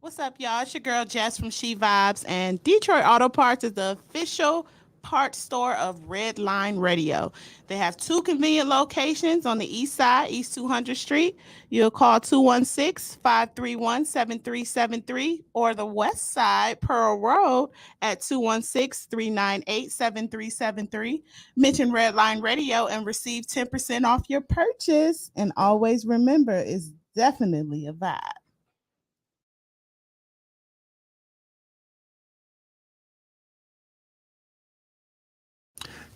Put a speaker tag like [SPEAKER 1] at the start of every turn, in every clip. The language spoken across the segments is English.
[SPEAKER 1] What's up, y'all? It's your girl Jess from She Vibes, and Detroit Auto Parts is the official parts store of Red Line Radio. They have two convenient locations on the east side, East 200th Street. You'll call 216-531-7373, or the west side, Pearl Road, at 216-398-7373. Mention Red Line Radio and receive 10% off your purchase. And always remember, it's definitely a vibe.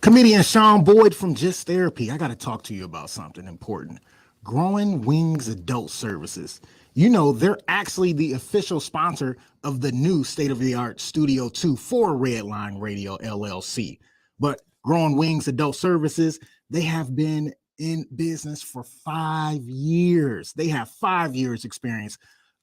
[SPEAKER 2] Comedian Sean Boyd from Just Therapy. I got to talk to you about something important. Growing Wings Adult Services. You know, they're actually the official sponsor of the new state-of-the-art Studio 2 for Redline Radio LLC. But Growing Wings Adult Services, they have been in business for 5 years. They have 5 years experience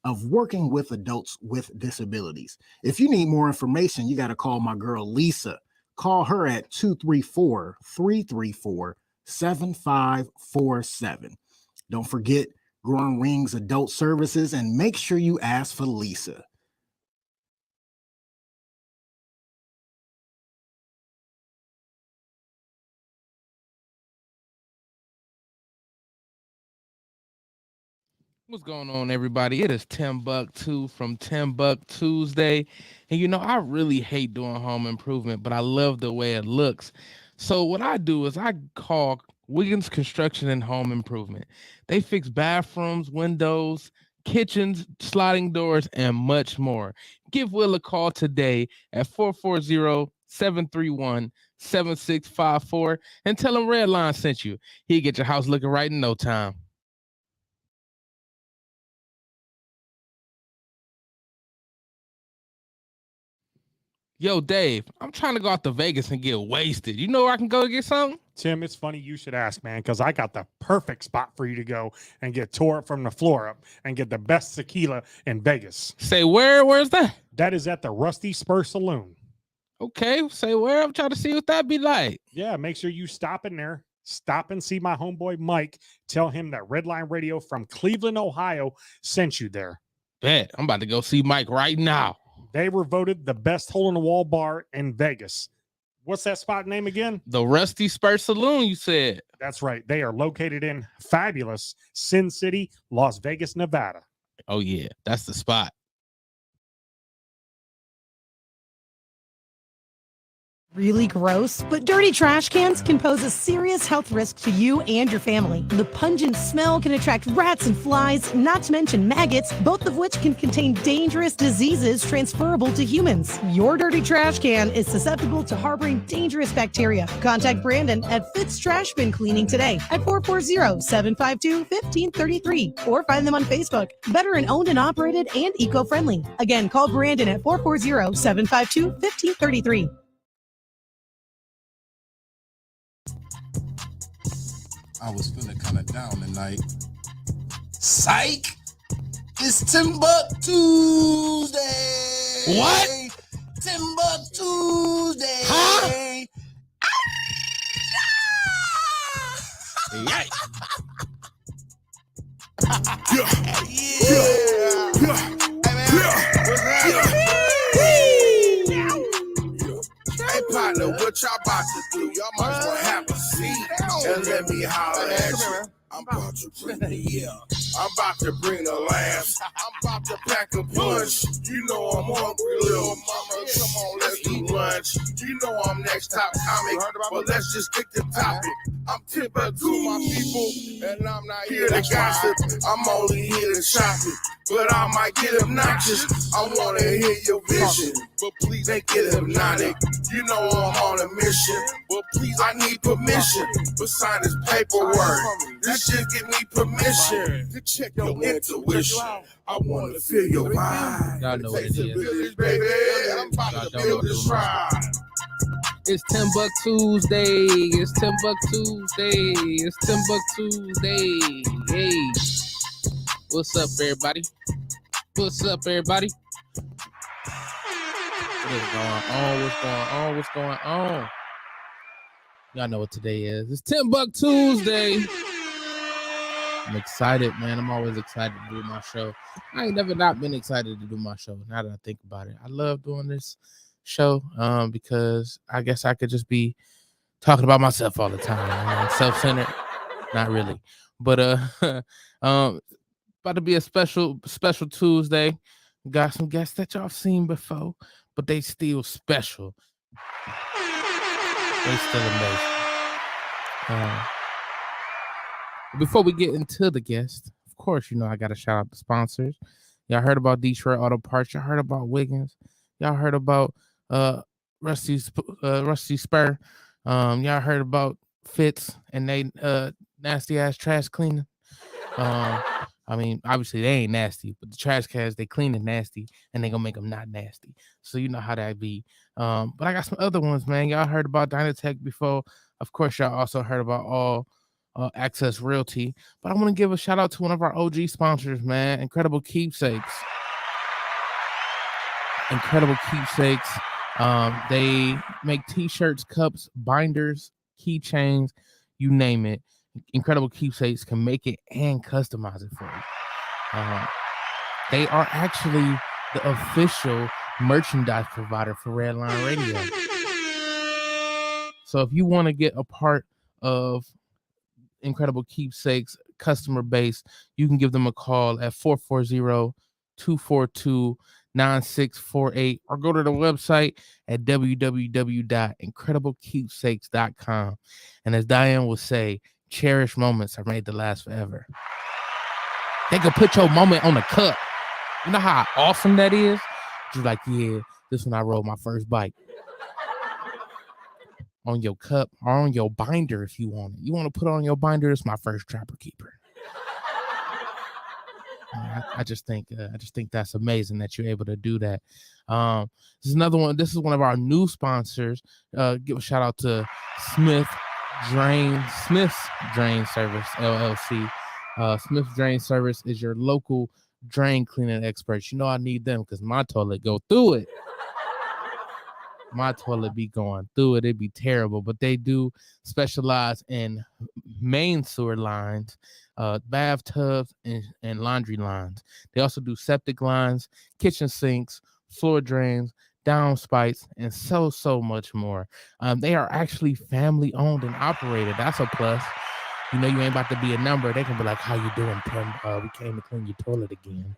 [SPEAKER 2] of working with adults with disabilities. If you need more information, you got to call my girl Lisa. Call her at 234-334-7547. Don't forget Growing Wings Adult Services, and make sure you ask for Lisa.
[SPEAKER 3] What's going on, everybody? It is Timbuktu from TimbukTuesday. And I really hate doing home improvement, but I love the way it looks. So what I do is I call Wiggins Construction and Home Improvement. They fix bathrooms, windows, kitchens, sliding doors, and much more. Give Will a call today at 440-731-7654 and tell him Redline sent you. He'll get your house looking right in no time. Yo, Dave, I'm trying to go out to Vegas and get wasted. You know where I can go get something?
[SPEAKER 4] Tim, it's funny you should ask, man, because I got the perfect spot for you to go and get tore up from the floor up and get the best tequila in Vegas.
[SPEAKER 3] Say where? Where's that?
[SPEAKER 4] That is at the Rusty Spur Saloon.
[SPEAKER 3] Okay, say where? I'm trying to see what that be like.
[SPEAKER 4] Yeah, make sure you stop in there. Stop and see my homeboy Mike. Tell him that Redline Radio from Cleveland, Ohio sent you there.
[SPEAKER 3] Bet. I'm about to go see Mike right now.
[SPEAKER 4] They were voted the best hole-in-the-wall bar in Vegas. What's that spot name again?
[SPEAKER 3] The Rusty Spur Saloon, you said.
[SPEAKER 4] That's right. They are located in fabulous Sin City, Las Vegas, Nevada.
[SPEAKER 3] Oh, yeah. That's the spot.
[SPEAKER 5] Really gross, but dirty trash cans can pose a serious health risk to you and your family. The pungent smell can attract rats and flies, not to mention maggots, both of which can contain dangerous diseases transferable to humans. Your dirty trash can is susceptible to harboring dangerous bacteria. Contact Brandon at Fitz Trash Bin Cleaning today at 440-752-1533 or find them on Facebook. Veteran owned and operated and eco-friendly. Again, call Brandon at 440-752-1533.
[SPEAKER 6] I was feeling kind of down tonight. Psych! It's TimbukTuesday!
[SPEAKER 3] What?
[SPEAKER 6] TimbukTuesday!
[SPEAKER 3] Huh? Yikes.
[SPEAKER 6] Hey, partner, what y'all about to do? Y'all might as well have a seat and let me holler at you. I'm about to bring the I'm about to bring the laughs. I'm about to pack a punch. You know I'm hungry, little mama. Come on, let's do lunch. You know I'm next top comic, but let's just pick the topic. I'm Timbuktu, my people, and I'm not here to gossip. I'm only here to shop it, but I might get obnoxious. I wanna hear your vision, but please ain't get hypnotic. You know I'm on a mission, but please I need permission to sign this paperwork. This shit give me permission to check your intuition. I wanna feel your vibe.
[SPEAKER 3] Y'all know what it is.
[SPEAKER 6] Baby, I'm about to build this ride.
[SPEAKER 3] It's TimbukTuesday. It's TimbukTuesday. It's TimbukTuesday. Hey. What's up, everybody? What's up, everybody? What is going on? What's going on? What's going on? Y'all know what today is. It's TimbukTuesday. I'm excited, man. I'm always excited to do my show. I ain't never not been excited to do my show. Now that I think about it, I love doing this show because I guess I could just be talking about myself all the time. Self-centered, not really, but um, about to be a special Tuesday. Got some guests that y'all seen before, but they still special. They still amazing. Before we get into the guest, of course, I got to shout out the sponsors. Y'all heard about Detroit Auto Parts. Y'all heard about Wiggins. Y'all heard about Rusty Spur. Y'all heard about Fitz and they nasty ass trash cleaning. I mean, obviously they ain't nasty, but the trash cans they clean and nasty, and they gonna make them not nasty. So you know how that be. But I got some other ones, man. Y'all heard about Dynatech before. Of course, y'all also heard about all Access Realty. But I want to give a shout out to one of our OG sponsors, man. Incredible Keepsakes. Incredible Keepsakes. They make T-shirts, cups, binders, keychains, you name it. Incredible Keepsakes can make it and customize it for you. They are actually the official merchandise provider for Redline Radio. So if you want to get a part of Incredible Keepsakes customer base, you can give them a call at 440-242-9648 or go to the website at www.incrediblekeepsakes.com. And as Diane will say, cherished moments are made to last forever. They can put your moment on the cup. You know how awesome that is? You're like, yeah, this when I rode my first bike. On your cup or on your binder if you want it. You want to put on your binder, it's my first Trapper Keeper. I just think that's amazing that you're able to do that. This is another one. This is one of our new sponsors. Give a shout out to Smith's Drain Service LLC. Smith's Drain Service is your local drain cleaning experts. You know I need them because my toilet go through it. My toilet be going through it. It'd be terrible, but they do specialize in main sewer lines, bathtubs, and laundry lines. They also do septic lines, kitchen sinks, floor drains, downspouts, and so much more. They are actually family owned and operated. That's a plus. You know you ain't about to be a number. They can be like, "How you doing, Tim? We came to clean your toilet again."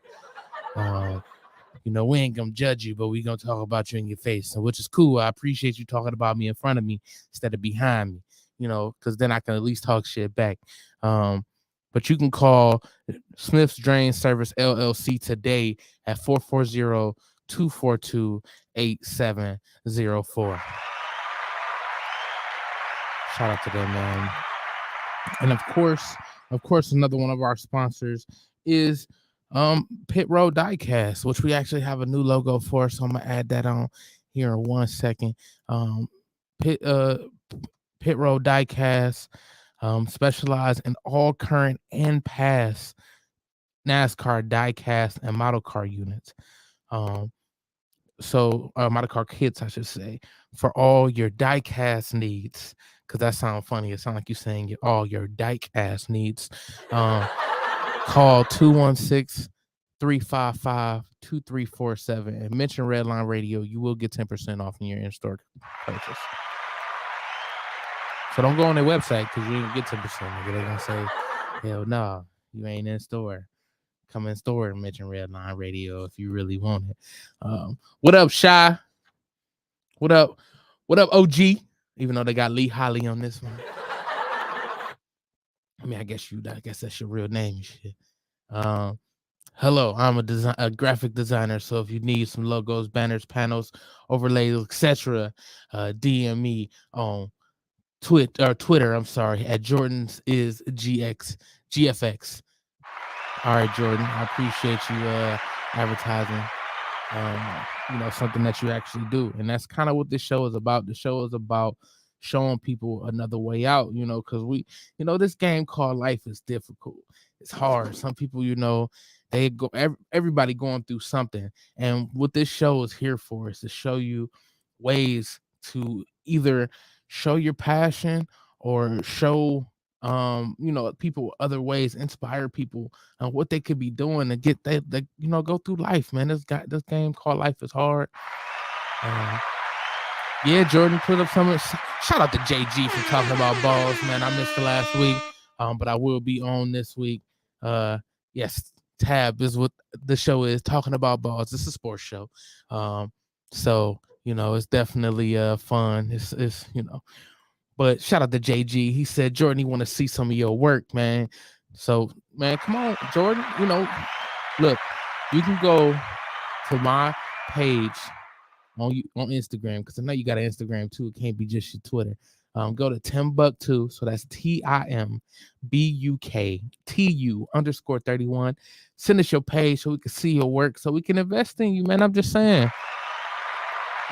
[SPEAKER 3] We ain't gonna judge you, but we gonna talk about you in your face, so which is cool. I appreciate you talking about me in front of me instead of behind me, because then I can at least talk shit back. But you can call Smith's Drain Service LLC today at 440-242-8704. Shout out to them, man. And of course, another one of our sponsors is Pit Road Diecast, which we actually have a new logo for, so I'm gonna add that on here in 1 second. Pit Road Diecast specialize in all current and past NASCAR diecast and model car units. Model car kits, I should say, for all your diecast needs, because that sounds funny. It sounds like you're saying all your diecast needs. Call 216-355-2347 and mention Redline Radio. You will get 10% off in your in-store purchase. So don't go on their website because you ain't get 10%. They're going to say, hell no, you ain't in store. Come in store and mention Redline Radio if you really want it. What up, Shy? What up, OG? Even though they got Lee Holly on this one. I mean, I guess that's your real name and shit. Hello, I'm a graphic designer. So if you need some logos, banners, panels, overlays, etc., DM me on Twitter. I'm sorry, at Jordan's is GFX. All right, Jordan, I appreciate you advertising. Something that you actually do, and that's kind of what this show is about. The show is about showing people another way out, because this game called life is difficult. It's hard. Some people, everybody going through something, and what this show is here for is to show you ways to either show your passion or show people other ways, inspire people on what they could be doing to get that, go through life, man. This game called life is hard. Yeah, Jordan put up some. Shout out to JG for talking about balls, man. I missed the last week, but I will be on this week. Yes, Tab is what the show is, talking about balls. It's a sports show, so it's definitely fun. It's But shout out to JG. He said, Jordan, he want to see some of your work, man. So, man, come on, Jordan. Look, you can go to my page on Instagram, because I know you got an Instagram too. It can't be just your Twitter. Go to TimbukTu. So that's TIMBUKTU_31. Send us your page so we can see your work, so we can invest in you, man. I'm just saying.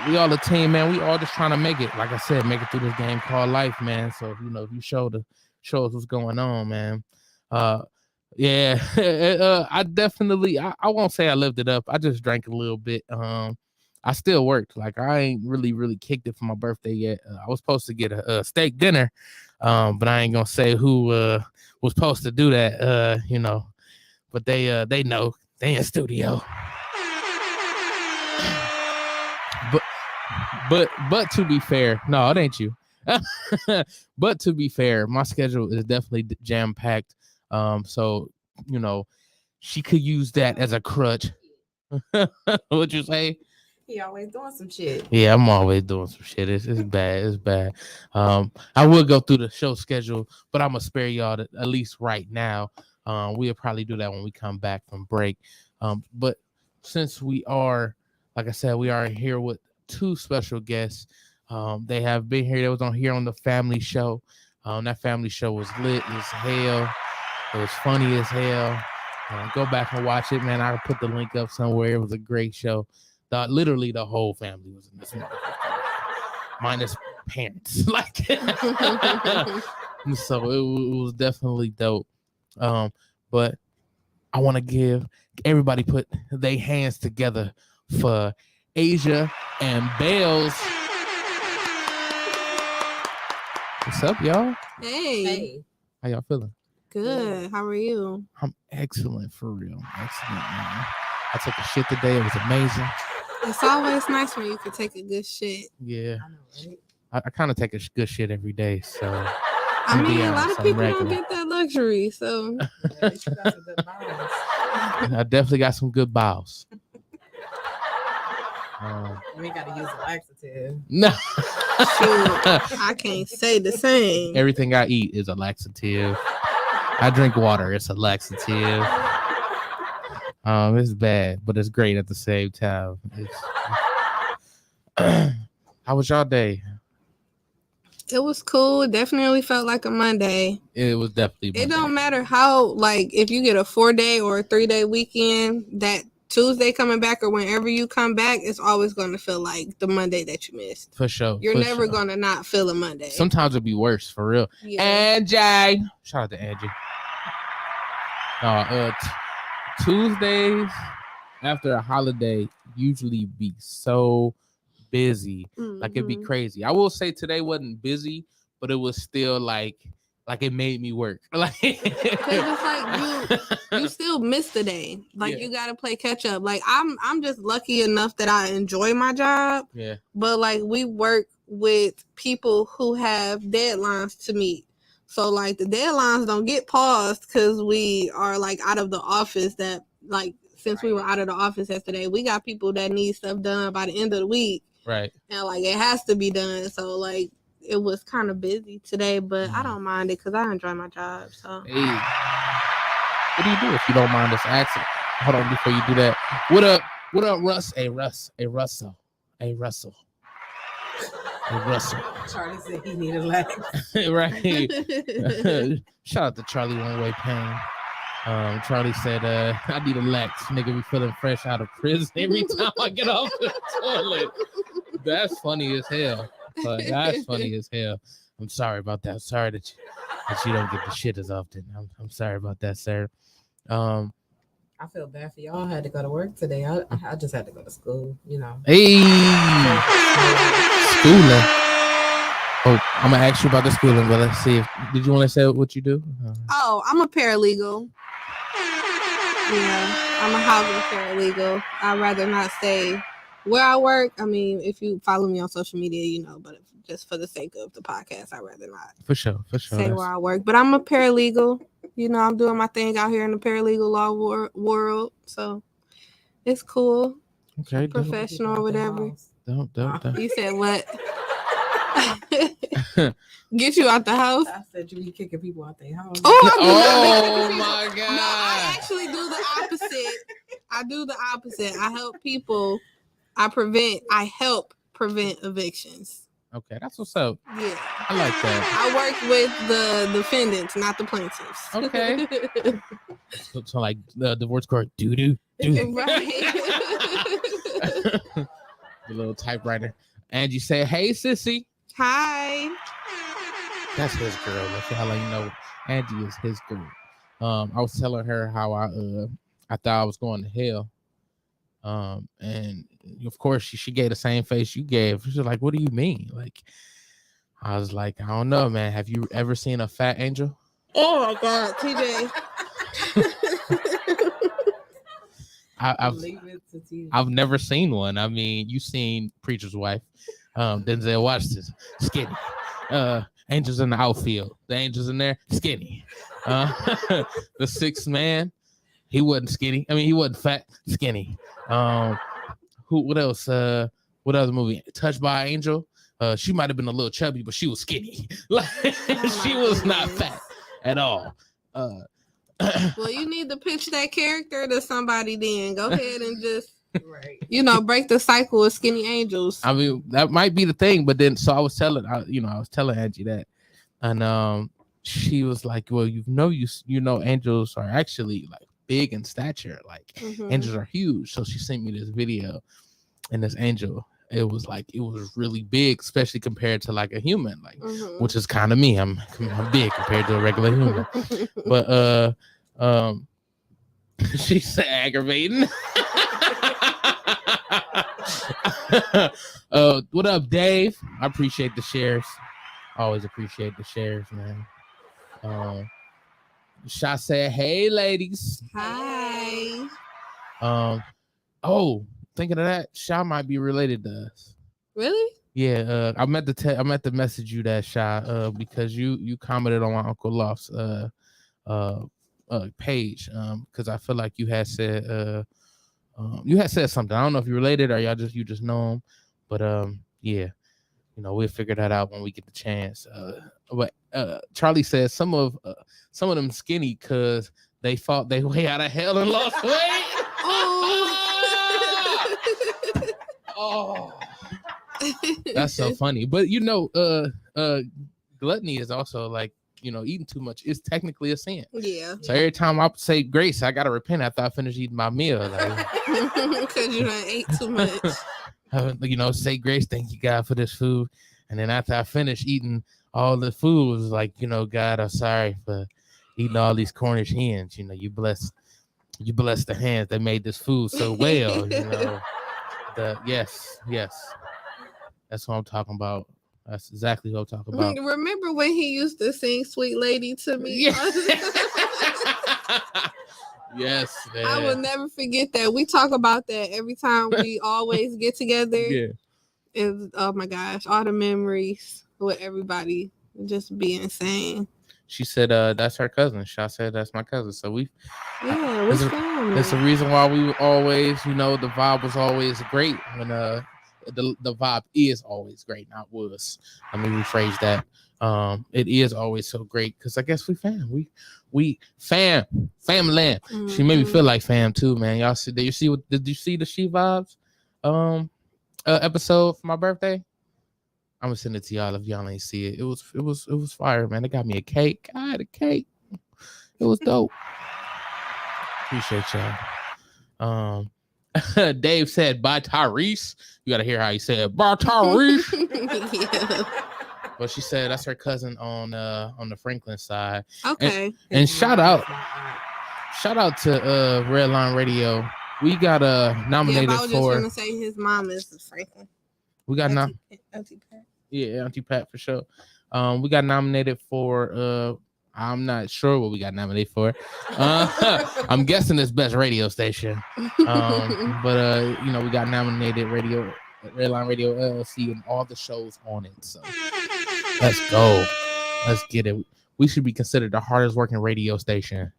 [SPEAKER 3] We all a team, man. We all just trying to make it. Like I said, make it through this game called life, man. So, if you show us what's going on, man. Yeah. I definitely, I won't say I lived it up. I just drank a little bit. I still worked. Like, I ain't really kicked it for my birthday yet. I was supposed to get a steak dinner, but I ain't gonna say who was supposed to do that. But they know they in studio. But to be fair, no, it ain't you. But to be fair, my schedule is definitely jam packed. So she could use that as a crutch. What'd you say?
[SPEAKER 7] He always doing some shit.
[SPEAKER 3] Yeah, I'm always doing some shit. It's bad. It's bad. I will go through the show schedule, but I'm gonna spare y'all at least right now. We'll probably do that when we come back from break. But since we are, like I said, we are here with two special guests. They have been here. They was on the family show. That family show was lit as hell. It was funny as hell. Go back and watch it, man. I'll put the link up somewhere. It was a great show. Literally the whole family was in this motherfucker, minus parents. Like, so it was definitely dope. But I want to give everybody put their hands together for Asia and Bellz. What's up, y'all?
[SPEAKER 7] Hey.
[SPEAKER 3] How y'all feeling?
[SPEAKER 7] Good. How are you?
[SPEAKER 3] I'm excellent, for real. Excellent, man. I took a shit today. It was amazing.
[SPEAKER 7] It's always nice when you can take a good shit.
[SPEAKER 3] Yeah. I kind of take a good shit every day, so.
[SPEAKER 7] I mean, a lot of people don't get that luxury, so.
[SPEAKER 3] I definitely got some good bowels.
[SPEAKER 7] We got to use a laxative.
[SPEAKER 3] No.
[SPEAKER 7] I can't say the same.
[SPEAKER 3] Everything I eat is a laxative. I drink water. It's a laxative. It's bad, but it's great at the same time. How was y'all day?
[SPEAKER 7] It was cool. It definitely felt like a Monday.
[SPEAKER 3] It was definitely Monday.
[SPEAKER 7] It don't matter how, if you get a 4-day or a 3-day weekend, that Tuesday coming back or whenever you come back, it's always going to feel like the Monday that you missed.
[SPEAKER 3] For sure.
[SPEAKER 7] You're never going to not feel a Monday.
[SPEAKER 3] Sometimes it'll be worse, for real.
[SPEAKER 7] Yeah.
[SPEAKER 3] Angie. Shout out to Angie. Tuesdays after a holiday usually be so busy. Like, it'd be crazy. I will say today wasn't busy, but it was still like it made me work. Like,
[SPEAKER 7] it's like you still miss the day. Like, you gotta play catch up. Like, I'm just lucky enough that I enjoy my job.
[SPEAKER 3] Yeah.
[SPEAKER 7] But like, we work with people who have deadlines to meet. So like, the deadlines don't get paused because we are like out of the office. That like, since we were out of the office yesterday, we got people that need stuff done by the end of the week.
[SPEAKER 3] Right.
[SPEAKER 7] And like, it has to be done. So like, it was kind of busy today, but I don't mind it because I enjoy my job. So
[SPEAKER 3] hey, what do you do if you don't mind this accent? Hold on, before you do that. What up, Russ? Hey, Russell.
[SPEAKER 7] Charlie said he needed lax.
[SPEAKER 3] Right. Shout out to Charlie One Way Pain. Charlie said, I need a lax. Nigga be feeling fresh out of prison every time I get off the toilet. That's funny as hell. That's funny as hell. I'm sorry about that. I'm sorry that you don't get the shit as often. I'm sorry about that, sir.
[SPEAKER 8] I feel bad for y'all. I had to go to work today. I just had to go to school,
[SPEAKER 3] Hey, schooling. Oh, I'm gonna ask you about the schooling, but let's see if did you want to say what you do?
[SPEAKER 7] Oh, I'm a paralegal. Yeah, I'm a housing paralegal. I'd rather not say where I work. I mean, if you follow me on social media, you know, but just for the sake of the podcast, I'd rather not
[SPEAKER 3] For sure.
[SPEAKER 7] say where I work. But I'm a paralegal. You know, I'm doing my thing out here in the paralegal law world. So it's cool.
[SPEAKER 3] Okay.
[SPEAKER 7] Professional or whatever.
[SPEAKER 3] Don't.
[SPEAKER 7] You said what? Get you out the house?
[SPEAKER 8] I said you be kicking people out their house.
[SPEAKER 3] Oh my God.
[SPEAKER 7] No, I actually do the opposite. I do the opposite. I help people. I help prevent evictions.
[SPEAKER 3] Okay, that's what's up.
[SPEAKER 7] Yeah.
[SPEAKER 3] I like that.
[SPEAKER 7] I work with the defendants, not the plaintiffs.
[SPEAKER 3] Okay. So like the divorce court, doo.
[SPEAKER 7] Right.
[SPEAKER 3] The little typewriter. And you say, "Hey, sissy."
[SPEAKER 7] Hi.
[SPEAKER 3] That's his girl. That's how you know Angie is his girl. I was telling her how I thought I was going to hell. And of course she gave the same face you gave. She's like, "What do you mean?" Like, I was like, "I don't know, man. Have you ever seen a fat angel?"
[SPEAKER 7] Oh my God, TJ.
[SPEAKER 3] I've never seen one. I mean, you seen Preacher's Wife, Denzel Washington, skinny. Angels in the outfield. The angels in there, skinny. The Sixth Man, he wasn't skinny. I mean, he wasn't fat, skinny. What else? What other movie? Touched by an Angel. She might have been a little chubby, but she was skinny. Like she was not fat at all.
[SPEAKER 7] Well, you need to pitch that character to somebody. Then go ahead and just, break the cycle of skinny angels.
[SPEAKER 3] I mean, that might be the thing, but then I was telling Angie that, and she was like, "Well, you know, angels are actually like big in stature. Like angels are huge." So she sent me this video, and this angel, it was really big, especially compared to like a human, like which is kind of me. I'm big compared to a regular human, but she said aggravating. What up, Dave? I appreciate the shares. Always appreciate the shares, man. Sha said, "Hey, ladies."
[SPEAKER 7] Hi.
[SPEAKER 3] Oh, thinking of that, Sha might be related to us.
[SPEAKER 7] Really?
[SPEAKER 3] Yeah. I meant to message you that, Sha, because you commented on my Uncle Loft's page, because I feel like you had said something. I don't know if you're related or you just know him, but yeah, we'll figure that out when we get the chance. But Charlie says some of them skinny because they fought their way out of hell and lost weight. Oh, that's so funny. But gluttony is also like, eating too much is technically a sin.
[SPEAKER 7] Yeah.
[SPEAKER 3] So every time I say grace, I gotta repent after I finish eating my meal.
[SPEAKER 7] Because you done ate too much.
[SPEAKER 3] Say grace, thank you God for this food. And then after I finish eating all the food, it was like, God, I'm sorry for eating all these Cornish hens. You bless the hands that made this food so well. Yes. That's what I'm talking about. That's exactly what I'm talking about.
[SPEAKER 7] Remember when he used to sing "Sweet Lady" to me?
[SPEAKER 3] Yes, man.
[SPEAKER 7] I will never forget that. We talk about that every time we always get together.
[SPEAKER 3] Yeah.
[SPEAKER 7] Oh my gosh, all the memories with everybody just be insane.
[SPEAKER 3] She said that's her cousin. Sha said that's my cousin. So we
[SPEAKER 7] we're family.
[SPEAKER 3] That's the reason why we always, the vibe was always great when the vibe is always great, not was. Let me rephrase that. It is always so great because I guess we family. She made me feel like fam too, man. Y'all see? Did you see the She Vibes episode for my birthday? I'm gonna send it to y'all if y'all ain't see it. It was fire, man. They got me a cake. I had a cake. It was dope. Appreciate y'all. Dave said bye Tyrese. You gotta hear how he said bye Tyrese.
[SPEAKER 7] Yeah.
[SPEAKER 3] But she said that's her cousin on the Franklin side.
[SPEAKER 7] Okay.
[SPEAKER 3] And shout out to Redline Radio. We got nominated
[SPEAKER 7] I was
[SPEAKER 3] for.
[SPEAKER 7] just gonna say his mom is Franklin.
[SPEAKER 3] We got
[SPEAKER 7] Auntie Pat.
[SPEAKER 3] Yeah, Auntie Pat for sure. We got nominated for I'm not sure what we got nominated for. I'm guessing it's best radio station. But you know, we got nominated Redline Radio LLC and all the shows on it. So let's go. Let's get it. We should be considered the hardest working radio station.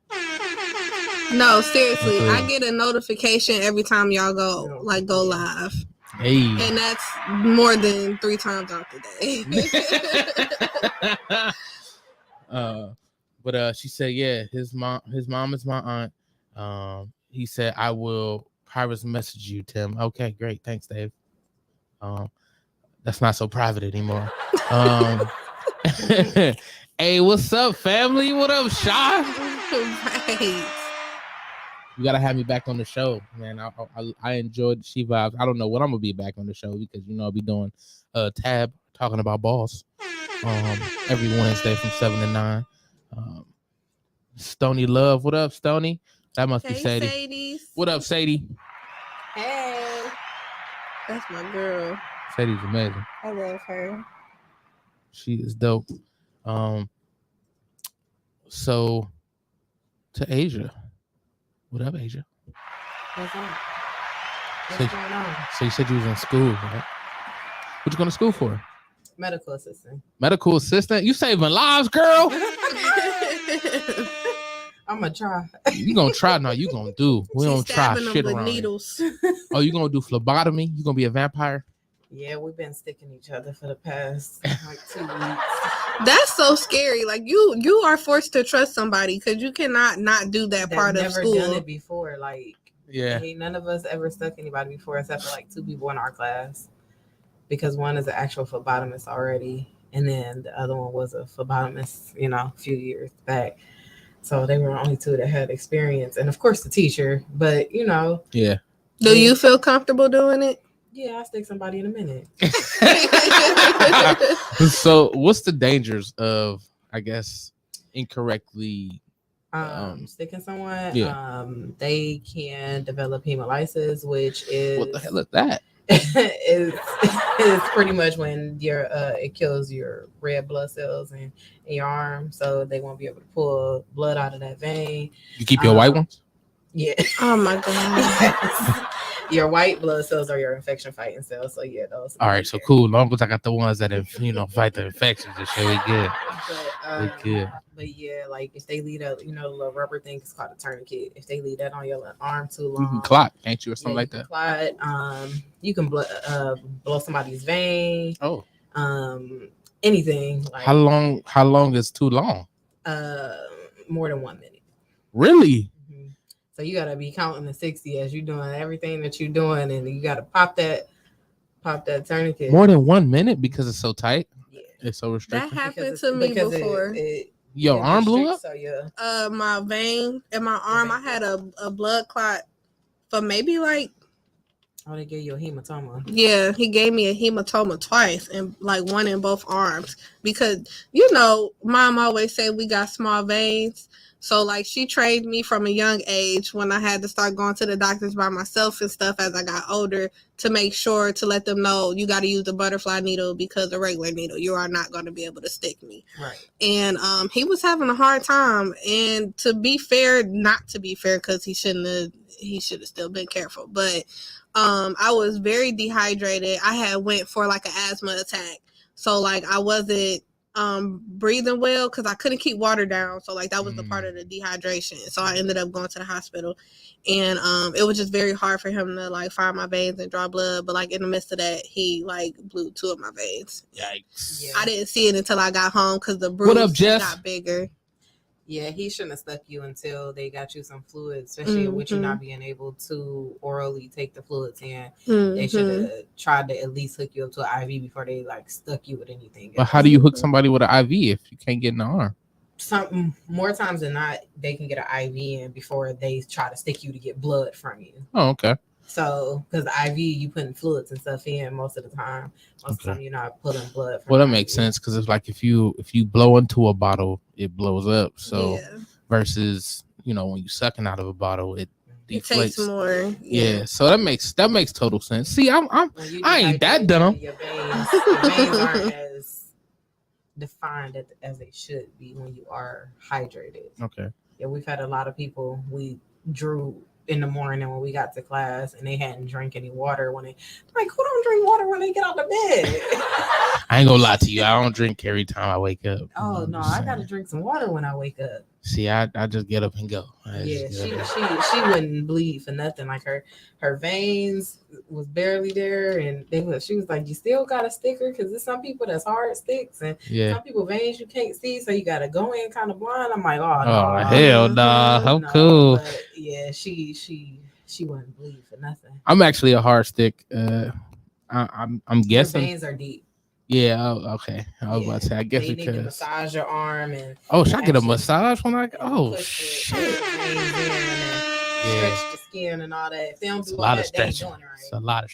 [SPEAKER 7] No, seriously,
[SPEAKER 3] Okay.
[SPEAKER 7] I get a notification every time y'all go live.
[SPEAKER 3] Hey.
[SPEAKER 7] And that's more than 3 times out the day.
[SPEAKER 3] But she said, yeah, his mom is my aunt. He said, I will private message you, Tim. Okay, great. Thanks, Dave. That's not so private anymore. Hey, what's up, family? What up, Shy?
[SPEAKER 7] Right.
[SPEAKER 3] You gotta have me back on the show, man. I enjoyed She Vibes. I don't know what I'm gonna be back on the show because you know I'll be doing tab talking about balls every Wednesday from 7 to 9. Stony Love, what up, Stony? That must be Sadie.
[SPEAKER 7] Sadies.
[SPEAKER 3] What up, Sadie?
[SPEAKER 7] Hey, that's my girl.
[SPEAKER 3] Sadie's amazing.
[SPEAKER 7] I love her.
[SPEAKER 3] She is dope. So to Asia. What up, Asia?
[SPEAKER 8] What's up?
[SPEAKER 3] So,
[SPEAKER 8] What's going on?
[SPEAKER 3] so you said you was in school, right? What you going to school for?
[SPEAKER 8] Medical assistant.
[SPEAKER 3] Medical assistant? You saving lives, girl?
[SPEAKER 8] I'm gonna try.
[SPEAKER 3] You gonna try? No, you gonna do. We don't try
[SPEAKER 7] Stabbing them
[SPEAKER 3] shit
[SPEAKER 7] with
[SPEAKER 3] around here.
[SPEAKER 7] needles.
[SPEAKER 3] Oh, you gonna do phlebotomy? You gonna be a vampire?
[SPEAKER 8] Yeah, we've been sticking each other for the past like 2 weeks.
[SPEAKER 7] That's so scary. Like you are forced to trust somebody because you cannot not do that
[SPEAKER 8] They've
[SPEAKER 7] part of
[SPEAKER 8] never
[SPEAKER 7] school.
[SPEAKER 8] done it before. Like,
[SPEAKER 3] Yeah.
[SPEAKER 8] ain't none of us ever stuck anybody before except for like 2 people in our class. Because one is an actual phlebotomist already, and then the other one was a phlebotomist, you know, a few years back. So they were the only 2 that had experience, and of course the teacher. But you know,
[SPEAKER 3] Yeah.
[SPEAKER 7] Do you feel comfortable doing it?
[SPEAKER 8] yeah, I'll stick somebody in a minute.
[SPEAKER 3] So, what's the dangers of, I guess, incorrectly?
[SPEAKER 8] Sticking someone,
[SPEAKER 3] Yeah.
[SPEAKER 8] They can develop hemolysis, which is
[SPEAKER 3] What the hell is that?
[SPEAKER 8] is pretty much when your it kills your red blood cells in your arm, so they won't be able to pull blood out of that vein.
[SPEAKER 3] You keep your white ones?
[SPEAKER 8] Yeah.
[SPEAKER 7] Oh my god.
[SPEAKER 8] Your white blood cells are your infection fighting cells. So yeah, those.
[SPEAKER 3] All right, so cool. Long as I got the ones that fight the infections and shit, we good.
[SPEAKER 8] But,
[SPEAKER 3] We good.
[SPEAKER 8] But yeah, like if they leave a the little rubber thing, it's called a tourniquet. If they leave that on your arm too long,
[SPEAKER 3] You can clot, can't you, or something
[SPEAKER 8] yeah,
[SPEAKER 3] like
[SPEAKER 8] you
[SPEAKER 3] that?
[SPEAKER 8] can clot. You can blow somebody's vein.
[SPEAKER 3] Oh,
[SPEAKER 8] Anything. Like,
[SPEAKER 3] how long is too long?
[SPEAKER 8] more than 1 minute.
[SPEAKER 3] Really?
[SPEAKER 8] So you gotta be counting the 60 as you're doing everything that you're doing, and you gotta pop that tourniquet.
[SPEAKER 3] More than 1 minute because it's so tight.
[SPEAKER 8] Yeah.
[SPEAKER 3] It's so
[SPEAKER 7] That
[SPEAKER 3] restricted.
[SPEAKER 7] happened to me before.
[SPEAKER 3] Your arm blew up?
[SPEAKER 8] So yeah.
[SPEAKER 7] My vein in my arm, I had a blood clot for maybe like,
[SPEAKER 8] Oh, they gave you a hematoma.
[SPEAKER 7] yeah, he gave me a hematoma twice and like one in both arms because mom always said we got small veins. So like she trained me from a young age when I had to start going to the doctors by myself and stuff as I got older to make sure to let them know you got to use the butterfly needle because the regular needle you are not going to be able to stick me.
[SPEAKER 8] Right.
[SPEAKER 7] And he was having a hard time. And to be fair, not to be fair, because he should have still been careful. But I was very dehydrated. I had went for like an asthma attack. So like I wasn't breathing well because I couldn't keep water down. So like that was the part of the dehydration. So I ended up going to the hospital, and it was just very hard for him to like find my veins and draw blood. But like in the midst of that, he like blew 2 of my veins.
[SPEAKER 3] Yikes.
[SPEAKER 8] Yeah.
[SPEAKER 7] I didn't see it until I got home because the bruise
[SPEAKER 3] What up, Jess?
[SPEAKER 7] got bigger.
[SPEAKER 8] Yeah, he shouldn't have stuck you until they got you some fluids, especially with you not being able to orally take the fluids in. They should have tried to at least hook you up to an IV before they like stuck you with anything.
[SPEAKER 3] But how do you hook somebody with an IV if you can't get in the arm?
[SPEAKER 8] Some more times than not, they can get an IV in before they try to stick you to get blood from you.
[SPEAKER 3] Oh, okay.
[SPEAKER 8] So, because the IV, you putting fluids and stuff in most of the time. Most of the time, you're not pulling blood.
[SPEAKER 3] Well, that makes sense because it's like if you blow into a bottle, it blows up. So
[SPEAKER 7] Yeah.
[SPEAKER 3] versus when you sucking out of a bottle, it
[SPEAKER 7] It takes
[SPEAKER 3] deflates.
[SPEAKER 7] more.
[SPEAKER 3] Yeah, so that makes total sense. See, I ain't that
[SPEAKER 8] dehydrated,
[SPEAKER 3] dumb.
[SPEAKER 8] Your veins aren't as defined as they should be when you are hydrated.
[SPEAKER 3] Okay.
[SPEAKER 8] Yeah, we've had a lot of people we drew in the morning when we got to class and they hadn't drank any water when they like, who don't drink water when they get out of bed?
[SPEAKER 3] I ain't gonna lie to you. I don't drink every time I wake up.
[SPEAKER 8] Oh
[SPEAKER 3] I'm
[SPEAKER 8] no,
[SPEAKER 3] just
[SPEAKER 8] I
[SPEAKER 3] saying.
[SPEAKER 8] gotta drink some water when I wake up.
[SPEAKER 3] See, I just get up and go.
[SPEAKER 8] Yeah, she wouldn't bleed for nothing. Like her veins was barely there, and she was like, "You still got a sticker?" Because there's some people that's hard sticks, and some people veins you can't see, so you gotta go in kind of blind. I'm like, oh no,
[SPEAKER 3] hell nah, I'm cool.
[SPEAKER 8] But yeah, she wouldn't bleed for nothing.
[SPEAKER 3] I'm actually a hard stick. I'm guessing
[SPEAKER 8] your veins are deep.
[SPEAKER 3] Yeah, okay. I was about to say, I guess
[SPEAKER 8] they need to
[SPEAKER 3] because
[SPEAKER 8] massage your arm and
[SPEAKER 3] should I get a massage when I
[SPEAKER 8] shit.
[SPEAKER 3] Yeah.
[SPEAKER 8] Stretch the skin and all that. If they don't do
[SPEAKER 3] a lot
[SPEAKER 8] all
[SPEAKER 3] of
[SPEAKER 8] that, they ain't
[SPEAKER 3] stretching.
[SPEAKER 8] doing it right.
[SPEAKER 3] It's a lot of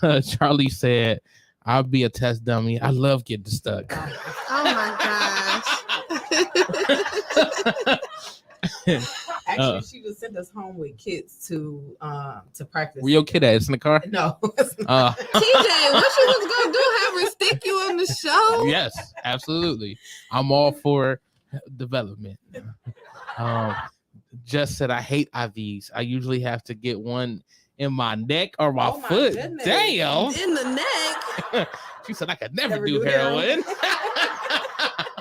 [SPEAKER 3] stretching. Charlie said, "I'll be a test dummy. I love getting stuck."
[SPEAKER 7] Oh my gosh.
[SPEAKER 8] Actually, she would send us home with kits to practice.
[SPEAKER 3] Where your kid at? It's in the car?
[SPEAKER 8] No.
[SPEAKER 7] TJ, what you was gonna do? Have her stick you on the show?
[SPEAKER 3] Yes, absolutely. I'm all for development. Just said I hate IVs. I usually have to get one in my neck or my foot.
[SPEAKER 8] Goodness.
[SPEAKER 3] Damn.
[SPEAKER 7] In the neck.
[SPEAKER 3] She said I could never do heroin.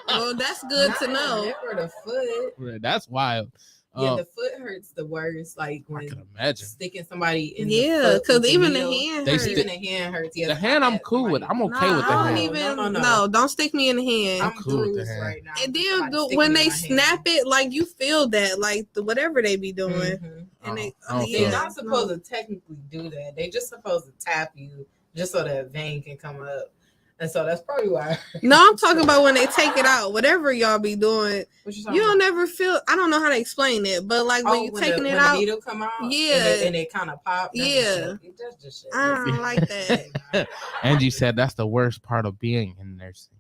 [SPEAKER 7] Well, that's good to know.
[SPEAKER 8] Never the foot.
[SPEAKER 3] That's wild.
[SPEAKER 8] Yeah, the foot hurts the worst. Like when
[SPEAKER 3] I can imagine
[SPEAKER 8] sticking somebody in
[SPEAKER 7] because even the hand hurts.
[SPEAKER 8] Even the hand hurts. Yeah,
[SPEAKER 3] the hand I'm cool with. I'm okay with the hand.
[SPEAKER 7] No, don't stick me in the hand.
[SPEAKER 8] I'm cool with the hand right now.
[SPEAKER 7] And then when they snap it, like you feel that, like whatever they be doing.
[SPEAKER 8] Mm-hmm.
[SPEAKER 7] And
[SPEAKER 8] they're not supposed to technically do that. They just supposed to tap you just so that vein can come up. And so that's probably why.
[SPEAKER 7] No, I'm talking about when they take it out. Whatever y'all be doing, you don't ever feel. I don't know how to explain it, but like when you're taking it out,
[SPEAKER 8] the needle come out,
[SPEAKER 7] yeah,
[SPEAKER 8] and it kind of pop.
[SPEAKER 7] Yeah,
[SPEAKER 8] that's just shit.
[SPEAKER 7] I don't like that.
[SPEAKER 3] Angie said that's the worst part of being in nursing.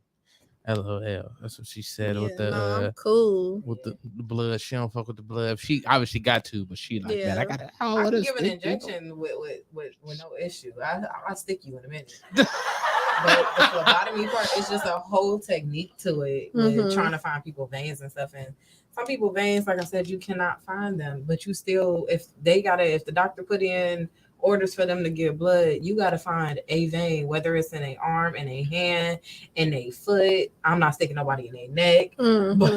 [SPEAKER 3] LOL. That's what she said with the
[SPEAKER 7] I'm cool
[SPEAKER 3] with the blood. She don't fuck with the blood. She obviously got to, but she like that. I got to.
[SPEAKER 8] I can give an injection with no issue. I'll stick you in a minute. But the phlebotomy part is just a whole technique to it with trying to find people veins and stuff. And some people veins, like I said, you cannot find them, but you still, if the doctor put in orders for them to give blood, you got to find a vein, whether it's in a arm, in a hand, in a foot. I'm not sticking nobody in their neck, but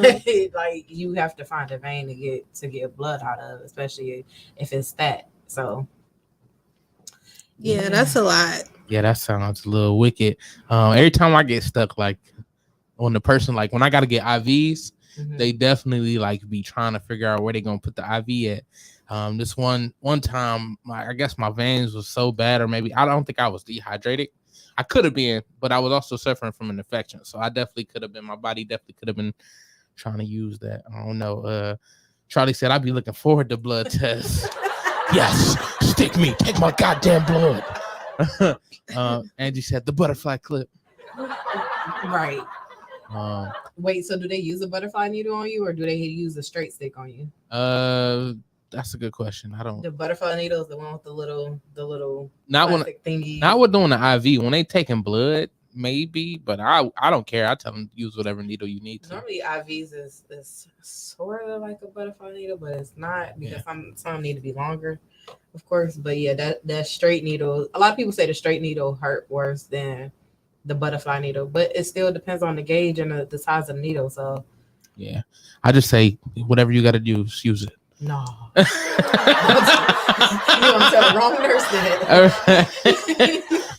[SPEAKER 8] like you have to find a vein to get blood out of, especially if it's that. So
[SPEAKER 7] yeah, that's a lot.
[SPEAKER 3] Yeah, that sounds a little wicked. Every time I get stuck, like on the person, like when I got to get IVs, they definitely like be trying to figure out where they're gonna put the IV at. This one time, I guess my veins was so bad, or maybe I don't think I was dehydrated. I could have been, but I was also suffering from an infection, so I definitely could have been. My body definitely could have been trying to use that. I don't know. Charlie said I'd be looking forward to blood tests. Yes, stick me, take my goddamn blood. Angie said the butterfly clip.
[SPEAKER 8] Right. Wait, so do they use a butterfly needle on you, or do they use a straight stick on you?
[SPEAKER 3] That's a good question. I don't.
[SPEAKER 8] The butterfly needle is the one with the little
[SPEAKER 3] not
[SPEAKER 8] plastic thingy.
[SPEAKER 3] Not with doing the IV. When they taking blood, maybe, but I don't care. I tell them use whatever needle you need to.
[SPEAKER 8] Normally IVs is sort of like a butterfly needle, but it's not, because some need to be longer, of course. But yeah, that straight needle, a lot of people say the straight needle hurt worse than the butterfly needle, but it still depends on the gauge and the size of the needle. So yeah,
[SPEAKER 3] I just say whatever you got to do, just use it.
[SPEAKER 8] No. You gonna tell the wrong nurse that.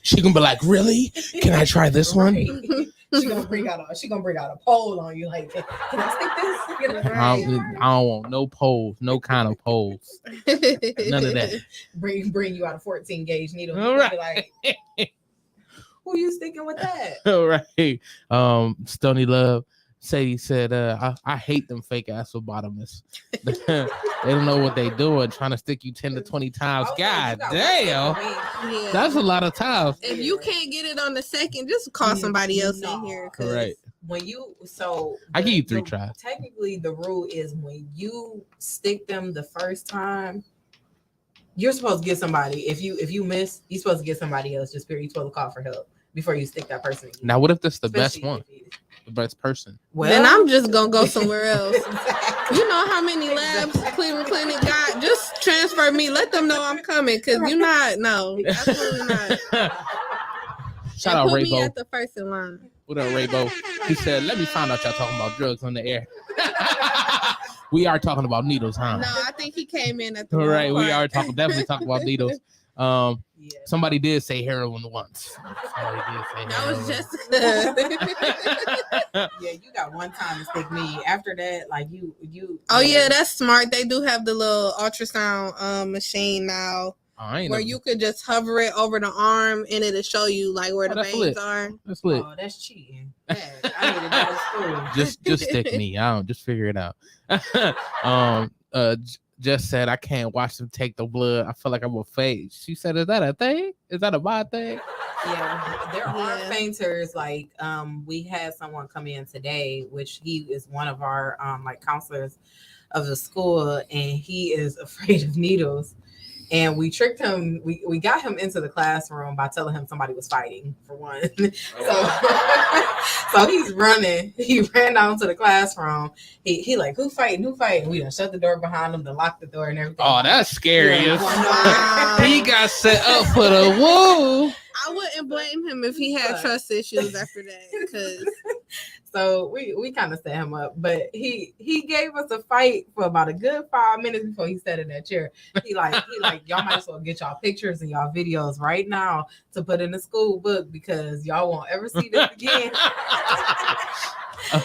[SPEAKER 3] She gonna be like, really? Can I try this one?
[SPEAKER 8] She gonna bring out a pole on you, like, can I stick this?
[SPEAKER 3] I don't want no poles, no kind of poles. None of that.
[SPEAKER 8] Bring you out a 14 gauge needle.
[SPEAKER 3] All right.
[SPEAKER 8] Like, who you sticking with that?
[SPEAKER 3] All right. Stony Love. Sadie said, I hate them fake ass phlebotomists. They don't know what they doing, trying to stick you 10 to 20 times. God damn. That's a lot of times.
[SPEAKER 7] If you can't get it on the second, just call somebody else in here.
[SPEAKER 3] Right.
[SPEAKER 8] when you so
[SPEAKER 3] I give you 3
[SPEAKER 8] the-
[SPEAKER 3] tries.
[SPEAKER 8] Technically, the rule is when you stick them the first time, you're supposed to get somebody. If you miss, you're supposed to get somebody else. Just period. You're supposed to call for help before you stick that person again.
[SPEAKER 3] Now, what if that's the best
[SPEAKER 8] Especially
[SPEAKER 3] one,
[SPEAKER 8] if it-
[SPEAKER 3] the best person?
[SPEAKER 8] Well,
[SPEAKER 7] Then I'm just gonna go somewhere else.
[SPEAKER 8] Exactly.
[SPEAKER 7] You know how many labs Cleveland Clinic got? Just transfer me. Let them know I'm coming, cause you're not. No, absolutely not.
[SPEAKER 3] Shout
[SPEAKER 7] And
[SPEAKER 3] out
[SPEAKER 7] put me
[SPEAKER 3] Raybo.
[SPEAKER 7] at the first in line.
[SPEAKER 3] What up, Raybo? He said, "Let me find out y'all talking about drugs on the air." We are talking about needles, huh?
[SPEAKER 7] No, I think he came in at the
[SPEAKER 3] All right,
[SPEAKER 7] wrong
[SPEAKER 3] we are
[SPEAKER 7] part.
[SPEAKER 3] definitely talking about needles.
[SPEAKER 8] Yeah,
[SPEAKER 3] Somebody did say heroin once. Somebody did say
[SPEAKER 7] That was
[SPEAKER 3] heroin.
[SPEAKER 7] Jessica.
[SPEAKER 8] yeah, you got one time to stick me. After that, like you.
[SPEAKER 7] Oh yeah, that's smart. They do have the little ultrasound machine now,
[SPEAKER 3] I ain't
[SPEAKER 7] where
[SPEAKER 3] never-
[SPEAKER 7] you could just hover it over the arm and it'll show you like where the
[SPEAKER 3] that's
[SPEAKER 7] veins
[SPEAKER 3] lit.
[SPEAKER 7] are.
[SPEAKER 3] That's lit.
[SPEAKER 8] Oh, that's cheating. Yeah, I needed that at school.
[SPEAKER 3] Just stick me. I don't just figure it out. Just said I can't watch them take the blood. I feel like I'm a fade. She said, "Is that a thing? Is that a bad thing?"
[SPEAKER 8] Yeah, there are
[SPEAKER 7] Yeah.
[SPEAKER 8] fainters. Like we had someone come in today, which he is one of our like counselors of the school, and he is afraid of needles. And we tricked him. We got him into the classroom by telling him somebody was fighting, for one. So he's running. He ran down to the classroom. He like, who fighting? Who fighting? We done shut the door behind him, then locked the door and everything.
[SPEAKER 3] Oh, that's scary.
[SPEAKER 8] Yeah,
[SPEAKER 7] Wow.
[SPEAKER 3] He got set up for the woo.
[SPEAKER 7] I wouldn't blame him if he had trust issues after that, because
[SPEAKER 8] So we kind of set him up, but he gave us a fight for about a good 5 minutes before he sat in that chair. He like y'all might as well get y'all pictures and y'all videos right now to put in the school book because y'all won't ever see this again.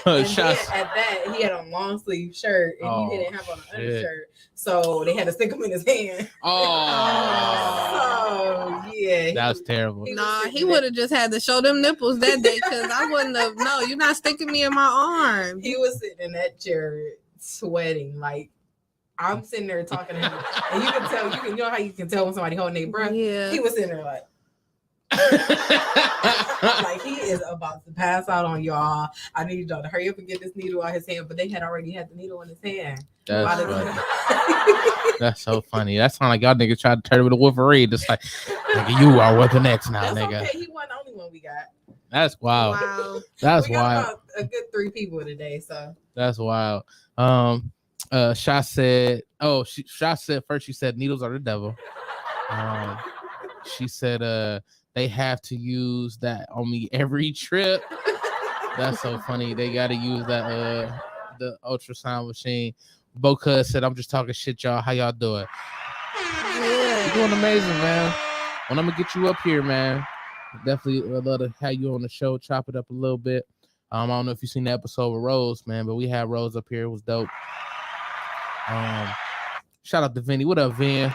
[SPEAKER 8] And
[SPEAKER 3] Shots.
[SPEAKER 8] then at that, he had a long sleeve shirt and
[SPEAKER 3] Oh,
[SPEAKER 8] he didn't have on an
[SPEAKER 3] shit.
[SPEAKER 8] undershirt, so they had to stick him in his hand.
[SPEAKER 3] Oh,
[SPEAKER 8] So yeah,
[SPEAKER 3] that was terrible.
[SPEAKER 8] he was
[SPEAKER 7] nah,
[SPEAKER 8] sitting
[SPEAKER 7] he
[SPEAKER 8] there-
[SPEAKER 7] would have just had to show them nipples that day, because I wouldn't have. No, you're not sticking me in my arm.
[SPEAKER 8] He was sitting in that chair sweating. Like I'm sitting there talking to him, and you can tell. You know how you can tell when somebody holding their breath.
[SPEAKER 7] Yeah.
[SPEAKER 8] He was sitting there like he is about to pass out on y'all. I need y'all to hurry up and get this needle out his hand. But they had already had the needle in his hand.
[SPEAKER 3] That's
[SPEAKER 8] By the
[SPEAKER 3] funny.
[SPEAKER 8] time-
[SPEAKER 3] That's so funny. That sound like y'all niggas tried to turn him into Wolverine. Just like, nigga, you are Weapon X now,
[SPEAKER 8] That's
[SPEAKER 3] nigga.
[SPEAKER 8] okay. He wasn't the only one we got.
[SPEAKER 3] That's wild.
[SPEAKER 7] Wow.
[SPEAKER 3] That's
[SPEAKER 8] We got
[SPEAKER 3] wild.
[SPEAKER 8] about a good 3 people today. So
[SPEAKER 3] That's wild. Shah said, Shah said first, she said needles are the devil. She said they have to use that on me every trip. That's so funny. They gotta use that the ultrasound machine. Boca said, I'm just talking shit, y'all. How y'all doing? You're doing amazing, man. When I'm gonna get you up here, man. Definitely would love to have you on the show, chop it up a little bit. I don't know if you've seen the episode with Rose, man, but we had Rose up here. It was dope. Shout out to Vinny. What up, Vin?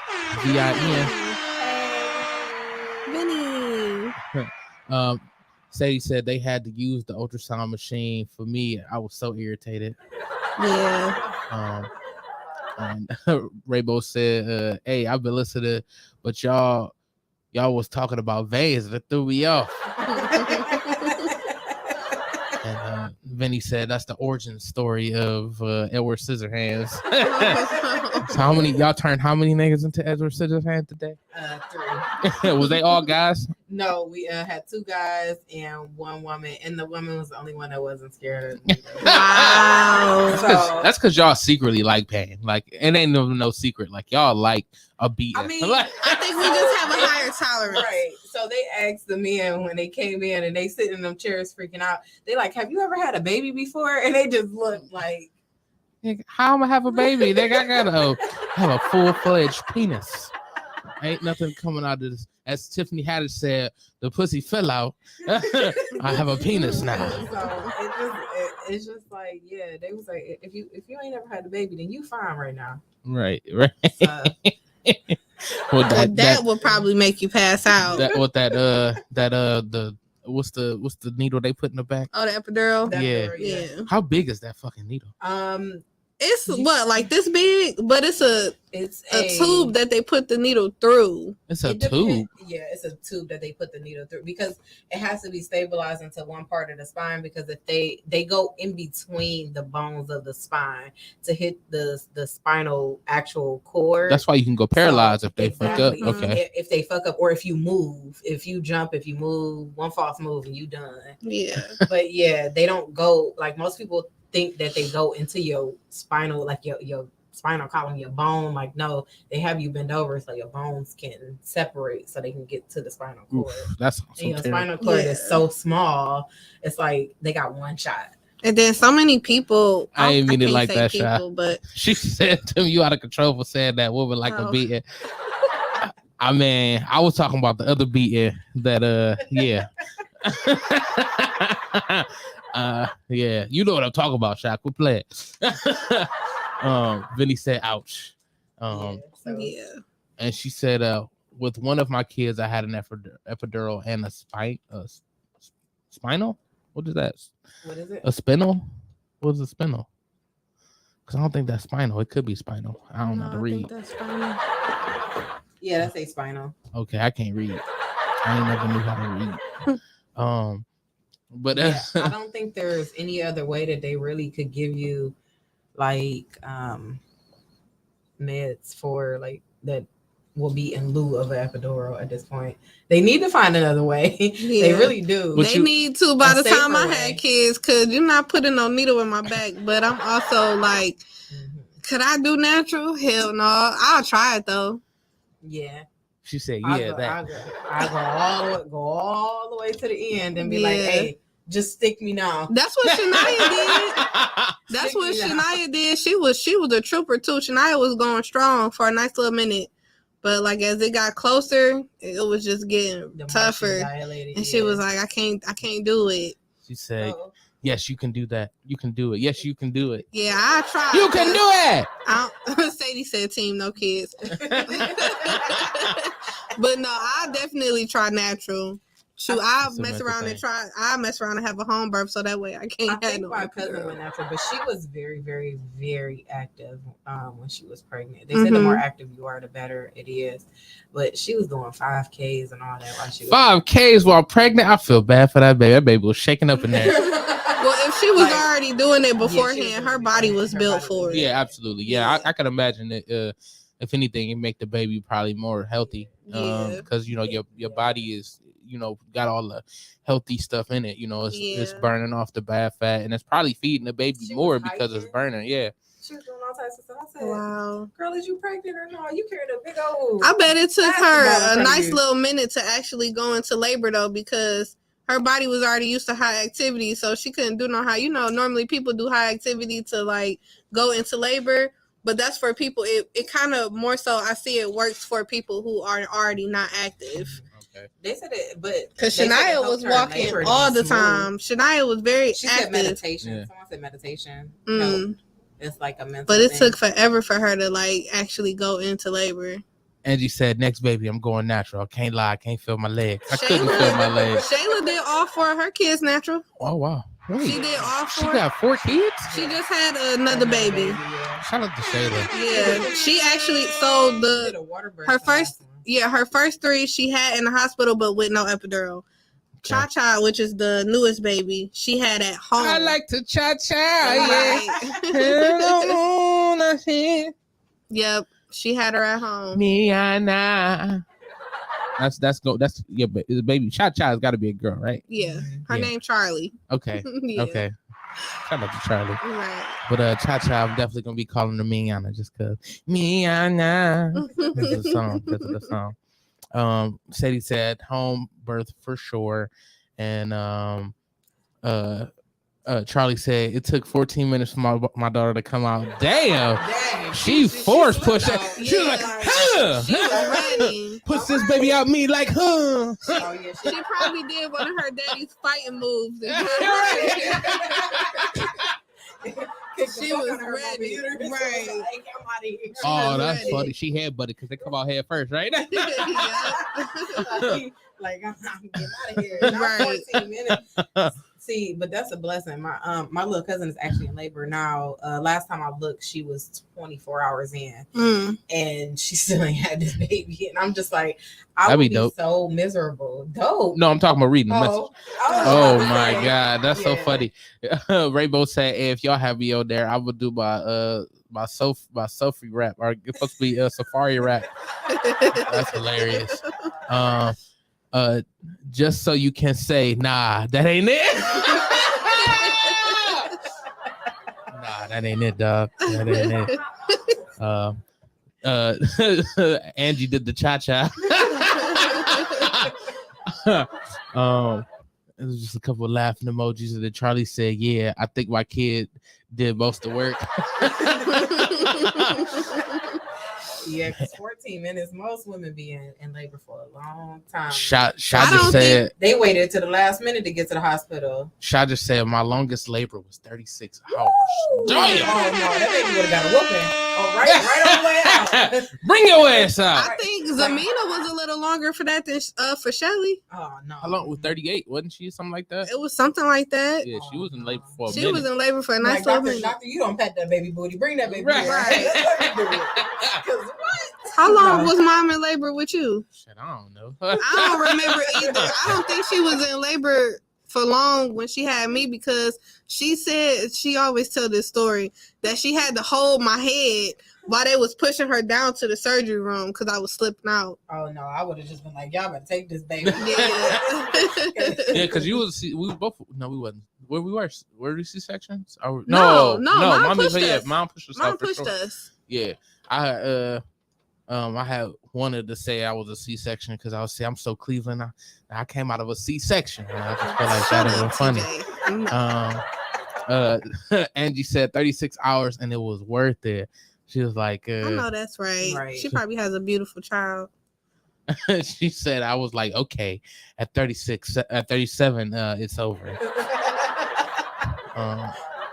[SPEAKER 3] V-I-N.
[SPEAKER 7] Vinny.
[SPEAKER 3] Sadie said they had to use the ultrasound machine. For me, I was so irritated.
[SPEAKER 7] Yeah.
[SPEAKER 3] And Raybo said, hey, I've been listening, but y'all was talking about veins that threw me off. And Vinny said that's the origin story of Edward Scissorhands. So how many y'all turned how many niggas into Edward Scissorhands today?
[SPEAKER 8] 3.
[SPEAKER 3] Was they all guys?
[SPEAKER 8] No, we had 2 guys and 1 woman, and the woman was the only one that wasn't scared of me.
[SPEAKER 7] Wow.
[SPEAKER 8] So
[SPEAKER 3] That's because y'all secretly like pain. Like it ain't no secret. Like y'all like a beat.
[SPEAKER 8] I mean,
[SPEAKER 3] Like,
[SPEAKER 7] I think we just have a higher tolerance.
[SPEAKER 8] right. So they asked the men when they came in and they sit in them chairs freaking out. They like, have you ever had a baby before? And they just look like,
[SPEAKER 3] how am I have a baby? Nigga, I gotta have a full-fledged penis. Ain't nothing coming out of this. As Tiffany Haddish said, the pussy fell out. I have a penis now.
[SPEAKER 8] So it's just like, yeah, they was like, if you ain't ever had a baby, then you fine right now.
[SPEAKER 3] Right.
[SPEAKER 8] So,
[SPEAKER 3] Well,
[SPEAKER 7] That would probably make you pass out.
[SPEAKER 3] what's the needle they put in the back?
[SPEAKER 7] Oh, the epidural.
[SPEAKER 8] that
[SPEAKER 3] Yeah.
[SPEAKER 8] girl,
[SPEAKER 7] Yeah.
[SPEAKER 3] How big is that fucking needle?
[SPEAKER 7] It's what, like this big, but it's a tube that they put the needle through.
[SPEAKER 3] It's a tube.
[SPEAKER 8] Yeah, it's a tube that they put the needle through because it has to be stabilized into one part of the spine because if they go in between the bones of the spine to hit the spinal actual cord.
[SPEAKER 3] That's why you can go paralyzed if they fuck up. Okay.
[SPEAKER 8] If they fuck up or if you move, if you jump, if you move, one false move and you done.
[SPEAKER 7] Yeah.
[SPEAKER 8] But yeah, they don't go like most people think that they go into your spinal, like your spinal column, your bone. Like, no, they have you bend over so your bones can separate so they can get to the spinal cord.
[SPEAKER 3] Oof, that's so
[SPEAKER 8] and your spinal cord is so small, it's like they got one shot.
[SPEAKER 7] And then so many people,
[SPEAKER 3] I ain't mean it like that
[SPEAKER 7] people,
[SPEAKER 3] shot.
[SPEAKER 7] But
[SPEAKER 3] she said to me, you out of control for saying that woman like a beating. I mean, I was talking about the other beating that yeah. Yeah, you know what I'm talking about, Shaq. We're playing. Vinny said, ouch.
[SPEAKER 7] Yeah.
[SPEAKER 3] And she said, with one of my kids, I had an epidural and a spinal. What is that?
[SPEAKER 8] What is it?
[SPEAKER 3] A spinal? What is a spinal? Because I don't think that's spinal. It could be spinal. I don't know how to read.
[SPEAKER 8] Yeah, that's a spinal.
[SPEAKER 3] Okay, I can't read. I ain't never knew how to read. But
[SPEAKER 8] yeah, I don't think there's any other way that they really could give you like meds for like that will be in lieu of an epidural at this point. They need to find another way. Yeah. They really do.
[SPEAKER 7] They need to by the time I had kids, because you're not putting no needle in my back. But I'm also like, could I do natural? Hell no. I'll try it though.
[SPEAKER 8] Yeah.
[SPEAKER 3] She said,
[SPEAKER 8] I go all the way to the end and be like, hey, just stick me now.
[SPEAKER 7] That's what Shania did. That's what Shania did. She was a trooper too. Shania was going strong for a nice little minute. But like as it got closer, it was just getting tougher. And she was like, I can't do it.
[SPEAKER 3] She said, yes, you can do that. You can do it. Yes, you can do it.
[SPEAKER 7] Yeah, I tried.
[SPEAKER 3] You can do it.
[SPEAKER 7] Sadie said team, no kids. But no, I definitely try natural. Shoot, I mess around and have a home birth so that way I can't have no.
[SPEAKER 8] My cousin went natural, but she was very, very, very active when she was pregnant. They said the more active you are, the better it is. But she was doing 5Ks and all that while she was
[SPEAKER 3] 5Ks while pregnant. I feel bad for that baby. That baby was shaking up in there.
[SPEAKER 7] Well, if she was already doing it beforehand, her body was built for it.
[SPEAKER 3] Yeah, absolutely. Yeah, I can imagine it. If anything, it make the baby probably more healthy. Because you know your body is got all the healthy stuff in it. It's burning off the bad fat, and it's probably feeding the baby more because it's burning. Yeah.
[SPEAKER 8] She was doing all types of stuff. I said,
[SPEAKER 7] wow.
[SPEAKER 8] Girl, is you pregnant or no? You carried a big old.
[SPEAKER 7] I bet it took her a nice little minute to actually go into labor though, because her body was already used to high activity, so she couldn't do no high. Normally people do high activity to like go into labor, but that's for people. It kind of more so I see it works for people who are already not active.
[SPEAKER 8] Okay. They said it, but
[SPEAKER 7] because Shania was walking all the time. Shania was very active.
[SPEAKER 8] Said meditation. Yeah. Someone said meditation. It's like a mental.
[SPEAKER 7] But it took forever for her to like actually go into labor.
[SPEAKER 3] Angie said, next baby, I'm going natural. I can't lie. I can't feel my legs. I couldn't feel my legs.
[SPEAKER 7] Shayla did all 4 of her kids natural.
[SPEAKER 3] Oh, wow. Really?
[SPEAKER 7] She did all 4.
[SPEAKER 3] She got 4 kids?
[SPEAKER 7] She just had another baby.
[SPEAKER 3] Shout out to Shayla.
[SPEAKER 7] Yeah. She actually, her first 3 she had in the hospital, but with no epidural. Cha-Cha, which is the newest baby, she had at home.
[SPEAKER 3] I like to cha-cha, yeah.
[SPEAKER 7] Yep. She had her at home.
[SPEAKER 3] Miana. That's yeah, but the baby Cha-Cha's got to be a girl, right?
[SPEAKER 7] Yeah. Her name Charlie.
[SPEAKER 3] Okay. Yeah. Okay. Shout out to Charlie.
[SPEAKER 7] Right.
[SPEAKER 3] But Cha-Cha, I'm definitely gonna be calling her Miana just cause Miana. This is the song. Sadie said home birth for sure, and Charlie said it took 14 minutes for my daughter to come out. Damn. She force pushed it. She was like, huh.
[SPEAKER 7] She was ready.
[SPEAKER 3] Puts this baby out me like, huh.
[SPEAKER 7] She probably did one of her daddy's fighting moves. She was ready. Right.
[SPEAKER 3] Oh, that's funny. She headbutted because they come out head first, right?
[SPEAKER 8] Like, I'm getting out of here. Not 14 minutes. See, but that's a blessing. My little cousin is actually in labor now. Last time I looked, she was 24 hours in, and she still ain't had this baby. And I'm just like, I
[SPEAKER 3] That'd
[SPEAKER 8] would
[SPEAKER 3] be
[SPEAKER 8] be
[SPEAKER 3] dope.
[SPEAKER 8] so miserable. Dope.
[SPEAKER 3] No, I'm talking about reading the message.
[SPEAKER 8] Oh
[SPEAKER 3] My God, that's so
[SPEAKER 8] yeah.
[SPEAKER 3] funny. Rainbow said, hey, if y'all have me on there, I would do my Sophie rap, or it's supposed to be a Safari rap. That's hilarious. Just so you can say, nah, that ain't it. Nah, that ain't it, dog. That ain't it. Angie did the cha-cha. It was just a couple of laughing emojis, and then Charlie said, yeah, I think my kid did most of the work.
[SPEAKER 8] Yeah, because 14 minutes, most women be in labor for a long time.
[SPEAKER 3] Shot just said
[SPEAKER 8] they waited to the last minute to get to the hospital.
[SPEAKER 3] Shot just said my longest labor was 36 hours. Damn.
[SPEAKER 8] Oh no, that baby would have got a whooping. Oh, right on the way out.
[SPEAKER 3] Bring your ass out.
[SPEAKER 7] I think Zamina was a little longer for that than for Shelly.
[SPEAKER 8] Oh no.
[SPEAKER 3] How long was 38? Wasn't she something like that?
[SPEAKER 7] It was something like that.
[SPEAKER 3] Yeah, she was in labor for a
[SPEAKER 7] She
[SPEAKER 3] minute.
[SPEAKER 7] was in labor for a nice
[SPEAKER 8] Like,
[SPEAKER 7] little minute.
[SPEAKER 8] doctor, you don't pet that baby booty. Bring that baby
[SPEAKER 3] Right.
[SPEAKER 8] here. Let me do it.
[SPEAKER 7] How long was mom in labor with you?
[SPEAKER 3] Shit, I don't know.
[SPEAKER 7] I don't remember either. I don't think she was in labor for long when she had me, because she said, she always tell this story, that she had to hold my head while they was pushing her down to the surgery room because I was slipping out.
[SPEAKER 8] Oh no, I would have just been like, y'all better take this baby.
[SPEAKER 3] Yeah, because we was both. No, we wasn't. Where we were we C-sections?
[SPEAKER 7] No,
[SPEAKER 3] mom
[SPEAKER 7] pushed us.
[SPEAKER 3] Mom pushed us.
[SPEAKER 7] Mom pushed us.
[SPEAKER 3] Yeah, I had wanted to say I was a C-section because I was saying I'm so Cleveland. I came out of a C-section. And I just feel like that was funny. Angie said 36 hours and it was worth it. She was like,
[SPEAKER 7] I know that's right. She probably has a beautiful child.
[SPEAKER 3] She said, I was like, okay, at 36, at 37, it's over.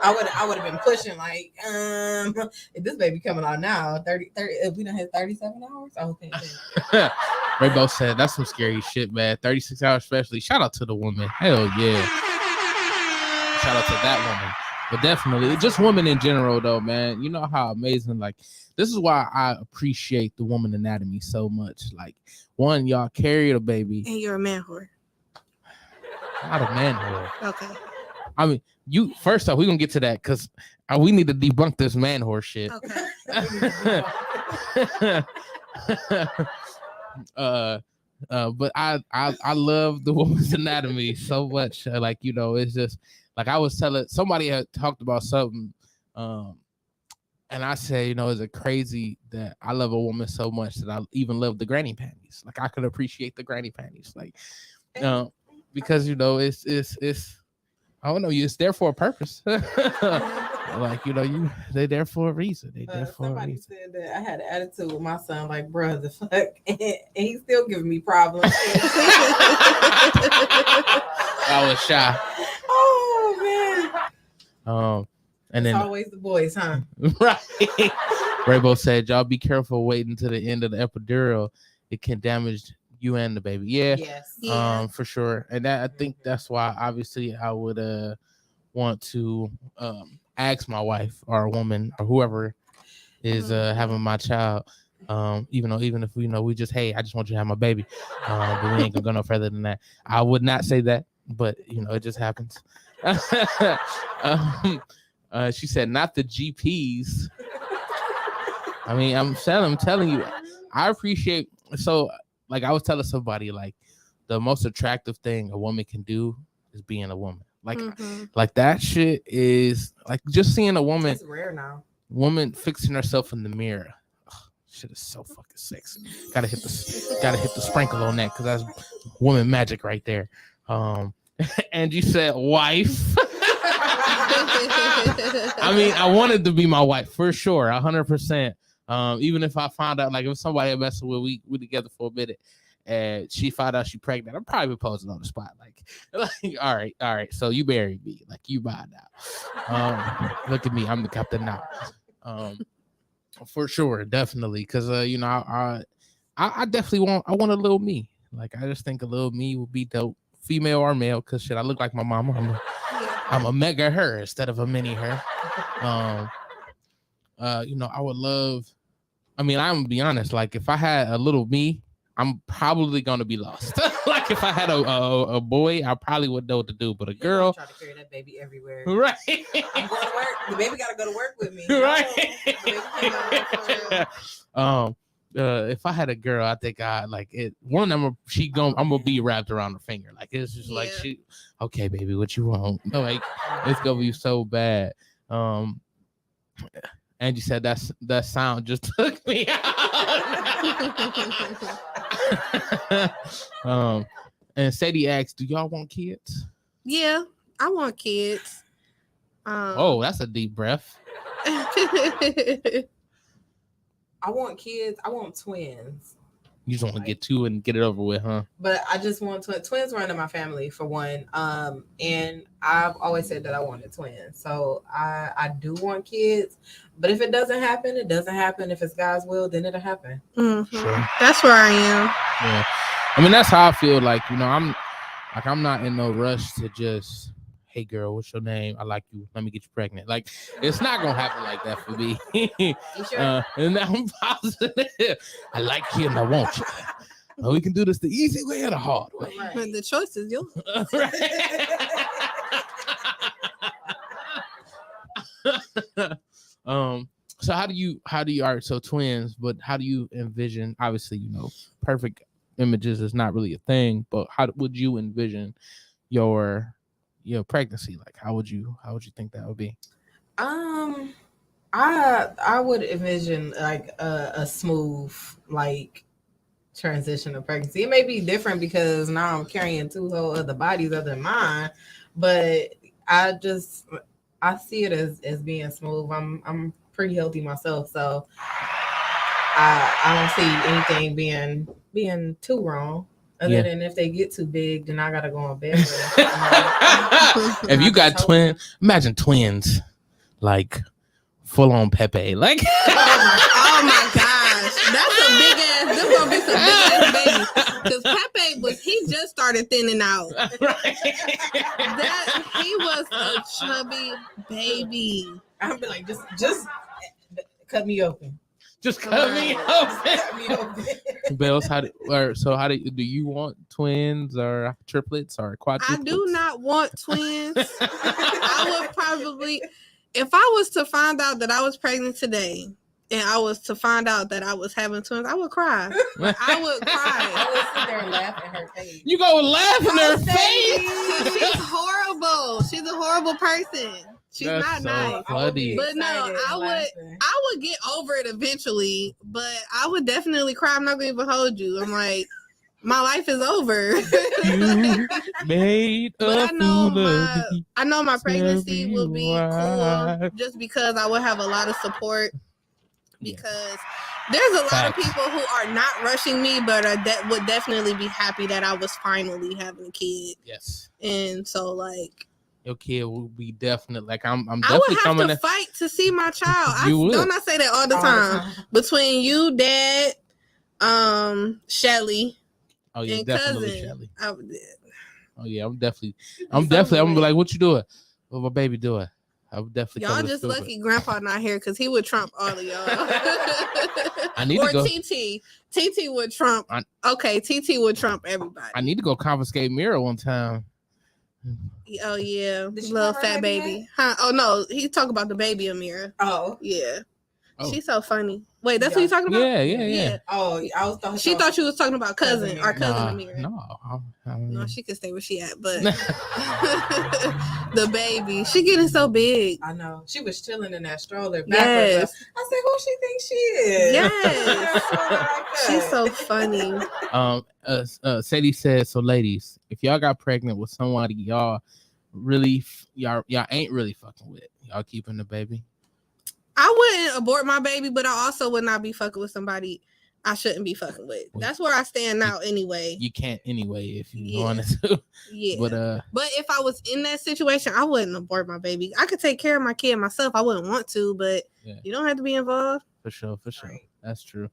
[SPEAKER 8] I would have been pushing like, if this baby coming out now, 30 if we don't have 37 hours, okay.
[SPEAKER 3] Rainbow said, that's some scary shit, man. 36 hours especially. Shout out to the woman. Hell yeah. Shout out to that woman. But definitely, just women in general, though, man. You know how amazing, like, this is why I appreciate the woman anatomy so much. Like, one, y'all carried a baby.
[SPEAKER 7] And you're a man whore.
[SPEAKER 3] Not a man whore.
[SPEAKER 7] Okay.
[SPEAKER 3] I mean, you first off, we're gonna get to that because we need to debunk this man horse shit.
[SPEAKER 7] Okay.
[SPEAKER 3] But I love the woman's anatomy so much. Like, you know, it's just like I was telling somebody had talked about something, and I say, you know, is it crazy that I love a woman so much that I even love the granny panties? Like, I could appreciate the granny panties, like, because you know, it's I don't know, it's there for a purpose. Like, you know, they're there for a reason. They there for a reason.
[SPEAKER 8] Somebody said that I had an attitude with my son, like, bruh, the fuck, and he's still giving me problems.
[SPEAKER 3] I was shy.
[SPEAKER 8] Oh man.
[SPEAKER 3] And then
[SPEAKER 8] it's always the boys, huh?
[SPEAKER 3] Right. Rainbow said, y'all be careful waiting to the end of the epidural. It can damage you and the baby. Yeah.
[SPEAKER 8] Yes.
[SPEAKER 3] For sure. And that, I think that's why obviously I would want to ask my wife or a woman or whoever is having my child. Even if we just, hey, I just want you to have my baby. But we ain't gonna go no further than that. I would not say that, but you know, it just happens. She said, not the GPs. I mean, I'm telling you, I appreciate. So, like, I was telling somebody, like, the most attractive thing a woman can do is being a woman. Like, like that shit is like just seeing a woman.
[SPEAKER 8] It's rare now.
[SPEAKER 3] Woman fixing herself in the mirror. Ugh, shit is so fucking sexy. Gotta hit the sprinkle on that because that's woman magic right there. And you said wife. I mean, I wanted to be my wife for sure, 100%. Even if I found out, like, if somebody I'm messing with, we together for a minute, and she found out she pregnant, I'm probably posing on the spot, like all right, so you married me, like, you buy now. Look at me, I'm the captain now. For sure, definitely, because you know, I definitely want a little me. Like, I just think a little me would be dope, female or male, because shit, I look like my mama. I'm a mega her instead of a mini her. You know, I would love. I mean, I'm gonna be honest. Like, if I had a little me, I'm probably gonna be lost. Like, if I had a boy, I probably would know what to do. But a girl,
[SPEAKER 8] try to carry that baby everywhere.
[SPEAKER 3] right?
[SPEAKER 8] I'm going to work. The baby got to go to work with me.
[SPEAKER 3] Right.
[SPEAKER 8] No.
[SPEAKER 3] If I had a girl, I think I like it. One, I'm gonna be wrapped around her finger. Like, it's just like okay, baby, what you want? No, like, it's gonna be so bad. Angie said that sound just took me out. And Sadie asked, "Do y'all want kids?"
[SPEAKER 7] Yeah, I want kids.
[SPEAKER 3] Oh, that's a deep breath.
[SPEAKER 8] I want kids. I want twins.
[SPEAKER 3] You just want to get two and get it over with, huh?
[SPEAKER 8] But I just want twins run in my family for one. And I've always said that I wanted twins. So I do want kids. But if it doesn't happen, it doesn't happen. If it's God's will, then it'll happen.
[SPEAKER 7] Mm-hmm.
[SPEAKER 3] Sure.
[SPEAKER 7] That's where I am.
[SPEAKER 3] Yeah. I mean, that's how I feel. Like, you know, I'm not in no rush to just, hey girl, what's your name? I like you. Let me get you pregnant. Like, it's not gonna happen like that for me.
[SPEAKER 8] You sure?
[SPEAKER 3] And I'm positive. I like you and I want you. We can do this the easy way or the hard way.
[SPEAKER 8] Right.
[SPEAKER 7] But the choice is yours.
[SPEAKER 3] So how do you all right, so twins, but how do you envision, obviously, you know, perfect images is not really a thing, but how would you envision your pregnancy? Like, how would you think that would be?
[SPEAKER 8] I would envision like a smooth like transition of pregnancy. It may be different because now I'm carrying two whole other bodies other than mine, but I see it as being smooth. I'm pretty healthy myself, so I don't see anything being too wrong. Other than if they get too big, then I gotta go on bed with them.
[SPEAKER 3] If you got twins, imagine twins, like full on Pepe, like.
[SPEAKER 7] Oh my gosh, that's a big ass. This gonna be some big ass baby. Because Pepe he just started thinning out.
[SPEAKER 3] Right.
[SPEAKER 7] He was a chubby baby.
[SPEAKER 8] I'd be like, just cut me open.
[SPEAKER 3] Just cut me open. Bellz, do you want twins or triplets or quadruplets?
[SPEAKER 7] I do not want twins. I would probably, if I was to find out that I was pregnant today and I was to find out that I was having twins, I would cry. I would cry.
[SPEAKER 8] I would sit there and laugh in her face.
[SPEAKER 3] You go laugh in her face?
[SPEAKER 7] She's horrible. She's a horrible person. She's
[SPEAKER 3] That's
[SPEAKER 7] not
[SPEAKER 3] so
[SPEAKER 7] nice.
[SPEAKER 3] funny.
[SPEAKER 7] But no, I would get over it eventually, but I would definitely cry. I'm not gonna even hold you. I'm like, my life is over.
[SPEAKER 3] You made
[SPEAKER 7] but I know my pregnancy will be cool just because I will have a lot of support. Because there's a lot of people who are not rushing me, but would definitely be happy that I was finally having a kid.
[SPEAKER 3] Yes.
[SPEAKER 7] And so like,
[SPEAKER 3] your kid will be definitely like I'm
[SPEAKER 7] I
[SPEAKER 3] definitely
[SPEAKER 7] would
[SPEAKER 3] coming
[SPEAKER 7] have to fight to see my child.
[SPEAKER 3] Don't
[SPEAKER 7] I say that all the time. Between you, Dad, Shelly, and
[SPEAKER 3] definitely
[SPEAKER 7] cousin.
[SPEAKER 3] Shelly.
[SPEAKER 7] Oh
[SPEAKER 3] yeah, I'm gonna be like, what you doing? What my baby doing? I would definitely.
[SPEAKER 7] Y'all just lucky Grandpa not here because he would trump all of y'all.
[SPEAKER 3] I need to go.
[SPEAKER 7] TT would trump. TT would trump everybody.
[SPEAKER 3] I need to go confiscate Mira one time.
[SPEAKER 7] Oh yeah, little fat baby. Huh? Oh no, he talk about the baby Amira.
[SPEAKER 8] Oh
[SPEAKER 7] yeah, she's so funny. Wait, that's what you talking about?
[SPEAKER 3] Yeah.
[SPEAKER 8] Oh, I was talking.
[SPEAKER 7] She thought you was talking about cousin Amira.
[SPEAKER 3] No,
[SPEAKER 7] she can stay where she at, but the baby, she getting so big.
[SPEAKER 8] I know. She was chilling in that stroller.
[SPEAKER 7] Yes.
[SPEAKER 8] I said, who she thinks she is?
[SPEAKER 7] Yes. She's so funny.
[SPEAKER 3] Sadie said, so ladies, if y'all got pregnant with somebody y'all ain't really fucking with, y'all keeping the baby?
[SPEAKER 7] I wouldn't abort my baby, but I also would not be fucking with somebody I shouldn't be fucking with. That's where I stand now anyway.
[SPEAKER 3] You can't anyway if you wanted to.
[SPEAKER 7] Yeah.
[SPEAKER 3] But
[SPEAKER 7] if I was in that situation, I wouldn't abort my baby. I could take care of my kid myself. I wouldn't want to, but you don't have to be involved.
[SPEAKER 3] For sure. Right. That's true.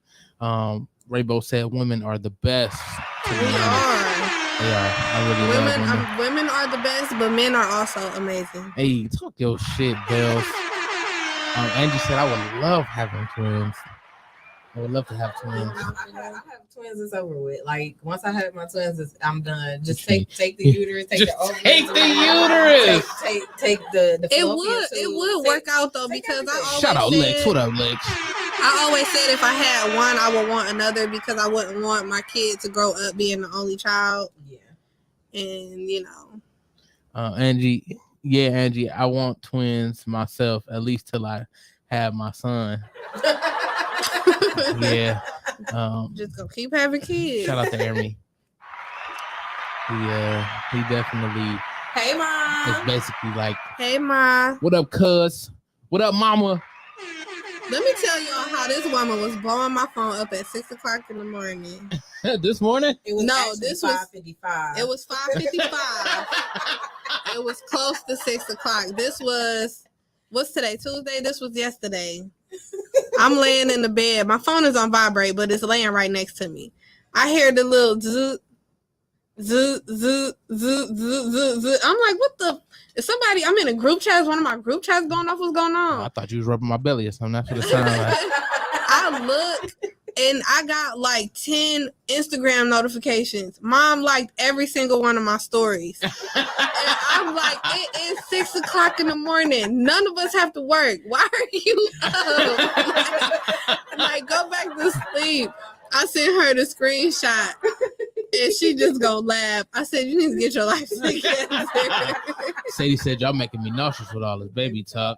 [SPEAKER 3] Rainbow said women are the best.
[SPEAKER 7] They are.
[SPEAKER 3] I really love women.
[SPEAKER 7] Women are are the best, but men are also amazing.
[SPEAKER 3] Hey, talk your shit, Bellz. Angie said I would love having twins. I would love to have twins.
[SPEAKER 8] I have twins. It's over with. Like once I have my twins, I'm done. Just
[SPEAKER 3] Okay.
[SPEAKER 8] take the uterus, take
[SPEAKER 3] Just
[SPEAKER 8] the ovaries,
[SPEAKER 3] take the uterus.
[SPEAKER 8] Take the.
[SPEAKER 7] It would work out though because I always
[SPEAKER 3] Shout out
[SPEAKER 7] said,
[SPEAKER 3] Lex. What up, Lex?
[SPEAKER 7] I always said if I had one, I would want another because I wouldn't want my kid to grow up being the only child.
[SPEAKER 8] Yeah.
[SPEAKER 7] And you know.
[SPEAKER 3] Angie. Yeah, Angie. I want twins myself, at least till I have my son. Yeah.
[SPEAKER 7] Just go keep having kids.
[SPEAKER 3] Shout out to Amy. He definitely
[SPEAKER 8] Hey, mom.
[SPEAKER 3] is basically like,
[SPEAKER 7] Hey, Ma.
[SPEAKER 3] what up, cuz? What up, mama?
[SPEAKER 7] Let me tell y'all how this woman was blowing my phone up at 6 o'clock in the morning.
[SPEAKER 3] This morning?
[SPEAKER 8] It was
[SPEAKER 7] No,
[SPEAKER 8] actually
[SPEAKER 7] this was
[SPEAKER 8] 5:55.
[SPEAKER 7] It was 5:55. It was close to 6 o'clock. What's today? Tuesday? This was yesterday. I'm laying in the bed. My phone is on vibrate, but it's laying right next to me. I hear the little zzz, zzz, zzz, zzz, zzz, zzz. I'm like, what the? Is somebody? I'm in a group chat. Is one of my group chats going off? What's going on?
[SPEAKER 3] I thought you was rubbing my belly or something. That's what it sounded like.
[SPEAKER 7] I look and I got like 10 Instagram notifications. Mom liked every single one of my stories. And I'm like, it is 6 o'clock in the morning. None of us have to work. Why are you up? Like, go back to sleep. I sent her the screenshot and she just gonna laugh. I said, you need to get your life together.
[SPEAKER 3] Sadie said, y'all making me nauseous with all this baby talk.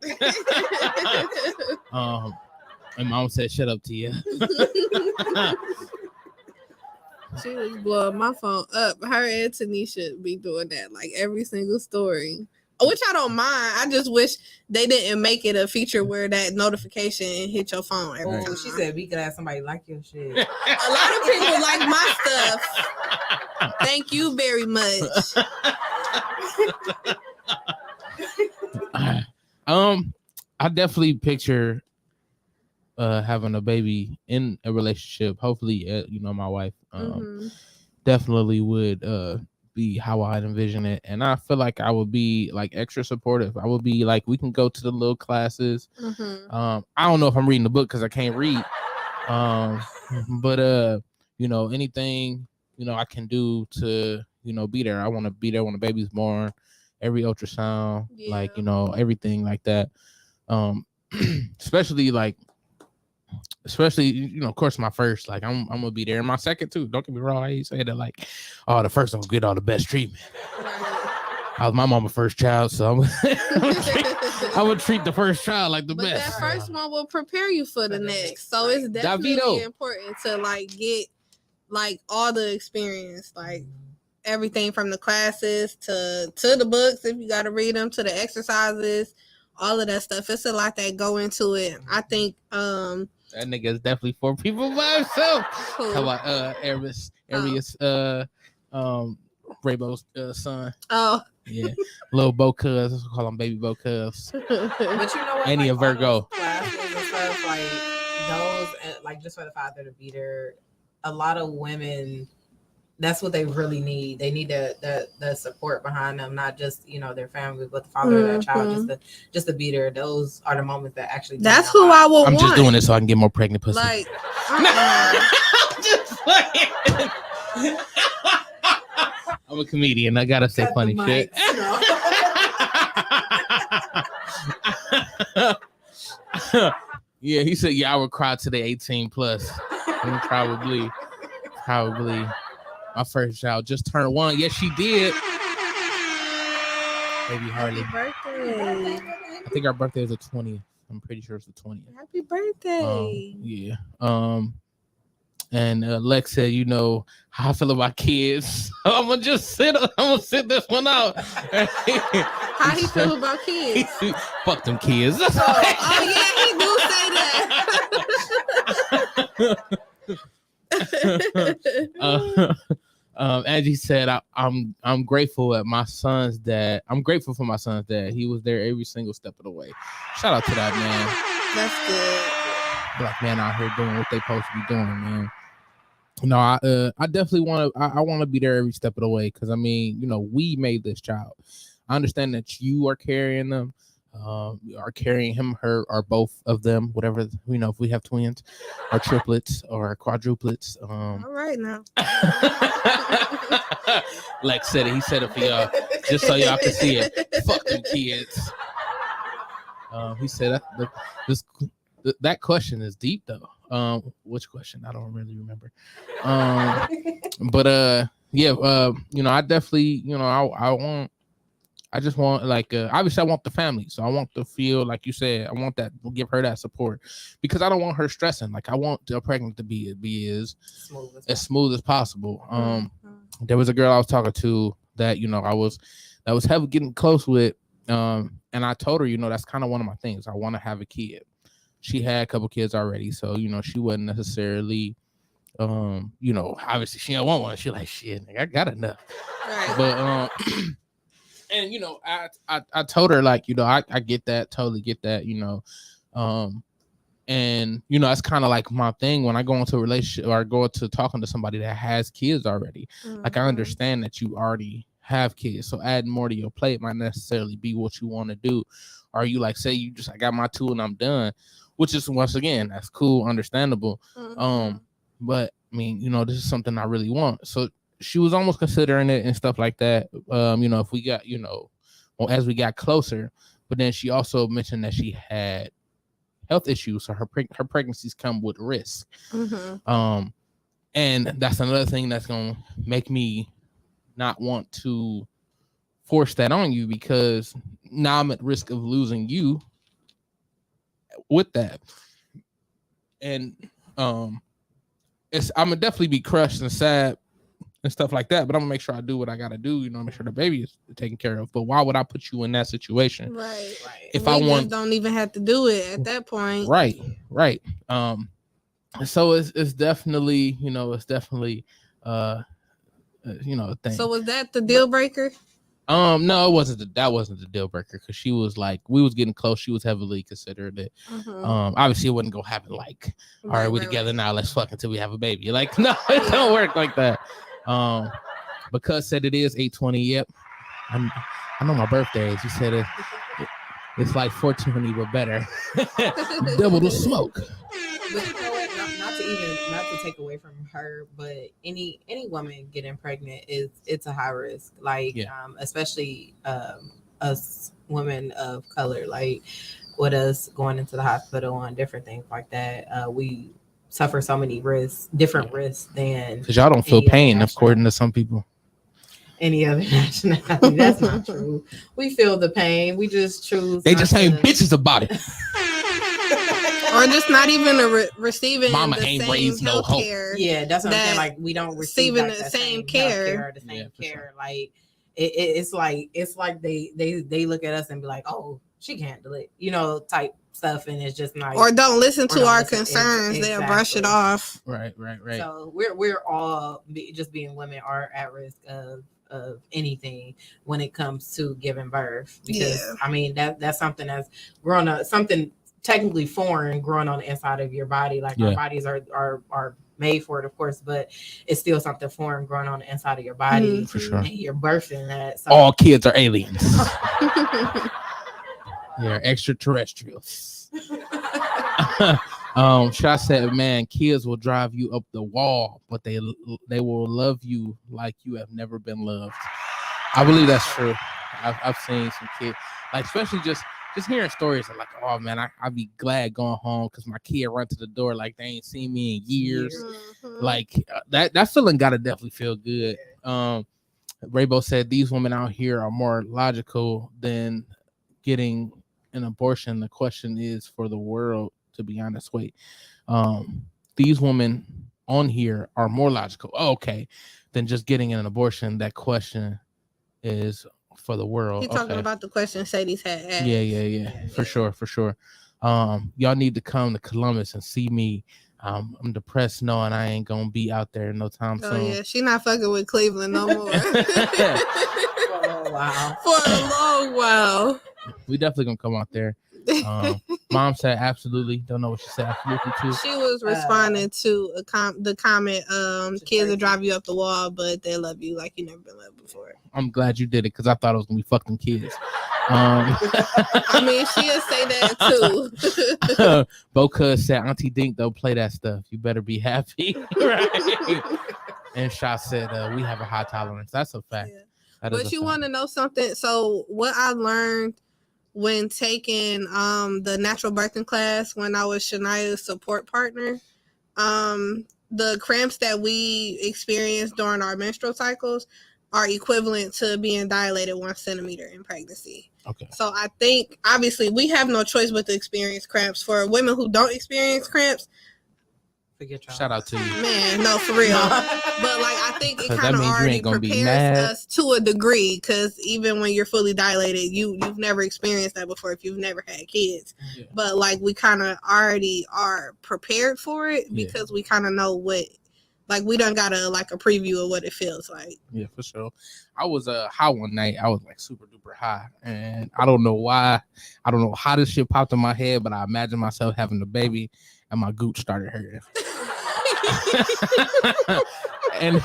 [SPEAKER 3] And mom said, shut up to you.
[SPEAKER 7] She was blowing my phone up. Her and Tanisha be doing that like every single story, which I don't mind. I just wish they didn't make it a feature where that notification hit your phone every
[SPEAKER 8] Oh,
[SPEAKER 7] time.
[SPEAKER 8] she said we could have somebody like your shit.
[SPEAKER 7] A lot of people like my stuff. Thank you very much.
[SPEAKER 3] I definitely picture having a baby in a relationship. Hopefully, my wife definitely would be how I envision it, and I feel like I would be like extra supportive. I would be like, we can go to the little classes. I don't know if I'm reading the book because I can't read, but anything I can do to be there. I want to be there when the baby's born, every ultrasound, like everything like that. Especially of course my first, like I'm gonna be there, and my second too. Don't get me wrong, I say that like, oh, the first one will get all the best treatment. I was my mama's first child, so I would treat the first child like the best.
[SPEAKER 7] That first one will prepare you for the next, so it's definitely important to like get like all the experience, like everything from the classes to the books if you got to read them, to the exercises, all of that stuff. It's a lot that go into it. I think
[SPEAKER 3] that nigga is definitely for people by himself.
[SPEAKER 7] Cool.
[SPEAKER 3] How about Arius Raybo's son?
[SPEAKER 7] Oh
[SPEAKER 3] yeah, little Bo Cuz. Let's call him Baby Bo Cuz.
[SPEAKER 8] But you know what?
[SPEAKER 3] And he a Virgo.
[SPEAKER 8] Classes and stuff like those, like just for the father to be there. A lot of women, that's what they really need. They need the support behind them, not just their family, but the father of that child, just to be there. Those are the moments that actually.
[SPEAKER 7] That's who I will want.
[SPEAKER 3] I'm just doing this so I can get more pregnant pussy.
[SPEAKER 7] Like,
[SPEAKER 3] just playing. I'm a comedian. I gotta say funny shit. Yeah, he said, yeah, I would cry to the 18 plus. Probably. My first child just turned 1. Yes, she did. Baby Harley.
[SPEAKER 7] Happy birthday.
[SPEAKER 3] I think our birthday is the 20th. I'm pretty sure it's the 20th.
[SPEAKER 7] Happy birthday.
[SPEAKER 3] Yeah. And Lex said, how I feel about kids. I'm gonna sit this one out.
[SPEAKER 7] How he feel about kids?
[SPEAKER 3] Fuck them kids.
[SPEAKER 7] Oh yeah, he do say that.
[SPEAKER 3] Angie said, I'm grateful at my son's dad. I'm grateful for my son's dad. He was there every single step of the way. Shout out to that man.
[SPEAKER 7] That's good.
[SPEAKER 3] Black man out here doing what they supposed to be doing, man. No, I definitely want to. I want to be there every step of the way because I mean, we made this child. I understand that you are carrying them, are carrying him, her, or both of them, whatever. If we have twins, or triplets, or quadruplets.
[SPEAKER 7] All right now.
[SPEAKER 3] Lex said it. He said it for y'all, just so y'all can see it. Fuck them kids. He said that question is deep though. Which question? I don't really remember. But I definitely, I just want obviously I want the family, so I want to feel like you said. I want that, give her that support because I don't want her stressing. Like I want the pregnant to be as smooth as possible. There was a girl I was talking to that I was heavily getting close with, and I told her that's kind of one of my things. I want to have a kid. She had a couple kids already, so she wasn't necessarily, obviously she don't want one. She like shit, I got enough. Right. But and I told her like I get that, totally get that, and that's kind of like my thing when I go into a relationship or go into talking to somebody that has kids already. Like I understand that you already have kids, so adding more to your plate might necessarily be what you want to do. Or you like say you just I got my 2 and I'm done. Which is once again, that's cool, understandable. But I mean, this is something I really want. So she was almost considering it and stuff like that. If we got, as we got closer, but then she also mentioned that she had health issues, so her pregnancies come with risk. And that's another thing that's gonna make me not want to force that on you because now I'm at risk of losing you with that. And I'm gonna definitely be crushed and sad and stuff like that, but I'm gonna make sure I do what I gotta do, make sure the baby is taken care of. But why would I put you in that situation?
[SPEAKER 7] Right.
[SPEAKER 3] If
[SPEAKER 7] I just don't even have to do it at that point.
[SPEAKER 3] Right. So it's definitely, a thing.
[SPEAKER 7] So was that the deal breaker?
[SPEAKER 3] No, that wasn't the deal breaker because she was like, we was getting close. She was heavily considered it. Obviously it wasn't gonna happen like, all right, we're together now, let's fuck until we have a baby. Like, no, it don't work like that. Because said it is 8:20. Yep. I know my birthday is. You said it's like 4:20, but better. Double the smoke.
[SPEAKER 8] But you know what? Not to take away from her, but any woman getting pregnant it's a high risk. Like especially us women of color, like with us going into the hospital and different things like that. We suffer so many different risks than
[SPEAKER 3] because y'all don't feel pain according to some people.
[SPEAKER 8] Any other nationality. That's not true. We feel the pain. We just choose.
[SPEAKER 3] They just ain't bitches about it.
[SPEAKER 7] Or just not even receiving
[SPEAKER 3] Mama
[SPEAKER 7] the
[SPEAKER 3] ain't
[SPEAKER 7] same
[SPEAKER 3] raised no hope.
[SPEAKER 7] care.
[SPEAKER 8] Yeah, that's what I'm saying. Like we don't receive
[SPEAKER 7] the
[SPEAKER 8] like,
[SPEAKER 7] same care.
[SPEAKER 8] The same care. Sure. Like it's like they look at us and be like, oh, she can't do it, type stuff, and it's just not.
[SPEAKER 7] Or don't listen to our concerns. Exactly. They'll brush it off.
[SPEAKER 3] Right.
[SPEAKER 8] So we're all just being women are at risk of anything when it comes to giving birth because I mean that's something that's grown up, something technically foreign growing on the inside of your body. Like our bodies are made for it, of course, but it's still something foreign growing on the inside of your body.
[SPEAKER 3] For sure.
[SPEAKER 8] And you're birthing that. So.
[SPEAKER 3] All kids are aliens. They're extraterrestrials. Shah said, man, kids will drive you up the wall, but they will love you like you have never been loved. I believe that's true. I've seen some kids, like especially just hearing stories of like, oh man, I'd be glad going home because my kid run to the door like they ain't seen me in years. Like that feeling gotta definitely feel good. Raybo said these women out here are more logical than getting an abortion. The question is for the world, to be honest. Wait, these women on here are more logical, than just getting an abortion. That question is for the world.
[SPEAKER 7] You're talking about the question Sadie's had asked.
[SPEAKER 3] Yeah. For sure. Y'all need to come to Columbus and see me. I'm depressed knowing I ain't gonna be out there no time soon.
[SPEAKER 7] Oh yeah, she not fucking with Cleveland no more. For a long while.
[SPEAKER 3] We definitely gonna come out there. Mom said absolutely. Don't know what she said. Absolutely too.
[SPEAKER 7] She was responding to the comment, kids will drive you up the wall, but they love you like you never been loved before.
[SPEAKER 3] I'm glad you did it because I thought it was gonna be fucking kids.
[SPEAKER 7] I mean, she'll say that too.
[SPEAKER 3] Bo Cuz said, Auntie Dink, don't play that stuff. You better be happy. Right. And Shah said, we have a high tolerance. That's a fact.
[SPEAKER 7] Yeah. But you want to know something? So what I learned when taking the natural birthing class when I was Shania's support partner, the cramps that we experience during our menstrual cycles are equivalent to being dilated 1 centimeter in pregnancy.
[SPEAKER 3] Okay.
[SPEAKER 7] So I think obviously we have no choice but to experience cramps. For women who don't experience cramps,
[SPEAKER 3] shout out to you,
[SPEAKER 7] man. No, for real. But like, I think it kind of already
[SPEAKER 3] prepares
[SPEAKER 7] us to a degree, because even when you're fully dilated, you've never experienced that before if you've never had kids. Yeah. But like, we kind of already are prepared for it because we kind of know what. Like, we done got a preview of what it feels like.
[SPEAKER 3] Yeah, for sure. I was high one night. I was like super duper high, and I don't know why. I don't know how this shit popped in my head, but I imagined myself having a baby, and my gooch started hurting. and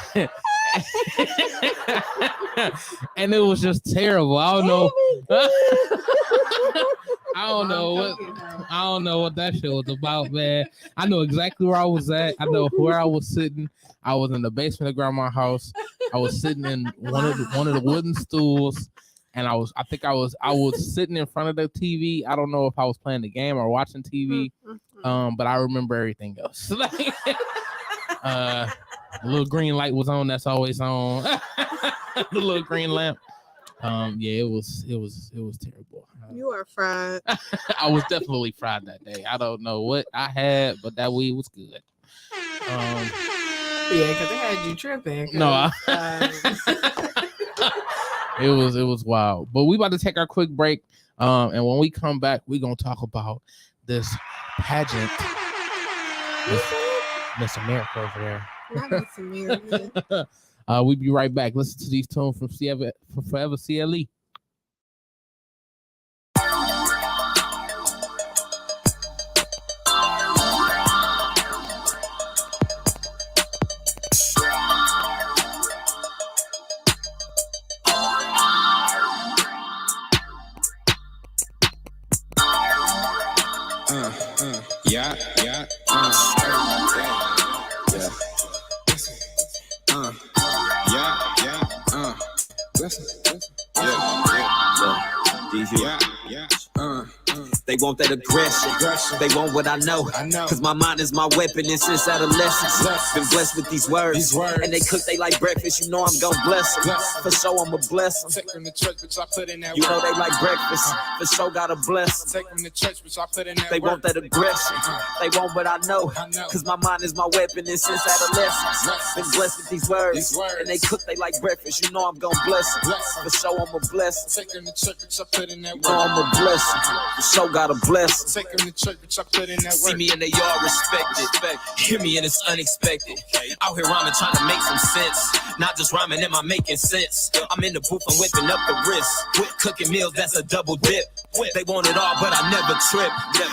[SPEAKER 3] and it was just terrible. I don't know. I don't know what that shit was about, man. I know exactly where I was at. I know where I was sitting. I was in the basement of grandma's house. I was sitting in one of the wooden stools, and I was sitting in front of the TV. I don't know if I was playing the game or watching TV, but I remember everything else. The little green light was on. That's always on. The little green lamp. Yeah, it was terrible.
[SPEAKER 7] You are fried.
[SPEAKER 3] I was definitely fried that day. I don't know what I had, but that weed was good.
[SPEAKER 8] Yeah, because it had you tripping.
[SPEAKER 3] No, it was wild. But we about to take our quick break. And when we come back, we're gonna talk about this pageant. Miss America over there.
[SPEAKER 7] Not Miss America.
[SPEAKER 3] We'll be right back. Listen to these tunes from Forever CLE.
[SPEAKER 9] They want that aggression. They want what I know. Cause my mind is my weapon. And since adolescence, been blessed with these words. And they cook they like breakfast. You know I'm gon' bless them. For sure I'ma bless them.
[SPEAKER 10] Take them to church, bitch, I put in that
[SPEAKER 9] you know they like breakfast. For sure gotta bless them.
[SPEAKER 10] Take them to church, bitch, I put in that
[SPEAKER 9] they want that aggression. They want what I know. Cause my mind is my weapon. And since adolescence, been blessed with these words. And they cook they like breakfast. You know I'm gon' bless them. For sure I'ma bless them.
[SPEAKER 10] Take them to church, bitch, I put in that
[SPEAKER 9] you know I'ma bless them. For sure gotta bless them.
[SPEAKER 10] Take them to church, bitch, I put in that
[SPEAKER 9] see me and they all respect it. Hear me and it's unexpected. Out here rhyming, trying to make some sense. Not just rhyming, am I making sense? I'm in the booth and whipping up the wrist. Cooking meals, that's a double dip. They want it all, but I never trip.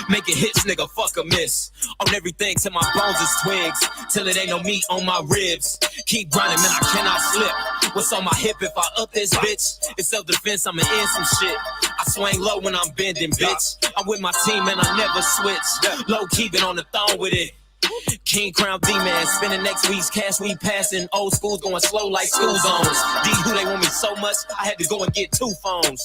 [SPEAKER 9] Making hits, nigga, fuck a miss. On everything till my bones is twigs. Till it ain't no meat on my ribs. Keep grinding, man, I cannot slip. What's on my hip if I up this bitch? It's self-defense, I'ma end some shit. I swing low when I'm bending, bitch. I'm with my team and I never switch. Low keeping on the throne with it. King Crown D-Man, spending next week's cash we passing. Old school's going slow like school zones. D who they want me so much, I had to go and get 2 phones.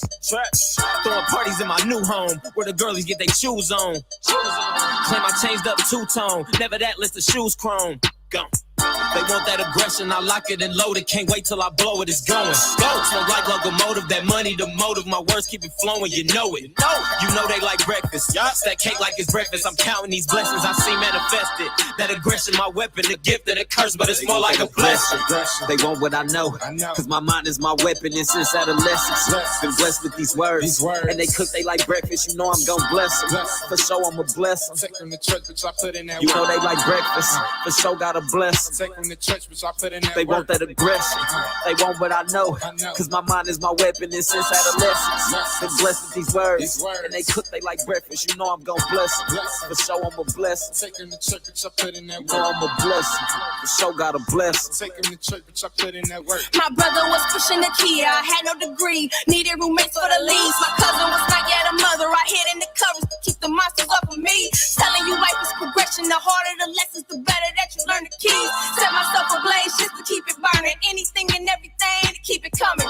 [SPEAKER 9] Throwing parties in my new home, where the girlies get their shoes on. Claim I changed up 2-tone, never that list of shoes chrome. Gone. They want that aggression, I lock it and load it. Can't wait till I blow it, it's going. Go, smoke like locomotive, that money, the motive. My words keep it flowing, you know it. You know they like breakfast. Stack cake like it's breakfast. I'm counting these blessings I see manifested. That aggression, my weapon, a gift and a curse, but it's more like a blessing. They want what I know, cause my mind is my weapon. And since adolescence, been blessed with these words. And they cook they like breakfast, you know I'm gon' bless them. For sure I'ma bless them.
[SPEAKER 10] Take them to church, bitch, I put in that
[SPEAKER 9] you know they like breakfast, for sure gotta bless them.
[SPEAKER 10] Take them the church, bitch, I put in that
[SPEAKER 9] They
[SPEAKER 10] work.
[SPEAKER 9] want that aggression. They want what I know. Cause my mind is my weapon and since adolescence. Been blessed with these words. And they cook they like breakfast. You know I'm gon' bless them. For sure I'm a blessing.
[SPEAKER 10] Take him to church, bitch, I put in that
[SPEAKER 9] You know
[SPEAKER 10] work.
[SPEAKER 9] I'm a blessing. For sure got a blessing.
[SPEAKER 10] Take him to church, bitch, I put in that work.
[SPEAKER 11] My brother was pushing the Kia, I had no degree. Needed roommates for the leads. My cousin was not yet a mother. I hid in the covers to keep the monsters off of me. Telling you life is progression. The harder the lessons, the better that you learn the keys. Set myself ablaze just to keep it burning. Anything and everything to keep it coming.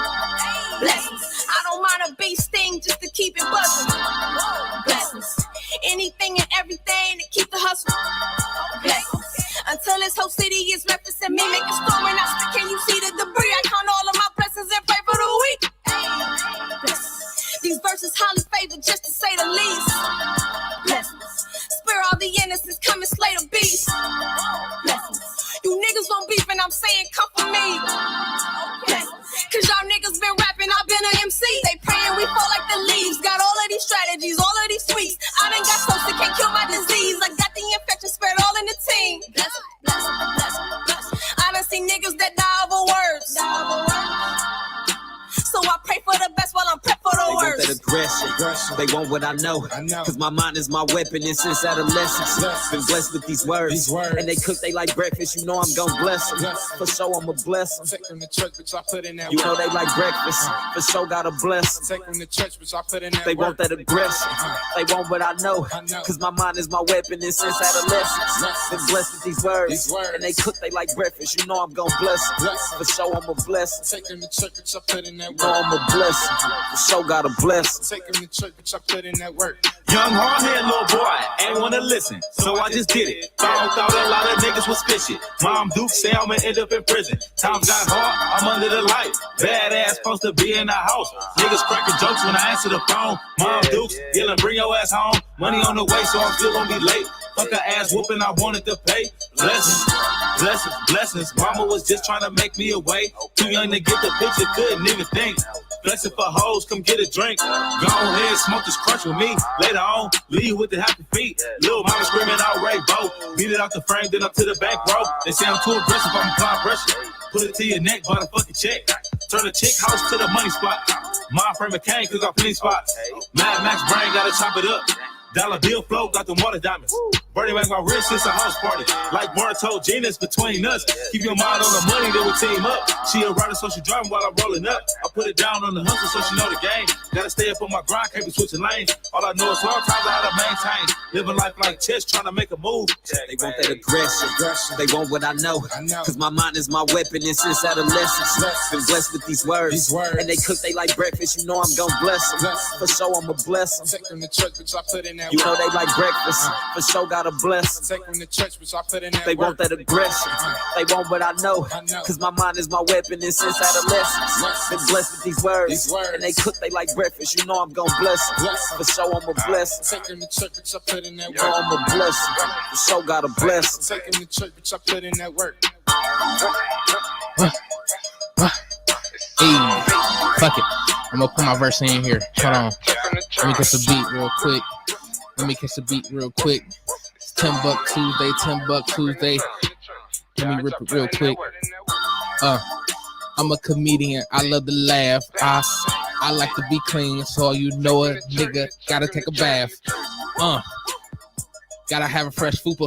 [SPEAKER 11] Blessings. I don't mind a bee sting just to keep it buzzing. Blessings. Anything and everything to keep the hustle. Blessings. Until this whole city is referencing me, make a storm and I speak. Can you see the debris? I count all of my blessings and pray for the weak. These verses highly favored, just to say the least. Blessings. Spare all the innocents, come and slay the beast. Blessings. You niggas won't beef and I'm saying come for me. Blessings. Cause y'all niggas been rapping, I've been an MC. They praying we fall like the leaves. Got all of these strategies, all of these tweaks. I done got close to can't kill my disease. I got the infection spread all in the team. Blessings, blessings, blessings, blessings. I done seen niggas that die over words. So I pray for the best while I'm prep for the
[SPEAKER 9] They want
[SPEAKER 11] worst.
[SPEAKER 9] that aggression. They want what I know. Cause my mind is my weapon and since adolescence. Been blessed with these words. And they cook they like breakfast. You know I'm gon' bless them. For sure I'm a bless them.
[SPEAKER 10] Take him to church, bitch, I put in that
[SPEAKER 9] You
[SPEAKER 10] work.
[SPEAKER 9] know they like breakfast. For sure got a bless them.
[SPEAKER 10] Take him to church, bitch, I put in that
[SPEAKER 9] They
[SPEAKER 10] work.
[SPEAKER 9] want that aggression. They want what I know. Cause my mind is my weapon and since adolescence. Been blessed with these words. And they cook they like breakfast. You know I'm gon' bless them. For sure I'm a bless them.
[SPEAKER 10] Take him to church, bitch, I put in that
[SPEAKER 9] You know
[SPEAKER 10] work.
[SPEAKER 9] I'm a blessing. For sure got a blessing.
[SPEAKER 10] Take him to church, bitch, I put in that work.
[SPEAKER 12] Young hard-headed little boy, ain't wanna listen, so I just did it. Thought a lot of niggas was fishy. Mom Duke say I'ma end up in prison. Times got hard, I'm under the light. Badass supposed to be in the house. Niggas cracking jokes when I answer the phone. Mom Dukes yelling, bring your ass home. Money on the way, so I'm still gonna be late. Fuck a ass whooping, I wanted to pay. Blessings, blessings, blessings. Mama was just trying to make me away. Too young to get the picture, couldn't even think. Blessing for hoes, come get a drink. Go ahead, smoke this crunch with me. Later on, leave with the happy feet. Little mama screaming out, Ray Bo. Beat it out the frame, then up to the back row. They say I'm too aggressive, I'm applying pressure. Put it to your neck, buy the fucking check. Turn the chick house to the money spot. My frame of cane, cause got plenty spots. Mad Max brain, gotta chop it up. Dollar bill flow, got the water diamonds. Bernie make my wrist, it's a house party. Like Martin told Gina, it's between us. Keep your mind on the money, then we team up. She a rider, so she driving while I'm rolling up. I put it down on the hustle, so she know the game. Gotta stay up on my grind, can't be switching lanes. All I know is long times I had to maintain. Living life like chess, trying to make a move.
[SPEAKER 9] They want that aggression. They want what I know. Cause my mind is my weapon and since adolescence. Been blessed with these words. And they cook they like breakfast. You know I'm gon' bless them. For sure I'm a bless them.
[SPEAKER 10] Take him to church, bitch, I put in that
[SPEAKER 9] You know
[SPEAKER 10] work.
[SPEAKER 9] they like breakfast. For sure got a bless them.
[SPEAKER 10] Take him to church, bitch, I put in that
[SPEAKER 9] They
[SPEAKER 10] work.
[SPEAKER 9] want that aggression. They want what I know. Cause my mind is my weapon and since adolescence. Been blessed with these words. And they cook they like breakfast. You know I'm gon' bless them. For sure I'm a bless them.
[SPEAKER 10] Take him to church, bitch, I put in that
[SPEAKER 9] You know
[SPEAKER 10] work.
[SPEAKER 9] I'm a blessing. For sure got a blessing.
[SPEAKER 10] Take him to church, bitch, I put in that work.
[SPEAKER 3] Hey, fuck it. I'm gonna put my verse in here. Hold on. Let me catch the beat real quick. It's TimbukTuesday. Let me rip it real quick. I'm a comedian. I love to laugh. I like to be clean, so you know a nigga gotta take a bath. Gotta have a fresh fupa.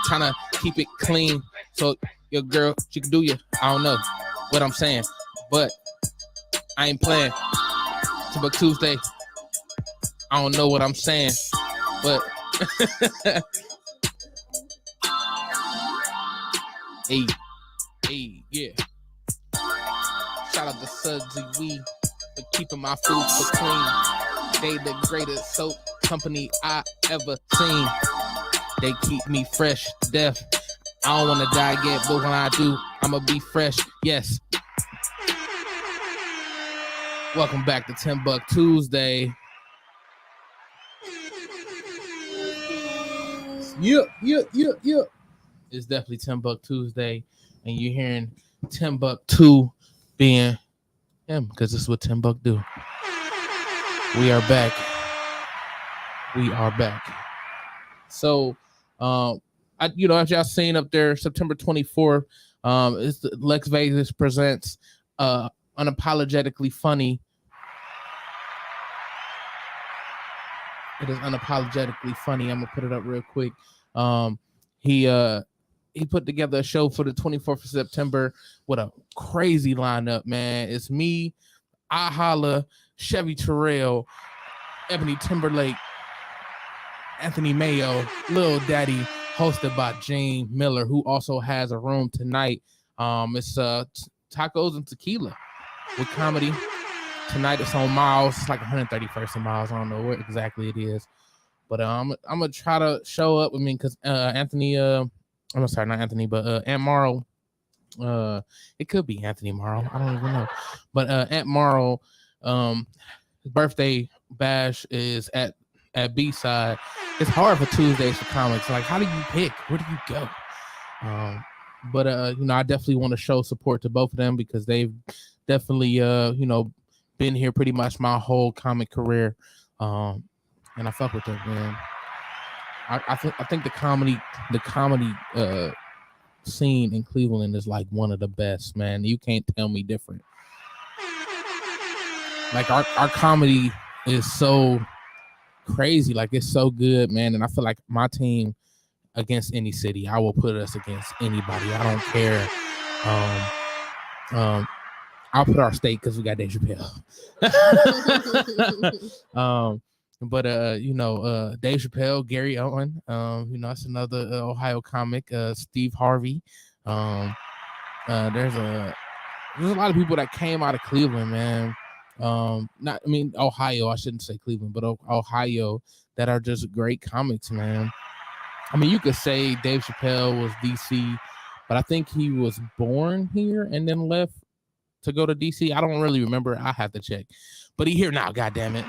[SPEAKER 3] Tryna keep it clean, so your girl, she can do you. I don't know what I'm saying, but I ain't playing. TimbukTuesday. I don't know what I'm saying, but hey, yeah. Shout out to Sudsy Wee for keeping my food so clean. They the greatest soap company I ever seen. They keep me fresh to death. I don't want to die yet, but when I do, I'ma be fresh. Yes. Welcome back to TimbukTuesday. Yeah. It's definitely TimbukTuesday, and you're hearing Timbuktu being him, because this is what Timbuk do. We are back. So, as y'all seen up there, September 24th, it's Lex Vegas presents Unapologetically Funny. It is Unapologetically Funny. I'm gonna put it up real quick. He put together a show for the 24th of September with a crazy lineup, man. It's me, I Holla, Chevy Terrell, Ebony Timberlake, Anthony Mayo, Lil Daddy, hosted by Gene Miller, who also has a room tonight. It's tacos and tequila with comedy. Tonight it's on Miles. It's like 131st and Miles. I don't know what exactly it is, but I'm gonna try to show up. I mean, because Anthony, I'm sorry, not Anthony, but Aunt Morrow. It could be Anthony Morrow. I don't even know, but Aunt Morrow, his birthday bash is at B-side. It's hard for Tuesdays for comics. Like, how do you pick? Where do you go? But I definitely want to show support to both of them because they've definitely been here pretty much my whole comic career. And I fuck with them, man. I think the comedy scene in Cleveland is like one of the best, man. You can't tell me different. Like our comedy is so crazy, like it's so good, man. And I feel like my team against any city, I will put us against anybody. I don't care. I'll put our state because we got Dave Chappelle. But Dave Chappelle, Gary Owen, that's another Ohio comic. Steve Harvey. There's a lot of people that came out of Cleveland, man. Ohio. I shouldn't say Cleveland, but Ohio that are just great comics, man. I mean, you could say Dave Chappelle was DC, but I think he was born here and then left to go to DC. I don't really remember. I have to check. But he's here now, goddammit.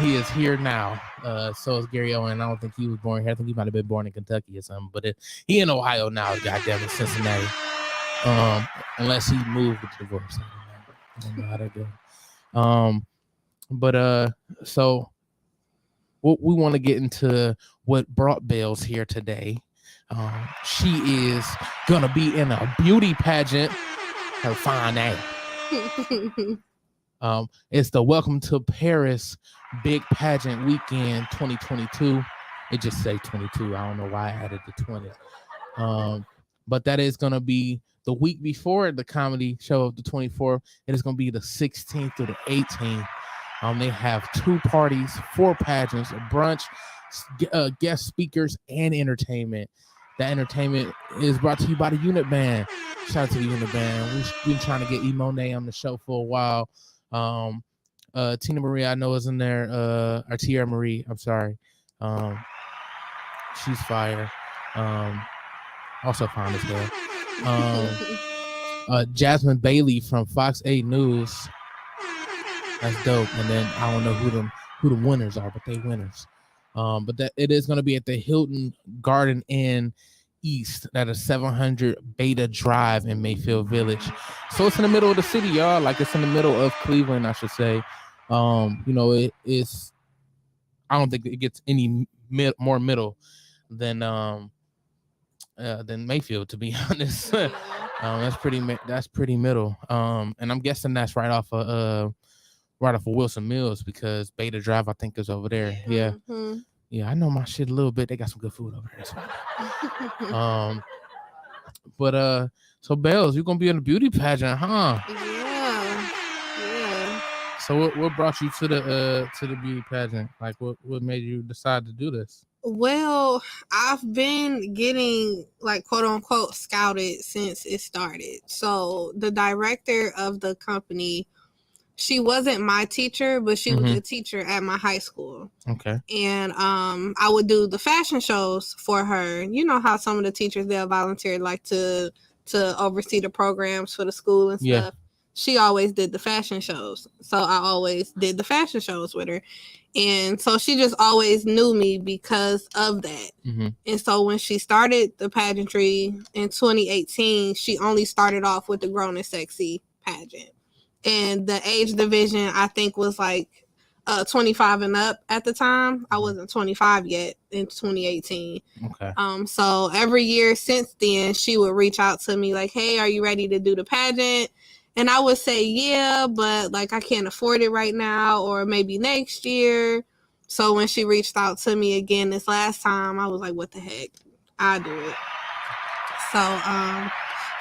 [SPEAKER 3] He is here now. So is Gary Owen. I don't think he was born here. I think he might have been born in Kentucky or something. But he in Ohio now, goddammit, Cincinnati. Unless he moved with divorce. I don't know how that goes. So we want to get into what brought Bellz here today. She is gonna be in a beauty pageant. Her fine ass. It's the Welcome to Paris Big Pageant Weekend 2022. It just say 22. I don't know why I added the 20. But that is gonna be the week before the comedy show of the 24th. It is gonna be the 16th through the 18th. They have 2 parties, 4 pageants, a brunch, guest speakers, and entertainment. That entertainment is brought to you by the Unit Band. Shout out to the Unit Band. We've been trying to get Monet on the show for a while. Tina Marie, I know, is in there. Or Tierra Marie, I'm sorry. She's fire. Also fine as well. Jasmine Bailey from Fox 8 News. That's dope. And then I don't know who the winners are, but they winners. But that it is going to be at the Hilton Garden Inn East. That is 700 Beta Drive in Mayfield Village. So it's in the middle of the city, y'all. Like it's in the middle of Cleveland, I should say. It is. I don't think it gets any more middle than Mayfield, to be honest. That's pretty middle. And I'm guessing that's right off of Wilson Mills because Beta Drive, I think, is over there. Yeah. Mm-hmm. Yeah, I know my shit a little bit. They got some good food over there. So Bellz, you're gonna be in a beauty pageant, huh?
[SPEAKER 7] Yeah.
[SPEAKER 3] So what brought you to the beauty pageant? Like what made you decide to do this?
[SPEAKER 7] Well, I've been getting like quote unquote scouted since it started. So the director of the company, she wasn't my teacher, but she was a teacher at my high school.
[SPEAKER 3] Okay.
[SPEAKER 7] And I would do the fashion shows for her. You know how some of the teachers, they'll volunteer like to oversee the programs for the school and stuff.
[SPEAKER 3] Yeah.
[SPEAKER 7] She always did the fashion shows. So I always did the fashion shows with her. And so she just always knew me because of that. Mm-hmm. And so when she started the pageantry in 2018, she only started off with the Grown and Sexy pageant. And the age division, I think, was like 25 and up at the time. I wasn't 25 yet in 2018.
[SPEAKER 3] Okay.
[SPEAKER 7] So every year since then, she would reach out to me like, hey, are you ready to do the pageant? And I would say, yeah, but like I can't afford it right now, or maybe next year. So when she reached out to me again this last time, I was like, what the heck? I'll do it. So I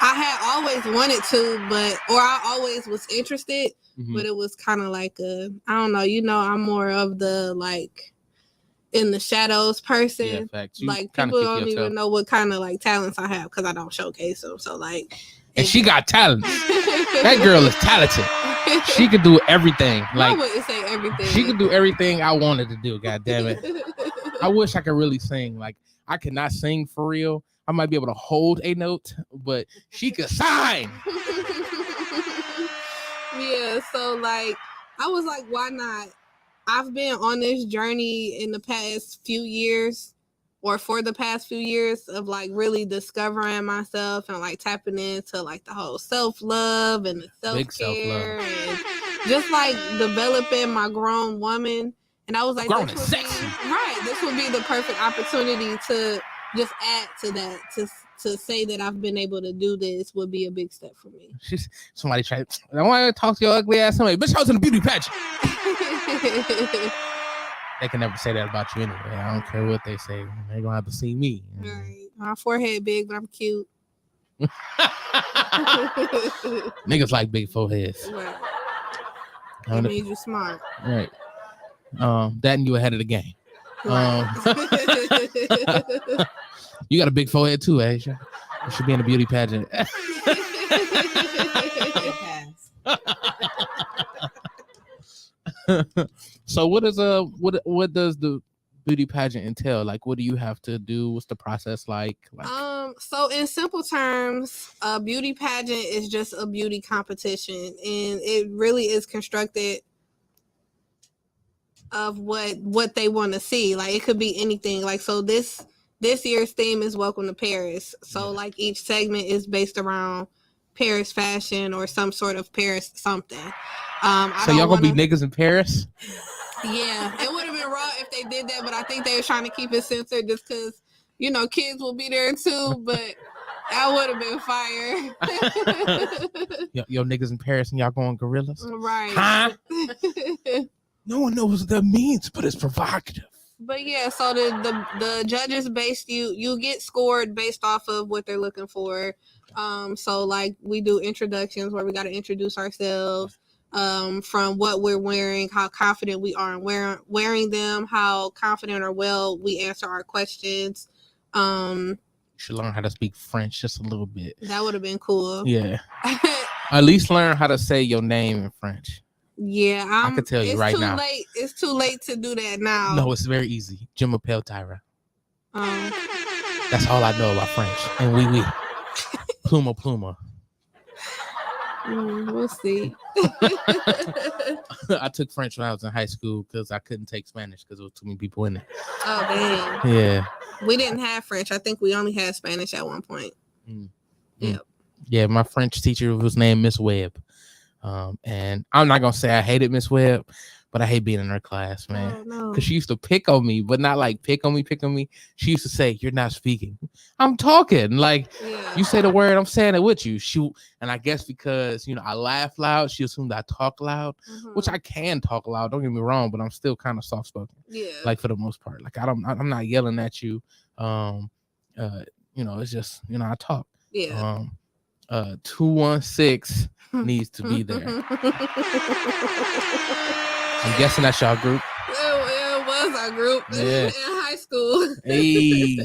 [SPEAKER 7] had always wanted to, or I always was interested, but it was kind of like I don't know, I'm more of the like in the shadows person.
[SPEAKER 3] Yeah, facts. You
[SPEAKER 7] like
[SPEAKER 3] kinda
[SPEAKER 7] people
[SPEAKER 3] keep
[SPEAKER 7] don't
[SPEAKER 3] yourself.
[SPEAKER 7] even know what kind of like talents I have because I don't showcase them. So like,
[SPEAKER 3] And she got talent. That girl is talented. She could do everything.
[SPEAKER 7] I
[SPEAKER 3] Like
[SPEAKER 7] wouldn't say everything.
[SPEAKER 3] she could do everything I wanted to do. God damn it. I wish I could really sing. Like I could not sing for real. I might be able to hold a note, but she could sign.
[SPEAKER 7] Yeah, so like I was like, why not? I've been on this journey in the past few years, or for the past few years, of like really discovering myself and like tapping into like the whole self-love and the self-care and just like developing my grown woman. And I was like,
[SPEAKER 3] Grown
[SPEAKER 7] this
[SPEAKER 3] and
[SPEAKER 7] would
[SPEAKER 3] sexy.
[SPEAKER 7] be right. This would be the perfect opportunity to just add to that, to say that I've been able to do this would be a big step for me.
[SPEAKER 3] She's somebody tried. I want to talk to your ugly ass. Somebody, bitch, I was in a beauty pageant. They can never say that about you anyway. I don't care what they say. They're gonna have to see me.
[SPEAKER 7] Right. My forehead big, but I'm cute.
[SPEAKER 3] Niggas like big foreheads.
[SPEAKER 7] Right.
[SPEAKER 3] That
[SPEAKER 7] made you smart.
[SPEAKER 3] Right. That and you ahead of the game. You got a big forehead too, Asia. You should be in a beauty pageant. So what does the beauty pageant entail? Like, what do you have to do? What's the process like?
[SPEAKER 7] So in simple terms, a beauty pageant is just a beauty competition, and it really is constructed of what they want to see. Like it could be anything. Like so this year's theme is Welcome to Paris. So like each segment is based around Paris fashion or some sort of Paris something.
[SPEAKER 3] So y'all gonna be niggas in Paris?
[SPEAKER 7] Yeah, it would have been raw if they did that, but I think they were trying to keep it censored just because, kids will be there too, but that would have been fire.
[SPEAKER 3] Yo, niggas in Paris and y'all going gorillas?
[SPEAKER 7] Right.
[SPEAKER 3] Huh? No one knows what that means, but it's provocative.
[SPEAKER 7] But yeah, so the judges you get scored based off of what they're looking for. So like we do introductions where we got to introduce ourselves, from what we're wearing, how confident we are in wearing them, how confident or well we answer our questions. You
[SPEAKER 3] should learn how to speak French just a little bit.
[SPEAKER 7] That would have been cool.
[SPEAKER 3] Yeah. At least learn how to say your name in French.
[SPEAKER 7] Yeah,
[SPEAKER 3] I can tell you right now.
[SPEAKER 7] It's too late to do that now.
[SPEAKER 3] No, it's very easy. Je m'appelle Tyra. That's all I know about French. And oui. Pluma pluma.
[SPEAKER 7] We'll see.
[SPEAKER 3] I took French when I was in high school because I couldn't take Spanish because there was too many people in it.
[SPEAKER 7] Oh, dang.
[SPEAKER 3] Yeah.
[SPEAKER 7] We didn't have French. I think we only had Spanish at one point. Yep.
[SPEAKER 3] Yeah, my French teacher was named Miss Webb. And I'm not going to say I hated Miss Webb, but I hate being in her class, man. Because she used to pick on me, but not like pick on me. She used to say, "You're not speaking." I'm talking. Like, you say the word, I'm saying it with you. And I guess because, I laugh loud, she assumed I talk loud, which I can talk loud. Don't get me wrong, but I'm still kind of soft-spoken. Yeah. Like, for the most part. Like, I'm not yelling at you. It's just, I talk.
[SPEAKER 7] Yeah.
[SPEAKER 3] 216 needs to be there. I'm guessing that's y'all group.
[SPEAKER 7] It was our group in high school.
[SPEAKER 3] Hey,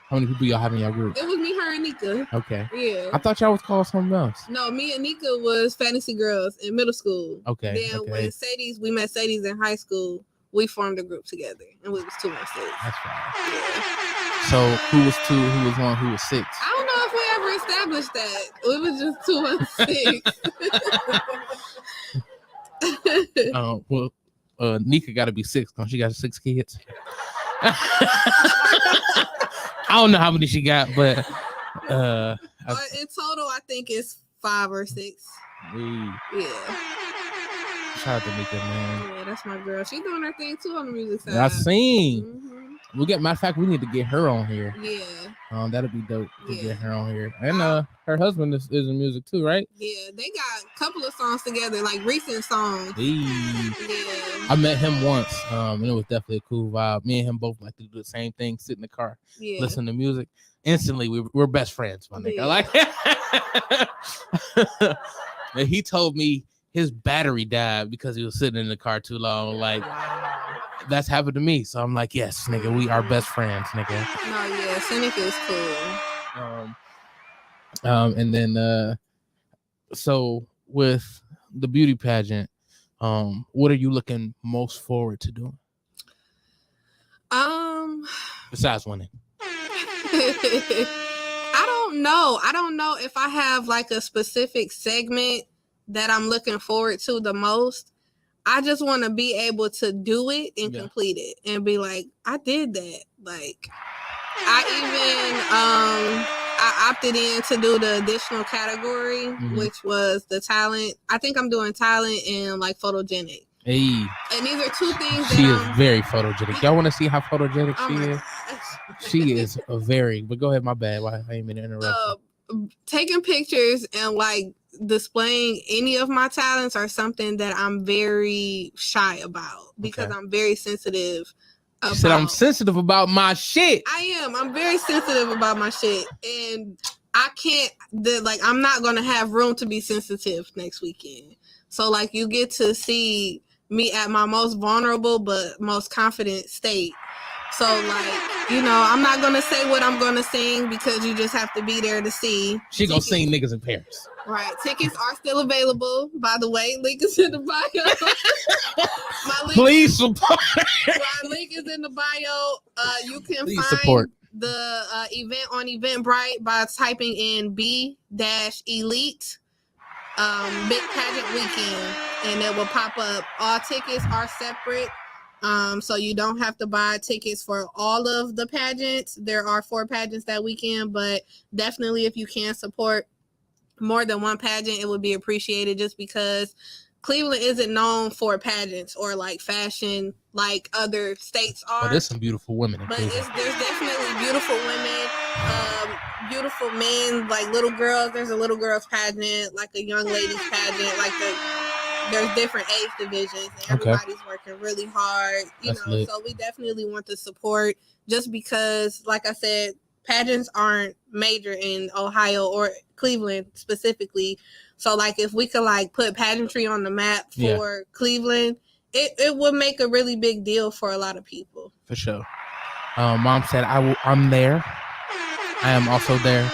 [SPEAKER 3] how many people y'all have in your group?
[SPEAKER 7] It was me, her, and Nika.
[SPEAKER 3] Okay.
[SPEAKER 7] Yeah.
[SPEAKER 3] I thought y'all was called something else.
[SPEAKER 7] No, me and Nika was Fantasy Girls in middle school.
[SPEAKER 3] Okay.
[SPEAKER 7] Then when we met Sadie's in high school, we formed a group together, and we was 216. That's
[SPEAKER 3] fine. Yeah. So who was 2? Who was 1? Who was 6?
[SPEAKER 7] I don't know if we ever established that. It was just 216.
[SPEAKER 3] Nika got to be 6 because she got 6 kids. I don't know how many she got, but
[SPEAKER 7] in total, I think it's 5 or 6.
[SPEAKER 3] Yeah. Shout out to Mika, man.
[SPEAKER 7] Yeah, that's my girl. She's doing her thing too on the music side.
[SPEAKER 3] I seen.
[SPEAKER 7] Mhm.
[SPEAKER 3] Matter of fact, we need to get her on here.
[SPEAKER 7] Yeah.
[SPEAKER 3] That'll be dope to
[SPEAKER 7] Yeah.
[SPEAKER 3] get her on here. And her husband is in music too, right?
[SPEAKER 7] Yeah, they got a couple of songs together, like recent songs.
[SPEAKER 3] Yeah. I met him once, and it was definitely a cool vibe. Me and him both like to do the same thing, sit in the car, listen to music. Instantly, we're best friends, my nigga.
[SPEAKER 7] Yeah.
[SPEAKER 3] Like, and he told me his battery died because he was sitting in the car too long. Like, that's happened to me. So I'm like, yes, nigga, we are best friends, nigga.
[SPEAKER 7] No, yeah, Seneca is cool.
[SPEAKER 3] And then, so with the beauty pageant, what are you looking most forward to doing? Besides winning.
[SPEAKER 7] I don't know if I have like a specific segment that I'm looking forward to the most. I just want to be able to do it and complete it and be like, I did that. Like, I opted in to do the additional category, which was the talent. I think I'm doing talent and like photogenic.
[SPEAKER 3] Hey.
[SPEAKER 7] And these are two things
[SPEAKER 3] She is very photogenic. Y'all want to see how photogenic she is? She is a very, but go ahead, my bad. Why I ain't mean to interrupt.
[SPEAKER 7] Taking pictures and like displaying any of my talents are something that I'm very shy about because I'm very sensitive.
[SPEAKER 3] She said I'm sensitive about my shit.
[SPEAKER 7] I am. I'm very sensitive about my shit. And I can't, I'm not going to have room to be sensitive next weekend. So like you get to see me at my most vulnerable but most confident state. So like, I'm not going to say what I'm going to sing because you just have to be there to see.
[SPEAKER 3] She going to sing Niggas in Paris.
[SPEAKER 7] Right. Tickets are still available, by the way. Link is in the bio.
[SPEAKER 3] Please support.
[SPEAKER 7] My link is in the bio. You can find
[SPEAKER 3] support
[SPEAKER 7] the event on Eventbrite by typing in B-Elite Big Pageant Weekend, and it will pop up. All tickets are separate. So you don't have to buy tickets for all of the pageants. There are 4 pageants that weekend, but definitely if you can support more than one pageant, it would be appreciated just because Cleveland isn't known for pageants or like fashion like other states are.
[SPEAKER 3] But there's some beautiful women in
[SPEAKER 7] But
[SPEAKER 3] Cleveland.
[SPEAKER 7] there's definitely beautiful women, beautiful men, like little girls. There's a little girls pageant, like a young ladies pageant, like there's different age divisions and everybody's working really hard,
[SPEAKER 3] Lit.
[SPEAKER 7] So we definitely want to support just because, like I said, pageants aren't major in Ohio or Cleveland specifically. So like if we could like put pageantry on the map for Cleveland, it would make a really big deal for a lot of people.
[SPEAKER 3] For sure. Mom said I'm there. I am also there.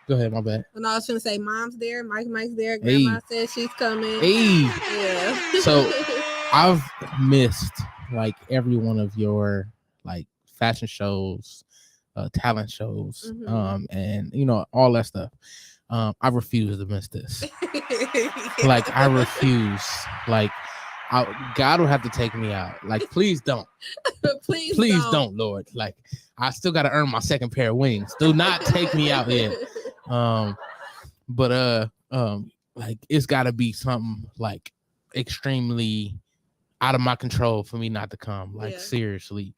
[SPEAKER 3] Go ahead, my bad.
[SPEAKER 7] And I was going to say, Mom's there, Mike's there, Grandma said she's coming.
[SPEAKER 3] Hey.
[SPEAKER 7] Yeah.
[SPEAKER 3] So I've missed like every one of your like fashion shows, talent shows, and all that stuff. I refuse to miss this. Like I refuse. Like God will have to take me out. Like please don't. please don't, Lord. Like I still got to earn my second pair of wings. Do not take me out yet. But like it's got to be something like extremely out of my control for me not to come. Like seriously,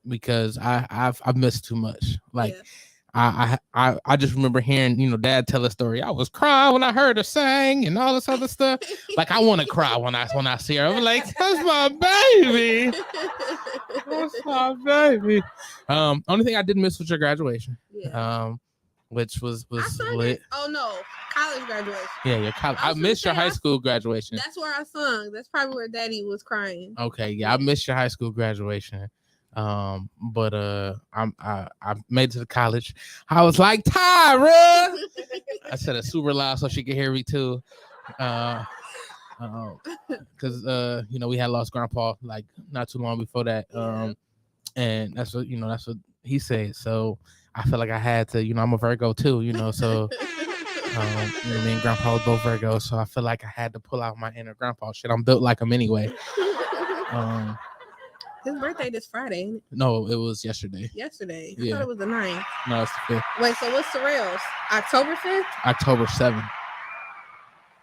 [SPEAKER 3] because I've missed too much. Like I just remember hearing Dad tell a story. I was crying when I heard her sing and all this other stuff. Like I want to cry when I see her. I'm like, that's my baby. That's my baby. Only thing I did miss was your graduation. Which was lit.
[SPEAKER 7] Oh no, college graduation.
[SPEAKER 3] Yeah, your college. I missed your high school graduation.
[SPEAKER 7] That's where I sung. That's probably where Daddy was crying.
[SPEAKER 3] Okay, yeah, I missed your high school graduation. But I made it to the college. I was like, Tyra. I said it super loud so she could hear me too. Because we had lost Grandpa like not too long before that. And that's what he said. So I feel like I had to, I'm a Virgo too, so me and Grandpa was both Virgos, so I feel like I had to pull out my inner Grandpa shit. I'm built like him anyway.
[SPEAKER 7] His birthday this Friday, ain't it?
[SPEAKER 3] No, it was yesterday.
[SPEAKER 7] Yesterday? I
[SPEAKER 3] Yeah.
[SPEAKER 7] thought it was the 9th.
[SPEAKER 3] No, it's the 5th.
[SPEAKER 7] Wait, so what's Sorrell's? October 5th?
[SPEAKER 3] October 7th.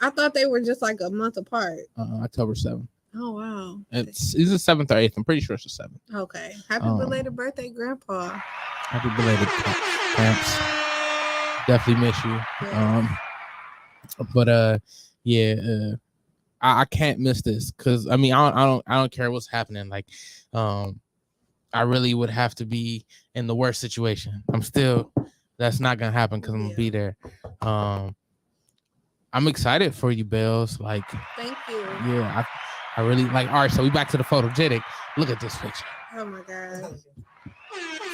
[SPEAKER 7] I thought they were just like a month apart.
[SPEAKER 3] October 7th.
[SPEAKER 7] Oh wow.
[SPEAKER 3] It's either 7th or 8th. I'm pretty sure it's the 7th.
[SPEAKER 7] Okay. Happy belated birthday, Grandpa.
[SPEAKER 3] Happy belated, Gramps. Definitely miss you.
[SPEAKER 7] Yeah.
[SPEAKER 3] I can't miss this because I mean I don't care what's happening. Like, I really would have to be in the worst situation. That's not gonna happen because I'm gonna be there. I'm excited for you, Bellz. Like,
[SPEAKER 7] thank you.
[SPEAKER 3] Yeah, I really like. All right, so we back to the photogenic. Look at this picture.
[SPEAKER 7] Oh my god.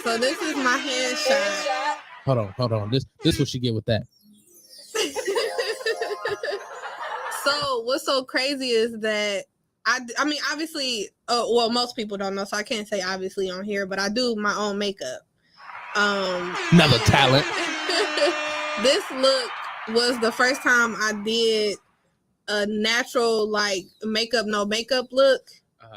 [SPEAKER 7] So this is my headshot.
[SPEAKER 3] Hold on. This what you get with that.
[SPEAKER 7] So what's so crazy is that I mean, obviously, well, most people don't know, so I can't say obviously on here, but I do my own makeup.
[SPEAKER 3] Another talent.
[SPEAKER 7] This look was the first time I did a natural, like, makeup, no makeup look,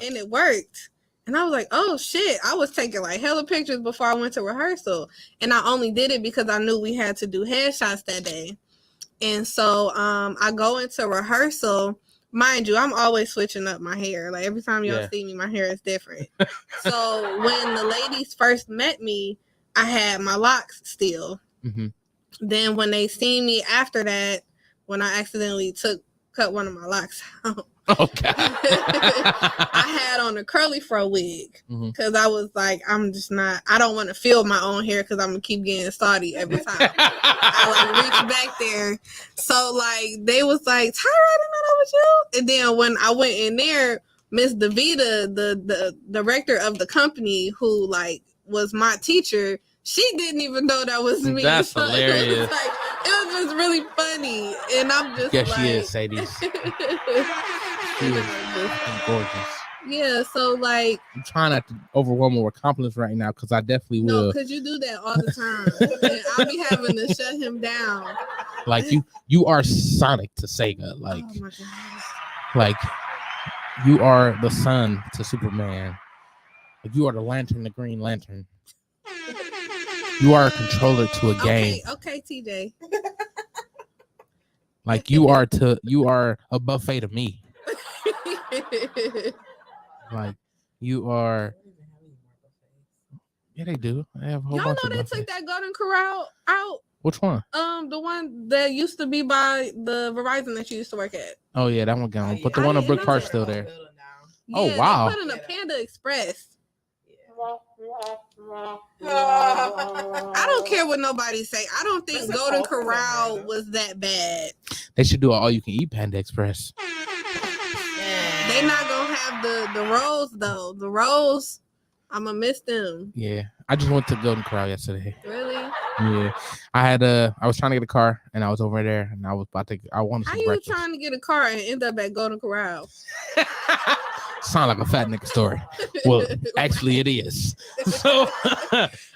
[SPEAKER 7] and it worked. And I was like, oh shit, I was taking like hella pictures before I went to rehearsal. And I only did it because I knew we had to do headshots that day. And so I go into rehearsal. Mind you, I'm always switching up my hair. Like every time y'all see me, my hair is different. So when the ladies first met me, I had my locks still.
[SPEAKER 3] Mm-hmm.
[SPEAKER 7] Then when they seen me after that, when I accidentally cut one of my locks out,
[SPEAKER 3] okay,
[SPEAKER 7] I had on a curly fro wig because I was like, I don't want to feel my own hair because I'm gonna keep getting starty every time I like reach back there. So like they was like, Tyra, I didn't know that was you. And then when I went in there, Miss Davita, the director of the company, who like was my teacher, she didn't even know that was me.
[SPEAKER 3] That's
[SPEAKER 7] so
[SPEAKER 3] hilarious.
[SPEAKER 7] It was just really funny, and I'm just
[SPEAKER 3] yes,
[SPEAKER 7] like,
[SPEAKER 3] she is, Sadie. She is gorgeous.
[SPEAKER 7] Yeah, so like
[SPEAKER 3] I'm trying not to overwhelm her with compliments right now because I definitely will.
[SPEAKER 7] No, because you do that all the time, and I'll be having to shut him down.
[SPEAKER 3] Like you are Sonic to Sega. Like,
[SPEAKER 7] oh my God.
[SPEAKER 3] Like you are the sun to Superman. Like you are the Lantern to Green Lantern. You are a controller to a game.
[SPEAKER 7] Okay, TJ.
[SPEAKER 3] Like you are a buffet to me. Like you are. Yeah, they do. They have a whole
[SPEAKER 7] Y'all
[SPEAKER 3] bunch
[SPEAKER 7] know
[SPEAKER 3] of
[SPEAKER 7] they
[SPEAKER 3] buffets.
[SPEAKER 7] took that Golden Corral out.
[SPEAKER 3] Which one?
[SPEAKER 7] The one that used to be by the Verizon that you used to work at.
[SPEAKER 3] Oh yeah, that one gone. But the one on Brook Park's still there. Oh
[SPEAKER 7] Yeah,
[SPEAKER 3] wow.
[SPEAKER 7] They put in a Panda Express. I don't care what nobody say. I don't think Golden Corral was that bad.
[SPEAKER 3] They should do an all-you-can-eat Panda Express.
[SPEAKER 7] They not gonna have the rolls though. The rolls, I'm gonna miss them.
[SPEAKER 3] Yeah, I just went to Golden Corral yesterday.
[SPEAKER 7] Really?
[SPEAKER 3] Yeah, I was trying to get a car and I was over there and I was about to. I wanted
[SPEAKER 7] How
[SPEAKER 3] some
[SPEAKER 7] you
[SPEAKER 3] breakfast.
[SPEAKER 7] trying to get a car and end up at Golden Corral?
[SPEAKER 3] Sound like a fat nigga story. Well, actually it is. So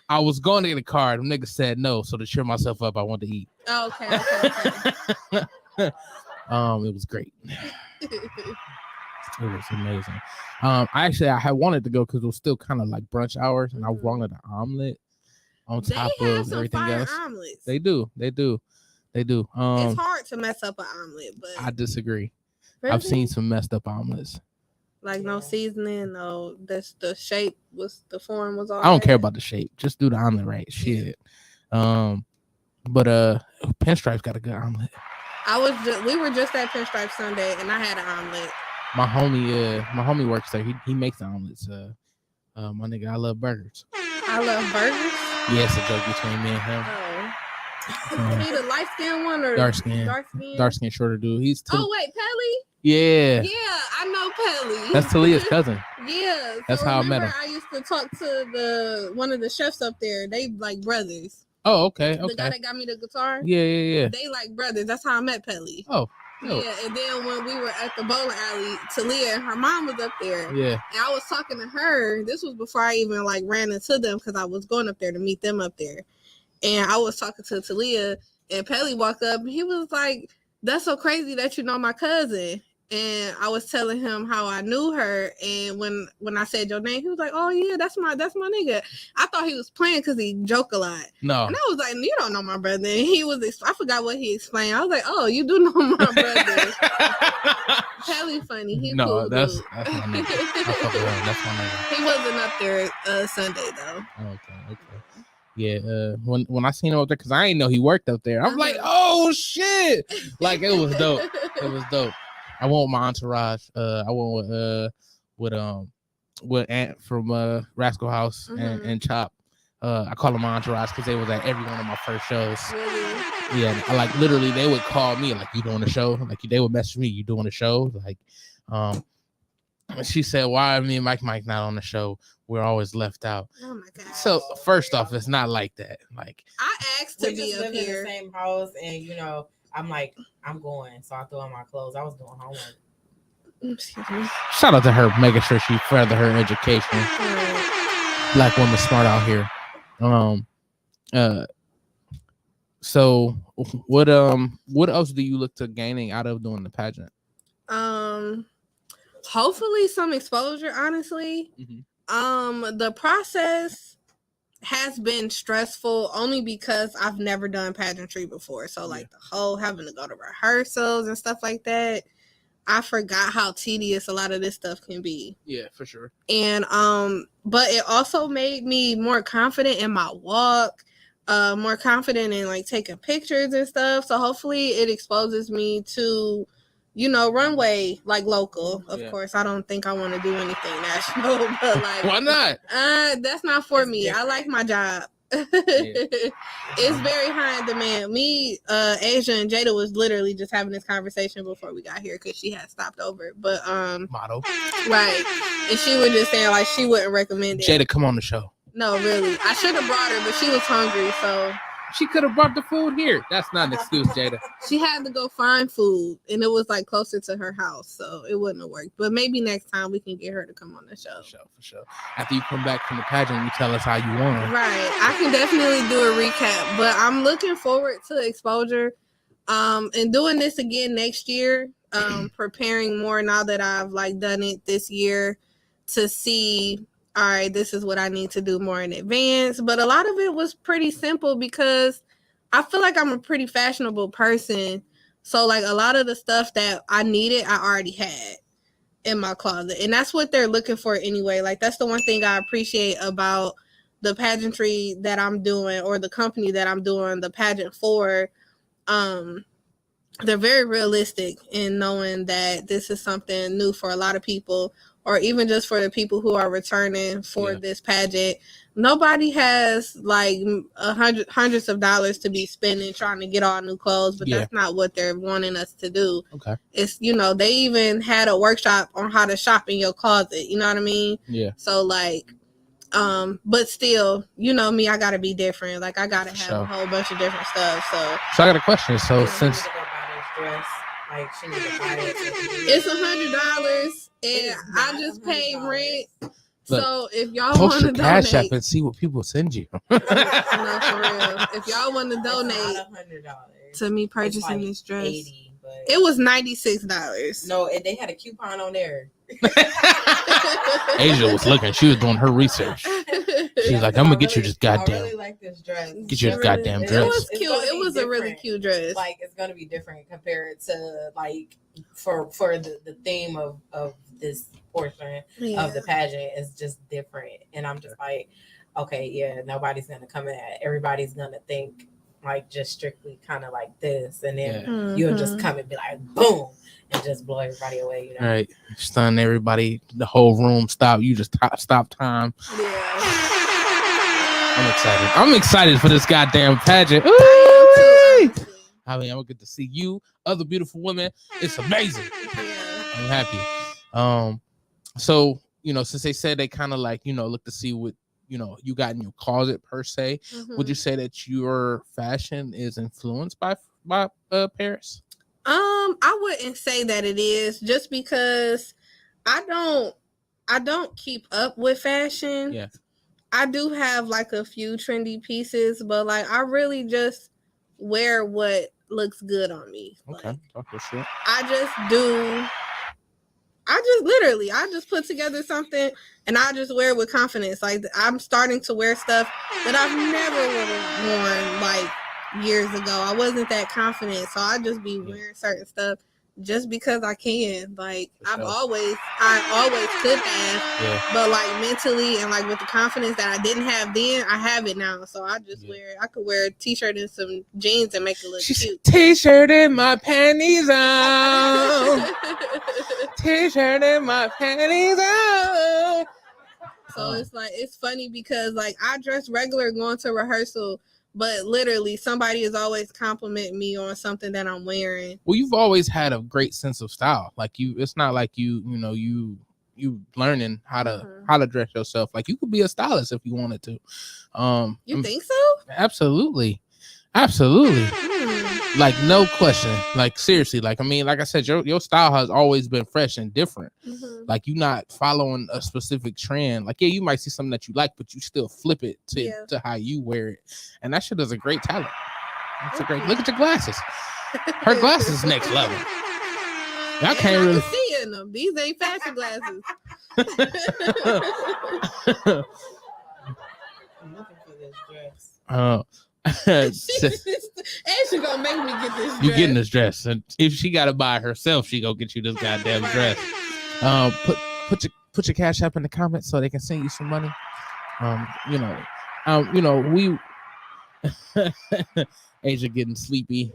[SPEAKER 3] I was going to get a car. The nigga said no. So to cheer myself up, I wanted to eat.
[SPEAKER 7] Oh, okay.
[SPEAKER 3] It was great. It was amazing. I had wanted to go because it was still kind of like brunch hours, and I wanted an omelet on top of everything else.
[SPEAKER 7] Omelets.
[SPEAKER 3] They do.
[SPEAKER 7] It's hard to mess up an omelet, but
[SPEAKER 3] I disagree.
[SPEAKER 7] really?
[SPEAKER 3] I've seen some messed up omelets.
[SPEAKER 7] Like no seasoning, no. That's the shape the form was all.
[SPEAKER 3] I don't care about the shape. Just do the omelet right. Shit. But Pinstripe's got a good omelet.
[SPEAKER 7] We were just at Pinstripe Sunday, and I had an omelet.
[SPEAKER 3] My homie works there. He makes the omelets. My nigga, I love burgers.
[SPEAKER 7] I love burgers.
[SPEAKER 3] Yeah, it's a joke between me and him.
[SPEAKER 7] He the light skin one or
[SPEAKER 3] dark skin, shorter dude. He's
[SPEAKER 7] oh wait, Pelly.
[SPEAKER 3] Yeah,
[SPEAKER 7] I know Pelly.
[SPEAKER 3] That's Talia's cousin.
[SPEAKER 7] Yeah,
[SPEAKER 3] that's how I met him.
[SPEAKER 7] I used to talk to one of the chefs up there. They like brothers.
[SPEAKER 3] Oh, okay.
[SPEAKER 7] The guy that got me the guitar.
[SPEAKER 3] Yeah.
[SPEAKER 7] They like brothers. That's how I met Pelly.
[SPEAKER 3] Oh.
[SPEAKER 7] Yeah, and then when we were at the bowling alley, Talia and her mom was up there.
[SPEAKER 3] Yeah.
[SPEAKER 7] And I was talking to her. This was before I even like ran into them because I was going up there to meet them up there. And I was talking to Talia, and Pelly walked up and he was like, "That's so crazy that you know my cousin." And I was telling him how I knew her, and when I said your name, he was like, "Oh yeah, that's my nigga." I thought he was playing because he joke a lot.
[SPEAKER 3] No.
[SPEAKER 7] And I was like, "You don't know my brother." And he was, I forgot what he explained. I was like, "Oh, you do know my brother." Hella funny. He
[SPEAKER 3] No,
[SPEAKER 7] cool
[SPEAKER 3] that's
[SPEAKER 7] dude.
[SPEAKER 3] my nigga. I fuck with him. That's my nigga.
[SPEAKER 7] He wasn't up there Sunday though.
[SPEAKER 3] Okay. Yeah, when I seen him up there, because I didn't know he worked up there. I'm like, oh shit! Like it was dope. It was dope. I went with my entourage. I went with Ant from Rascal House and Chop. I call them my entourage because they was at every one of my first shows.
[SPEAKER 7] Really?
[SPEAKER 3] Yeah, like literally they would call me like, you doing a show? Like they would message me, you doing a show? Like, she said, why are me and Mike not on the show? We're always left out.
[SPEAKER 7] Oh my god.
[SPEAKER 3] So first off, it's not like that. Like
[SPEAKER 7] I asked to
[SPEAKER 8] We
[SPEAKER 7] be
[SPEAKER 8] just
[SPEAKER 7] up
[SPEAKER 8] live in
[SPEAKER 7] here.
[SPEAKER 8] the same house, and I'm like, I'm going, so I threw on my clothes. I was doing homework.
[SPEAKER 7] Excuse me.
[SPEAKER 3] shout out to her, making sure she further her education. Black woman smart out here. So what else do you look to gaining out of doing the pageant?
[SPEAKER 7] Hopefully some exposure, honestly. The process has been stressful only because I've never done pageantry before. So like the whole having to go to rehearsals and stuff like that, I forgot how tedious a lot of this stuff can be.
[SPEAKER 3] Yeah, for sure.
[SPEAKER 7] And but it also made me more confident in my walk, more confident in like taking pictures and stuff. So hopefully it exposes me to, runway like local. Of course, I don't think I want to do anything national, but like,
[SPEAKER 3] why not?
[SPEAKER 7] That's not for me. I like my job. It's very high in demand. Me, Asia, and Jada was literally just having this conversation before we got here because she had stopped over. But
[SPEAKER 3] model,
[SPEAKER 7] right? And she was just saying like she wouldn't recommend it.
[SPEAKER 3] Jada, come on the show.
[SPEAKER 7] No, really, I should have brought her, but she was hungry, so
[SPEAKER 3] she could have brought the food here. That's not an excuse, Jada.
[SPEAKER 7] She had to go find food, and it was like closer to her house, so it wouldn't have worked. But maybe next time we can get her to come on the show.
[SPEAKER 3] For sure. After you come back from the pageant, you tell us how you won.
[SPEAKER 7] Right. I can definitely do a recap, but I'm looking forward to exposure, and doing this again next year. Preparing more now that I've like done it this year to see. All right, this is what I need to do more in advance. But a lot of it was pretty simple because I feel like I'm a pretty fashionable person. So like a lot of the stuff that I needed, I already had in my closet. And that's what they're looking for anyway. Like that's the one thing I appreciate about the pageantry that I'm doing, or the company that I'm doing the pageant for. They're very realistic in knowing that this is something new for a lot of people, or even just for the people who are returning for this pageant. Nobody has like hundreds of dollars to be spending trying to get all new clothes, but that's not what they're wanting us to do.
[SPEAKER 3] Okay.
[SPEAKER 7] It's, they even had a workshop on how to shop in your closet. You know what I mean?
[SPEAKER 3] Yeah.
[SPEAKER 7] So like, but still, me, I gotta be different. Like I gotta have a whole bunch of different stuff. So
[SPEAKER 3] I got a question. So since
[SPEAKER 8] like she needs to buy it,
[SPEAKER 7] it's $100 and I just pay rent. So if y'all
[SPEAKER 3] post
[SPEAKER 7] want to
[SPEAKER 3] your Cash
[SPEAKER 7] donate,
[SPEAKER 3] App and see what people send you.
[SPEAKER 7] no, for real. If y'all want to donate to me purchasing this dress, it was $96.
[SPEAKER 8] No, and they had a coupon on there.
[SPEAKER 3] Asia was looking. She was doing her research. She's like, I'm gonna get you this goddamn.
[SPEAKER 8] I really like this dress.
[SPEAKER 3] Get you this goddamn dress.
[SPEAKER 7] It was cute. It was a really cute dress.
[SPEAKER 8] Like it's gonna be different compared to like for the theme of this portion of the pageant is just different. And I'm just like, okay, nobody's gonna come in. Everybody's gonna think like just strictly kind of like this, and then you'll just come and be like, boom. And just blow everybody away,
[SPEAKER 3] All right, stun everybody. The whole room stop. You just stop time.
[SPEAKER 7] Yeah.
[SPEAKER 3] I'm excited for this goddamn pageant. I mean, I'm gonna get to see you, other beautiful women. It's amazing. I'm happy. So since they said they kind of like look to see what you got in your closet per se, would you say that your fashion is influenced by Paris?
[SPEAKER 7] I wouldn't say that it is, just because I don't keep up with fashion.
[SPEAKER 3] Yeah.
[SPEAKER 7] I do have like a few trendy pieces, but like I really just wear what looks good on me.
[SPEAKER 3] Okay. Talk your shit.
[SPEAKER 7] I just do I just put together something and I just wear it with confidence. Like I'm starting to wear stuff that I've never would have worn like years ago. I wasn't that confident, so I just be wearing certain stuff just because I can. Like I always could have, but like mentally and like with the confidence that I didn't have then, I have it now. So I just I could wear a t-shirt and some jeans and make it look cute.
[SPEAKER 3] T-shirt and my panties on. T-shirt and my panties on.
[SPEAKER 7] So it's like, it's funny because like I dress regular going to rehearsal, but literally somebody is always complimenting me on something that I'm wearing.
[SPEAKER 3] Well, you've always had a great sense of style. Like it's not like you learning how to dress yourself. Like you could be a stylist if you wanted to.
[SPEAKER 7] You think so?
[SPEAKER 3] Absolutely. Like no question. Like seriously. Like I mean, like I said, your style has always been fresh and different. Like you're not following a specific trend. Like you might see something that you like, but you still flip it to how you wear it. And that shit is a great talent. That's a great. Look at your glasses. Her glasses next level. Y'all can't really
[SPEAKER 7] see in them. These ain't fashion glasses.
[SPEAKER 8] I'm looking for this dress.
[SPEAKER 7] And she gonna make me get this dress.
[SPEAKER 3] You getting this dress, and if she gotta buy it herself, she gonna get you this goddamn dress. Put your cash up in the comments so they can send you some money. We Asia getting sleepy.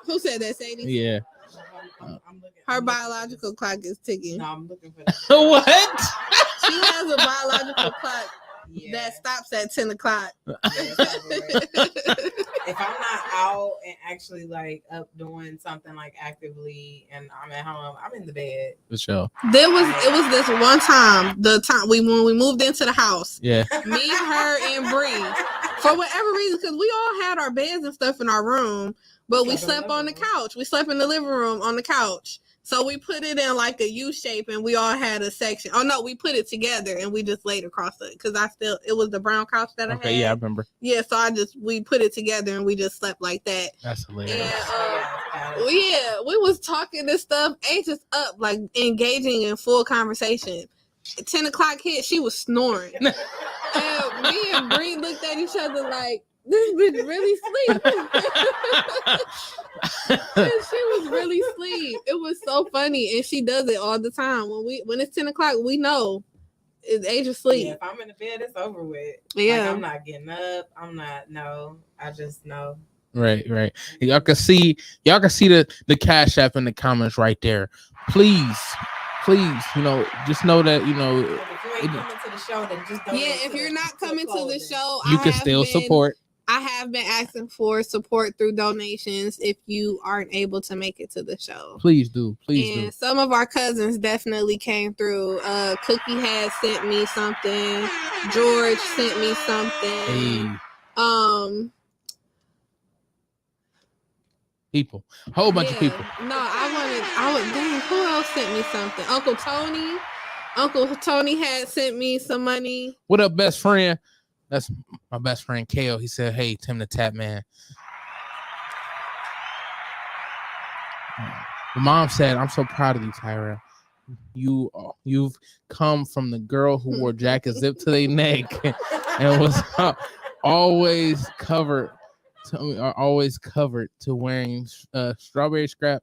[SPEAKER 7] Who said that, Sadie?
[SPEAKER 3] Yeah.
[SPEAKER 8] I'm looking.
[SPEAKER 7] Her biological clock is ticking.
[SPEAKER 8] No, I'm looking for that.
[SPEAKER 3] What?
[SPEAKER 7] She has a biological clock that stops at 10 o'clock.
[SPEAKER 8] If I'm not out and actually like up doing something like actively and I'm at home, I'm in the bed.
[SPEAKER 3] For sure.
[SPEAKER 7] It was this one time, when we moved into the house.
[SPEAKER 3] Yeah.
[SPEAKER 7] Me, her, and Bree, for whatever reason, because we all had our beds and stuff in our room, but we slept on the couch. We slept in the living room on the couch. So we put it in like a U shape and we all had a section. Oh no, we put it together and we just laid across it because it was the brown couch that I had.
[SPEAKER 3] Okay, yeah, I remember.
[SPEAKER 7] Yeah, so we put it together and we just slept like that.
[SPEAKER 3] That's hilarious.
[SPEAKER 7] And we was talking this stuff. Angel's up, like engaging in full conversation. 10 o'clock hit, she was snoring. And me and Bree looked at each other like, this bitch really sleep. And she was really asleep. It was so funny, and she does it all the time. When it's 10 o'clock, we know it's age of sleep.
[SPEAKER 8] Yeah, if I'm in the bed, it's over with.
[SPEAKER 7] Yeah,
[SPEAKER 8] like, I'm not getting up. I just know.
[SPEAKER 3] Right. Y'all can see the Cash App in the comments right there. Please, just know that
[SPEAKER 8] If you ain't coming to the show, then just don't.
[SPEAKER 7] Yeah, if you're not coming to the show,
[SPEAKER 3] you can still support.
[SPEAKER 7] I have been asking for support through donations if you aren't able to make it to the show.
[SPEAKER 3] Please do. And
[SPEAKER 7] some of our cousins definitely came through. Cookie had sent me something. George sent me something.
[SPEAKER 3] Hey. People. Whole bunch of people.
[SPEAKER 7] No, dang, who else sent me something? Uncle Tony had sent me some money.
[SPEAKER 3] What up, best friend? That's my best friend, Kale. He said, hey, Tim the Tap Man. The mom said, I'm so proud of you, Tyra. You've come from the girl who wore jackets zipped to their neck and was always covered to wearing strawberry scrap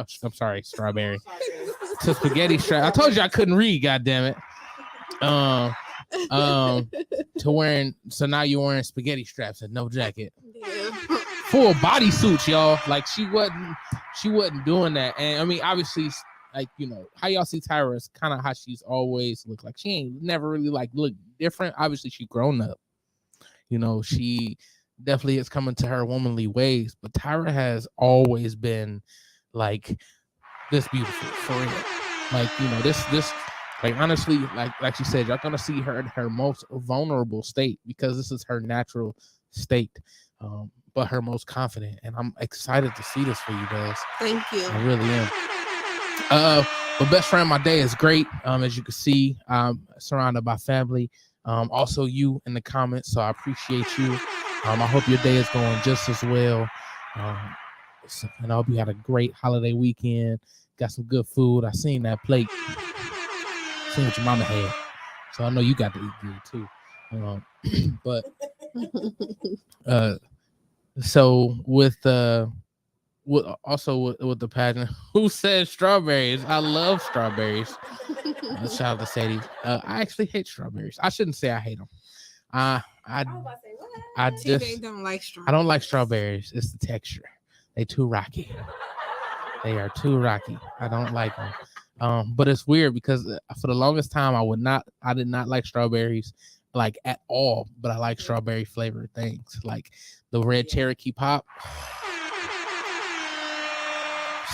[SPEAKER 3] strawberry to spaghetti strap. I told you I couldn't read, goddammit. To wearing, so now you're wearing spaghetti straps and no jacket.
[SPEAKER 7] Yeah.
[SPEAKER 3] Full bodysuits, y'all. Like she wasn't doing that. And I mean, obviously, like, how y'all see Tyra is kind of how she's always looked. Like she ain't never really like looked different. Obviously, she grown up. She definitely is coming to her womanly ways, but Tyra has always been like this beautiful for real. Like, this like honestly, like she said, y'all gonna see her in her most vulnerable state because this is her natural state, but her most confident. And I'm excited to see this for you guys.
[SPEAKER 7] Thank you.
[SPEAKER 3] I really am. But best friend, my day is great. As you can see, I'm surrounded by family. Also you in the comments, so I appreciate you. I hope your day is going just as well. And I hope you had a great holiday weekend. got some good food. I seen that plate. Seen what your mama had. So I know you got to eat good too. But so with with the pageant, who said strawberries? I love strawberries. Shout out to Sadie. I actually hate strawberries. I shouldn't say I hate them. I
[SPEAKER 7] TJ don't like strawberries.
[SPEAKER 3] I don't like strawberries. It's the texture. They too rocky. They are too rocky. I don't like them. But it's weird because for the longest time I did not like strawberries like at all, but I like strawberry flavored things like the red Cherokee pop.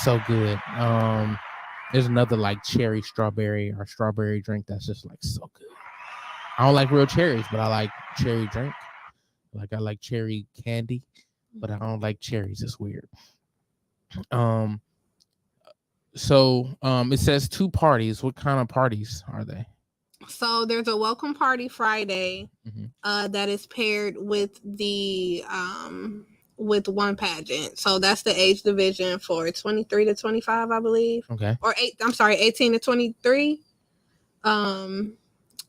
[SPEAKER 3] So good. There's another like cherry strawberry or strawberry drink that's just like so good. I don't like real cherries, but I like cherry drink. Like I like cherry candy, but I don't like cherries. It's weird. So it says 2 parties. What kind of parties are they?
[SPEAKER 7] So there's a welcome party Friday that is paired with the with one pageant. So that's the age division for 23 to 25, I believe.
[SPEAKER 3] Okay.
[SPEAKER 7] Or 18 to 23. And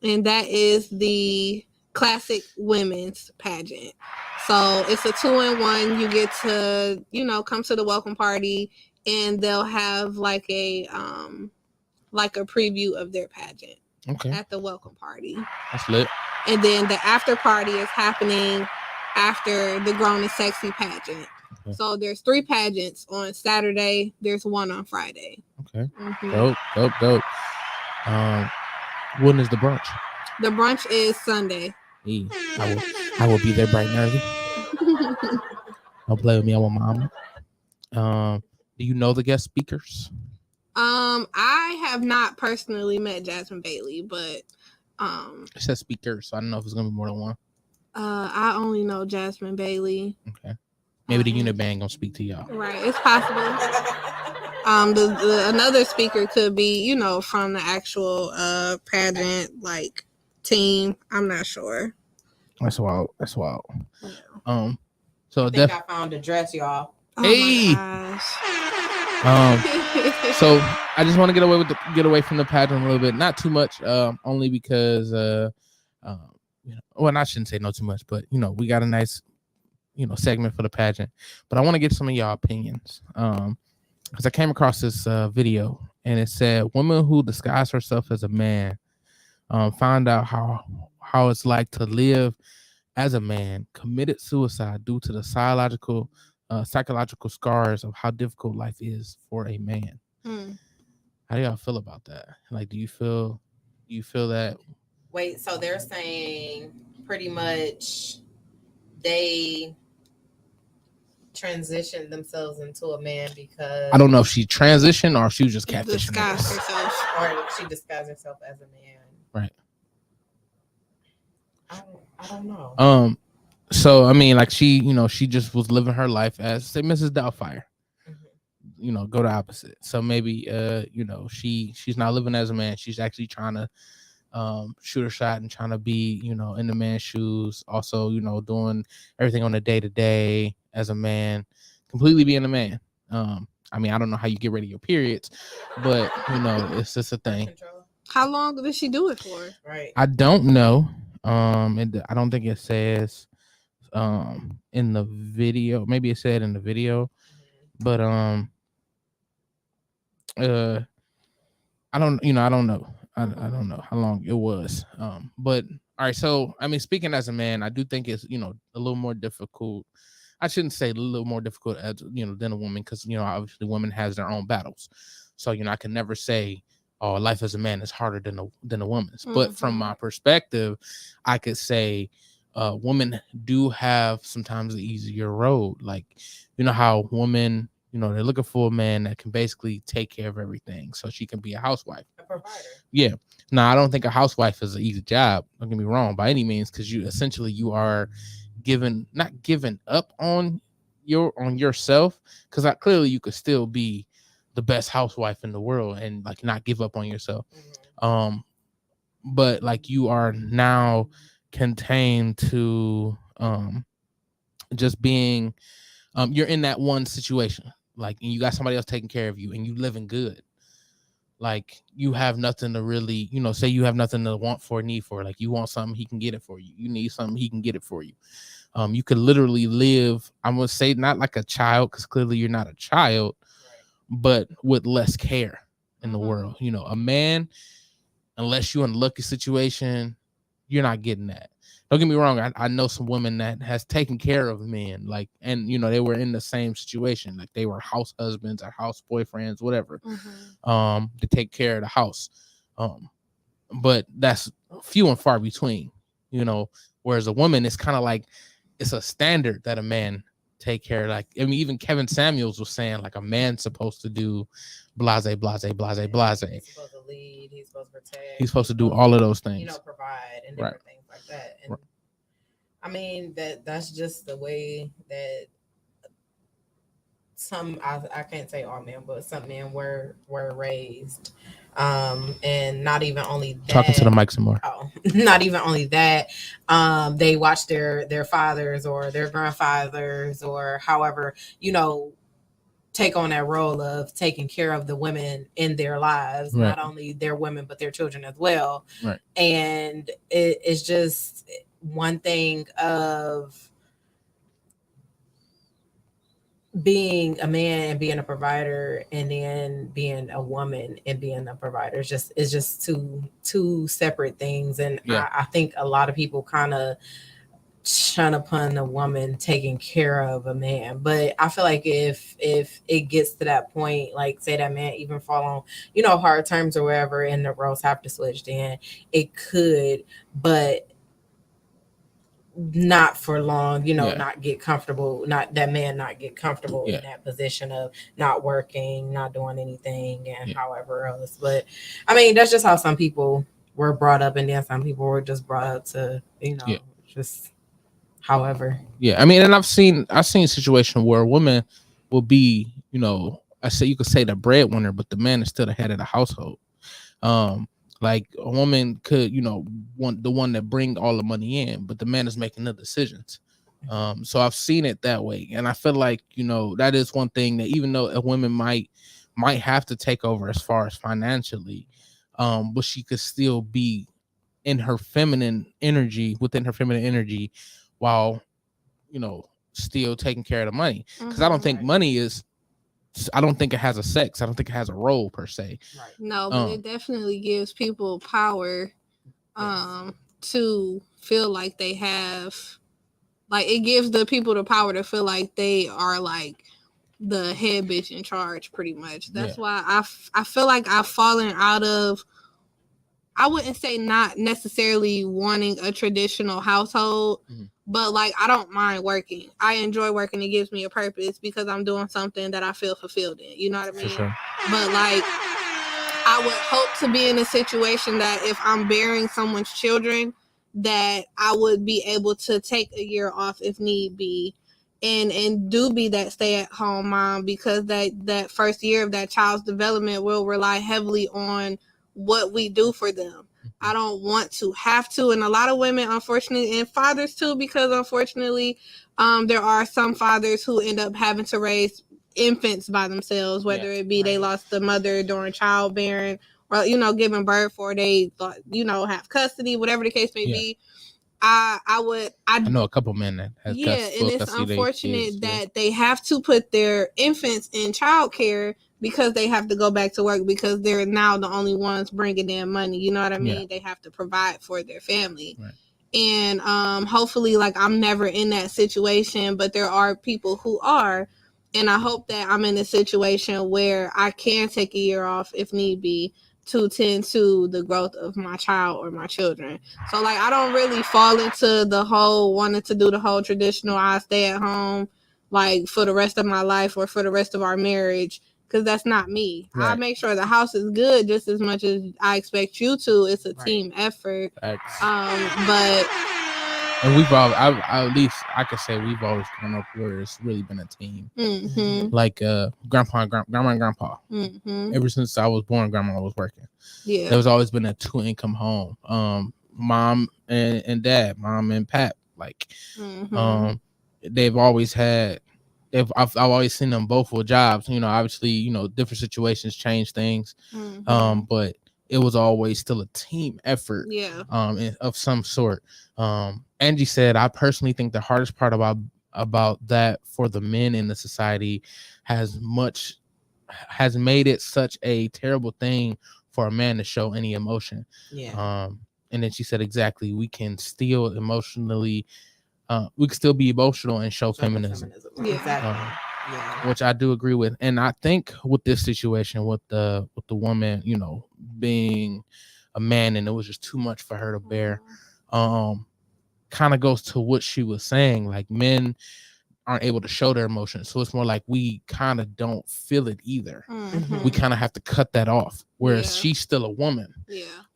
[SPEAKER 7] that is the classic women's pageant. So it's a 2-in-1. You get to, come to the welcome party, and they'll have like a preview of their pageant at the welcome party.
[SPEAKER 3] That's lit.
[SPEAKER 7] And then the after party is happening after the Grown and Sexy pageant. Okay. So there's 3 pageants on Saturday. There's 1 on Friday.
[SPEAKER 3] Okay. Dope. When is the brunch?
[SPEAKER 7] The brunch is Sunday.
[SPEAKER 3] Hey, I will be there bright and early. Don't play with me. I want my omelet. Do you know the guest speakers?
[SPEAKER 7] I have not personally met Jasmine Bailey, but
[SPEAKER 3] it says speakers, so I don't know if it's gonna be more than one.
[SPEAKER 7] I only know Jasmine Bailey.
[SPEAKER 3] Okay. Maybe the Uniband gonna speak to y'all.
[SPEAKER 7] Right, it's possible. Another speaker could be, from the actual pageant like team. I'm not sure.
[SPEAKER 3] That's wild.
[SPEAKER 7] Yeah.
[SPEAKER 3] So
[SPEAKER 8] I think I found a dress, y'all.
[SPEAKER 3] Hey. So I just want to get away from the pageant a little bit, not too much, only because well, I shouldn't say no too much, but we got a nice segment for the pageant, but I want to get some of y'all opinions because I came across this video and it said woman who disguised herself as a man found out how it's like to live as a man, committed suicide due to the psychological scars of how difficult life is for a man. How do y'all feel about that? Like, do you feel that?
[SPEAKER 8] Wait, so they're saying pretty much they transitioned themselves into a man because
[SPEAKER 3] I don't know if she transitioned or if she was just catfishing.
[SPEAKER 7] Disguised herself.
[SPEAKER 8] Or she disguised herself as a man.
[SPEAKER 3] Right.
[SPEAKER 8] I don't know.
[SPEAKER 3] So I mean, like she just was living her life as say Mrs. Doubtfire. Go the opposite. So maybe she's not living as a man. She's actually trying to shoot her shot and trying to be, in the man's shoes. Also, doing everything on a day-to-day as a man, completely being a man. I mean, I don't know how you get rid of your periods, but it's just a thing.
[SPEAKER 7] How long did she do it for?
[SPEAKER 8] Right.
[SPEAKER 3] I don't know. I don't think it says in the video. Maybe it said in the video, but I don't know. I don't know how long it was. But all right. So I mean, speaking as a man, I do think it's a little more difficult. I shouldn't say a little more difficult as than a woman, because obviously women has their own battles. So I can never say, oh, life as a man is harder than a woman's. But from my perspective, I could say women do have sometimes the easier road. Like how women, they're looking for a man that can basically take care of everything, so she can be a housewife.
[SPEAKER 8] A provider.
[SPEAKER 3] Yeah. Now, I don't think a housewife is an easy job. Don't get me wrong by any means, because you are not giving up on yourself, because clearly you could still be the best housewife in the world and like not give up on yourself. But like you are now contained to just being you're in that one situation. like, and you got somebody else taking care of you, and you living good. Like, you have nothing to really, say you have nothing to want for, need for. Like, you want something, he can get it for you. You need something, he can get it for you. You could literally live, I'm gonna say, not like a child, because clearly you're not a child, but with less care in the world. A man, unless you're in a lucky situation, you're not getting that. Don't get me wrong. I know some women that has taken care of men, like, and they were in the same situation, like they were house husbands or house boyfriends, whatever, to take care of the house. But that's few and far between, whereas a woman is kind of like, it's a standard that a man take care of. Like, I mean, even Kevin Samuels was saying, like, a man's supposed to do blase, blase, blase, blase.
[SPEAKER 8] He's supposed to lead. He's supposed to protect.
[SPEAKER 3] He's supposed to do all of those things.
[SPEAKER 8] Provide and different things like that. And I mean, that's just the way that some, I can't say all men, but some men were raised. And not even only that,
[SPEAKER 3] talking to the mic some more.
[SPEAKER 8] Not even only that, they watch their fathers or their grandfathers or however, take on that role of taking care of the women in their lives, not only their women, but their children as well.
[SPEAKER 3] Right.
[SPEAKER 8] And it's just one thing of being a man and being a provider, and then being a woman and being a provider. It's just two separate things. And I think a lot of people kind of shun upon a woman taking care of a man, but I feel like if it gets to that point, like say that man even fall on hard terms or whatever, and the roles have to switch, then it could, but not for long, not get comfortable, not get comfortable in that position of not working, not doing anything, and however else. But I mean, that's just how some people were brought up, and then some people were just brought up to just however.
[SPEAKER 3] I mean, and I've seen a situation where a woman will be, you could say the breadwinner, but the man is still the head of the household. Like, a woman could, want the one that bring all the money in, but the man is making the decisions. So I've seen it that way, and I feel like that is one thing that, even though a woman might have to take over as far as financially, but she could still be in her feminine energy, while still taking care of the money. Because I don't think money is, I don't think it has a sex. I don't think it has a role per se.
[SPEAKER 7] No, but it definitely gives people power to feel like they have, like, it gives the people the power to feel like they are like the head bitch in charge, pretty much. That's why I feel like I've fallen out of, I wouldn't say not necessarily wanting a traditional household, but like, I don't mind working. I enjoy working. It gives me a purpose because I'm doing something that I feel fulfilled in. You know what I mean?
[SPEAKER 3] Sure.
[SPEAKER 7] But like, I would hope to be in a situation that if I'm bearing someone's children, that I would be able to take a year off if need be, and do be that stay-at-home mom, because that first year of that child's development will rely heavily on what we do for them. I don't want to have to, and a lot of women, unfortunately, and fathers too, because unfortunately, there are some fathers who end up having to raise infants by themselves, whether it be they lost the mother during childbearing, or giving birth, or they have custody, whatever the case may be. I know
[SPEAKER 3] a couple men that has
[SPEAKER 7] and it's unfortunate that they have to put their infants in childcare because they have to go back to work, because they're now the only ones bringing in money. You know what I mean? They have to provide for their family. And hopefully, like, I'm never in that situation, but there are people who are, and I hope that I'm in a situation where I can take a year off if need be to tend to the growth of my child or my children. So like, I don't really fall into the whole wanting to do the whole traditional I stay at home like for the rest of my life or for the rest of our marriage, because that's not me. I make sure the house is good just as much as I expect you to. It's a team effort.
[SPEAKER 3] But
[SPEAKER 7] and
[SPEAKER 3] we've all, at least I could say we've always grown up where it's really been a team. Like grandma and grandpa. Ever since I was born, grandma was working. There's always been a 2-income home. Mom and dad, mom and pap. Like they've always had if I've always seen them both with jobs. You know, obviously, you know, different situations change things. But it was always still a team effort.
[SPEAKER 7] Yeah.
[SPEAKER 3] Of some sort. Angie said, I personally think the hardest part about that for the men in the society has made it such a terrible thing for a man to show any emotion.
[SPEAKER 8] Yeah.
[SPEAKER 3] And then she said, exactly, we can still emotionally we can still be emotional and show feminism.
[SPEAKER 7] Yeah.
[SPEAKER 8] Exactly. Yeah.
[SPEAKER 3] Which I do agree with. And I think with this situation with the woman, you know, being a man and it was just too much for her to bear, kind of goes to what she was saying, like men aren't able to show their emotions, so it's more like we kind of don't feel it either. We kind of have to cut that off, whereas she's still a woman.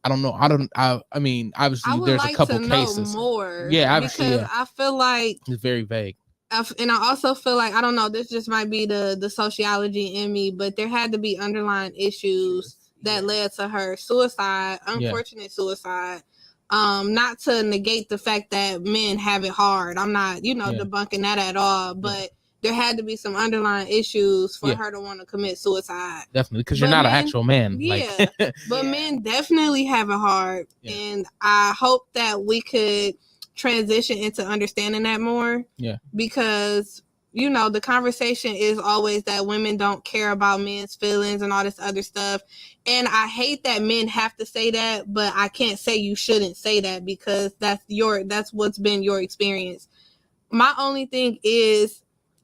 [SPEAKER 3] I don't know. I mean, obviously
[SPEAKER 7] I would
[SPEAKER 3] there's
[SPEAKER 7] like
[SPEAKER 3] a couple
[SPEAKER 7] to know
[SPEAKER 3] cases
[SPEAKER 7] more.
[SPEAKER 3] Yeah, obviously,
[SPEAKER 7] because I feel like
[SPEAKER 3] it's very vague.
[SPEAKER 7] And I also feel like, I don't know, this just might be the sociology in me, but there had to be underlying issues that led to her suicide, unfortunate suicide. Not to negate the fact that men have it hard. I'm not, debunking that at all, but there had to be some underlying issues for her to want to commit suicide.
[SPEAKER 3] Definitely, because you're not an actual man.
[SPEAKER 7] Yeah,
[SPEAKER 3] like.
[SPEAKER 7] But men definitely have it hard, and I hope that we could transition into understanding that more.
[SPEAKER 3] Yeah,
[SPEAKER 7] because the conversation is always that women don't care about men's feelings and all this other stuff, and I hate that men have to say that, but I can't say you shouldn't say that, because that's what's been your experience. My only thing is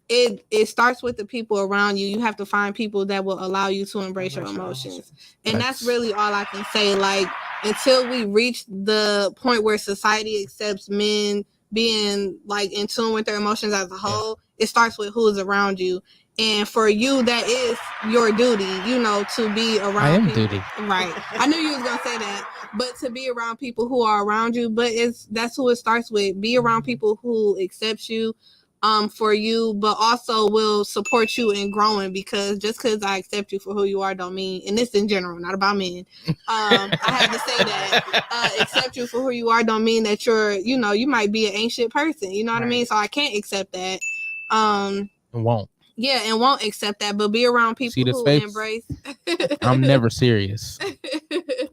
[SPEAKER 7] it starts with the people around you. You have to find people that will allow you to embrace your emotions. And that's really all I can say. Like, until we reach the point where society accepts men being like in tune with their emotions as a whole, it starts with who is around you. And for you, that is your duty, to be around
[SPEAKER 3] I am
[SPEAKER 7] people.
[SPEAKER 3] duty.
[SPEAKER 7] Right. I knew you was gonna say that. But to be around people who are around you, but that's who it starts with. Be around people who accept you, for you, but also will support you in growing, because just because I accept you for who you are don't mean, and this in general, not about men, I have to say that accept you for who you are don't mean that you're, you might be an ancient person, you know what I mean? So I can't accept that.
[SPEAKER 3] And won't.
[SPEAKER 7] Yeah, and won't accept that, but be around people who
[SPEAKER 3] face?
[SPEAKER 7] embrace.
[SPEAKER 3] I'm never serious.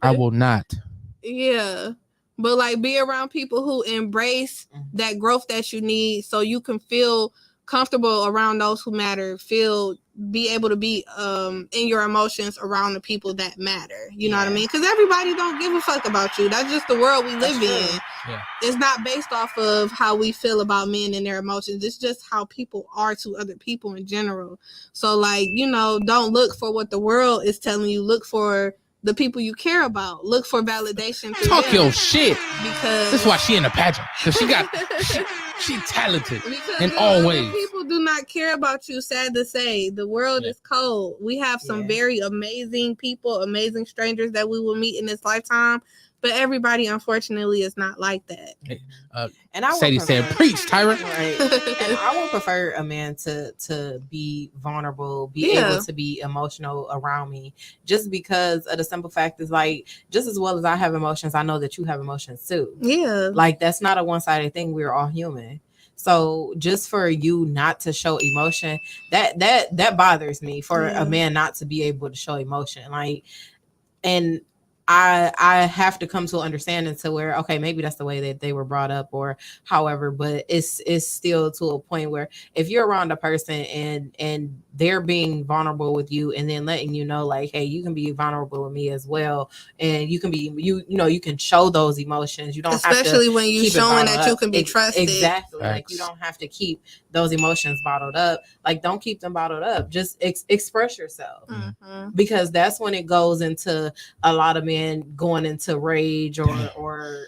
[SPEAKER 3] I will not.
[SPEAKER 7] Yeah. But like, be around people who embrace that growth that you need, so you can feel comfortable around those who matter, be able to be in your emotions around the people that matter. You know what I mean? Because everybody don't give a fuck about you. That's just the world we live in.
[SPEAKER 3] Yeah.
[SPEAKER 7] It's not based off of how we feel about men and their emotions. It's just how people are to other people in general. So like, don't look for what the world is telling you. Look for the people you care about. Look for validation.
[SPEAKER 3] Talk
[SPEAKER 7] them.
[SPEAKER 3] your shit.
[SPEAKER 7] Because
[SPEAKER 3] that's why she in the pageant. Because she talented in all ways.
[SPEAKER 7] People do not care about you. Sad to say, the world is cold. We have some very amazing people, amazing strangers that we will meet in this lifetime. But everybody, unfortunately, is not like that.
[SPEAKER 8] And I
[SPEAKER 3] Sadie said, "Preach, Tyra."
[SPEAKER 8] Right. And I would prefer a man to be vulnerable, be able to be emotional around me, just because of the simple fact is, like, just as well as I have emotions, I know that you have emotions too.
[SPEAKER 7] Yeah.
[SPEAKER 8] Like, that's not a one-sided thing. We're all human. So just for you not to show emotion, that bothers me, for a man not to be able to show emotion. Like, and I have to come to an understanding to where, okay, maybe that's the way that they were brought up or however, but it's still to a point where if you're around a person and they're being vulnerable with you and then letting you know, like, hey, you can be vulnerable with me as well, and you can be you can show those emotions. You don't
[SPEAKER 7] especially
[SPEAKER 8] have to
[SPEAKER 7] when you showing that you can be trusted.
[SPEAKER 8] Exactly. Like, you don't have to keep those emotions bottled up. Like, don't keep them bottled up. Just express yourself, because that's when it goes into a lot of men going into rage or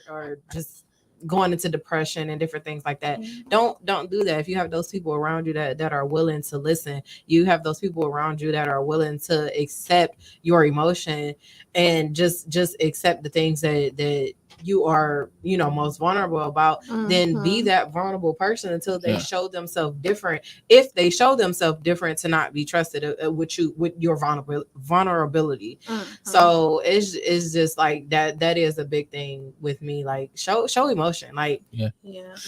[SPEAKER 8] just going into depression and different things like that. Don't do that. If you have those people around you that are willing to listen, you have those people around you that are willing to accept your emotion and just accept the things that you are most vulnerable about, then be that vulnerable person until they show themselves different. If they show themselves different, to not be trusted with your vulnerability. So it's just like that is a big thing with me. Like, show emotion. Like,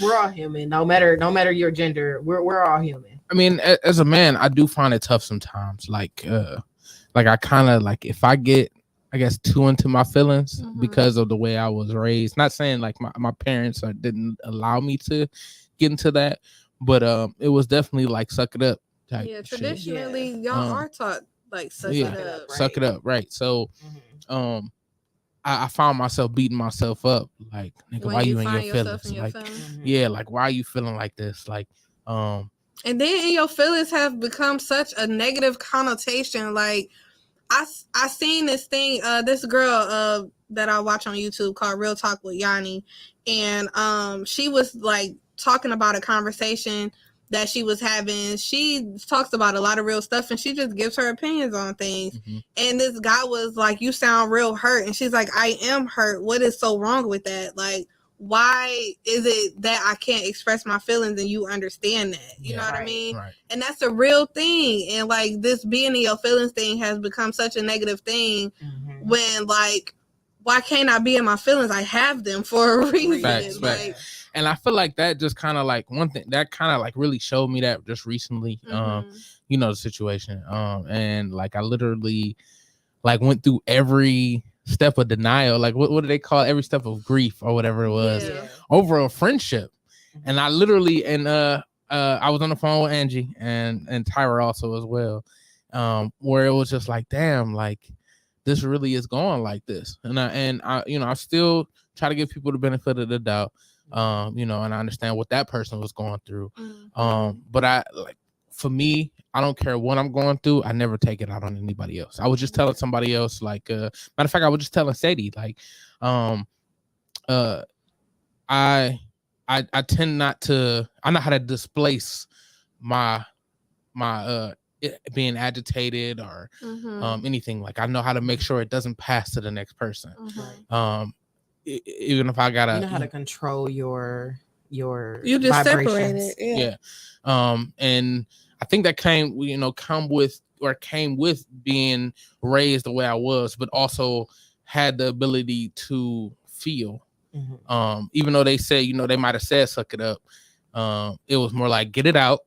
[SPEAKER 8] we're all human, no matter your gender. We're all human.
[SPEAKER 3] I mean, as a man, I do find it tough sometimes. Like I kind of like if I get, I guess, too into my feelings because of the way I was raised. Not saying like my parents didn't allow me to get into that, but it was definitely like suck it up type
[SPEAKER 7] Yeah,
[SPEAKER 3] shit.
[SPEAKER 7] traditionally, y'all are taught like suck it up.
[SPEAKER 3] Suck it up, right? So, I found myself beating myself up, like, nigga,
[SPEAKER 7] When
[SPEAKER 3] why you in
[SPEAKER 7] find
[SPEAKER 3] your
[SPEAKER 7] yourself
[SPEAKER 3] feelings?
[SPEAKER 7] in your
[SPEAKER 3] Like,
[SPEAKER 7] feelings.
[SPEAKER 3] yeah, like why are you feeling like this? Like,
[SPEAKER 7] and then your feelings have become such a negative connotation. Like, I seen this thing, this girl that I watch on YouTube called Real Talk with Yanni, and she was like talking about a conversation that she was having. She talks about a lot of real stuff, and she just gives her opinions on things. And this guy was like, "You sound real hurt," and she's like, "I am hurt. What is so wrong with that? Like, why is it that I can't express my feelings and you understand that?" You know what I mean?
[SPEAKER 3] Right.
[SPEAKER 7] And that's a real thing. And like this being in your feelings thing has become such a negative thing when like, why can't I be in my feelings? I have them for a reason.
[SPEAKER 3] Facts. And I feel like that just kind of like one thing that kind of like really showed me that just recently, you know, the situation. And like I literally like went through every step of denial. Like what do they call it? Every step of grief or whatever it was over a friendship. And I literally, and I was on the phone with Angie and Tyra also as well, where it was just like, damn, like this really is going like this. And I you know, I still try to give people the benefit of the doubt, you know, and I understand what that person was going through. But I like, for me, I don't care what I'm going through. I never take it out on anybody else. I was just telling somebody else, like, matter of fact, I was just telling Sadie, like, I tend not to, I know how to displace my being agitated or anything. Like I know how to make sure it doesn't pass to the next person. Even if I gotta,
[SPEAKER 8] you know how to control your
[SPEAKER 7] you just
[SPEAKER 8] vibrations.
[SPEAKER 7] separate it.
[SPEAKER 3] And I think that came with being raised the way I was, but also had the ability to feel. Even though they say, you know, they might have said suck it up, it was more like get it out.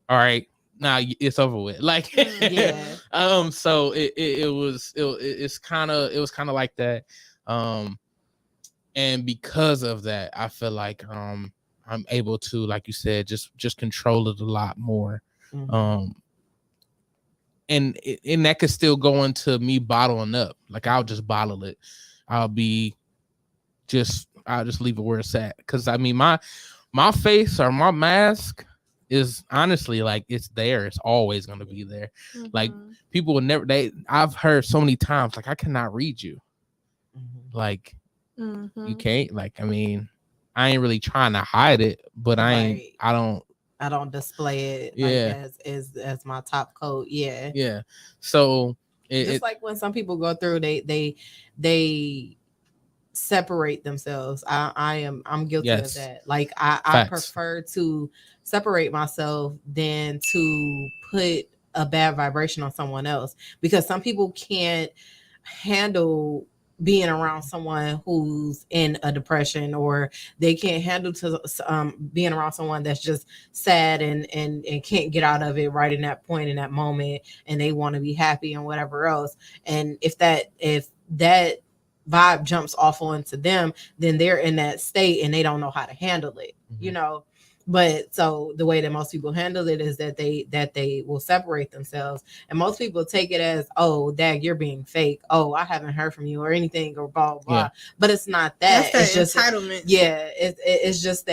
[SPEAKER 3] All right, now it's over with. Like so it was kind of like that. And because of that, I feel like I'm able to, like you said, just control it a lot more. And that could still go into me bottling up. Like I'll just bottle it. I'll just leave it where it's at. Because I mean, my face or my mask is honestly like it's there. It's always gonna be there. Like people will never. I've heard so many times like I cannot read you. Like you can't. Like I mean, I ain't really trying to hide it, but I don't
[SPEAKER 8] display it like as my top coat.
[SPEAKER 3] So
[SPEAKER 8] just like when some people go through, they separate themselves. I'm guilty of that. Like I prefer to separate myself than to put a bad vibration on someone else, because some people can't handle being around someone who's in a depression, or they can't handle being around someone that's just sad and can't get out of it right in that point, in that moment, and they want to be happy and whatever else. And if that vibe jumps off onto them, then they're in that state and they don't know how to handle it, you know. But so the way that most people handle it is that they will separate themselves, and most people take it as, oh, Dag, you're being fake. Oh, I haven't heard from you or anything, or blah blah. But it's not that.
[SPEAKER 7] That's
[SPEAKER 8] it's
[SPEAKER 7] that
[SPEAKER 8] just
[SPEAKER 7] entitlement.
[SPEAKER 8] It's just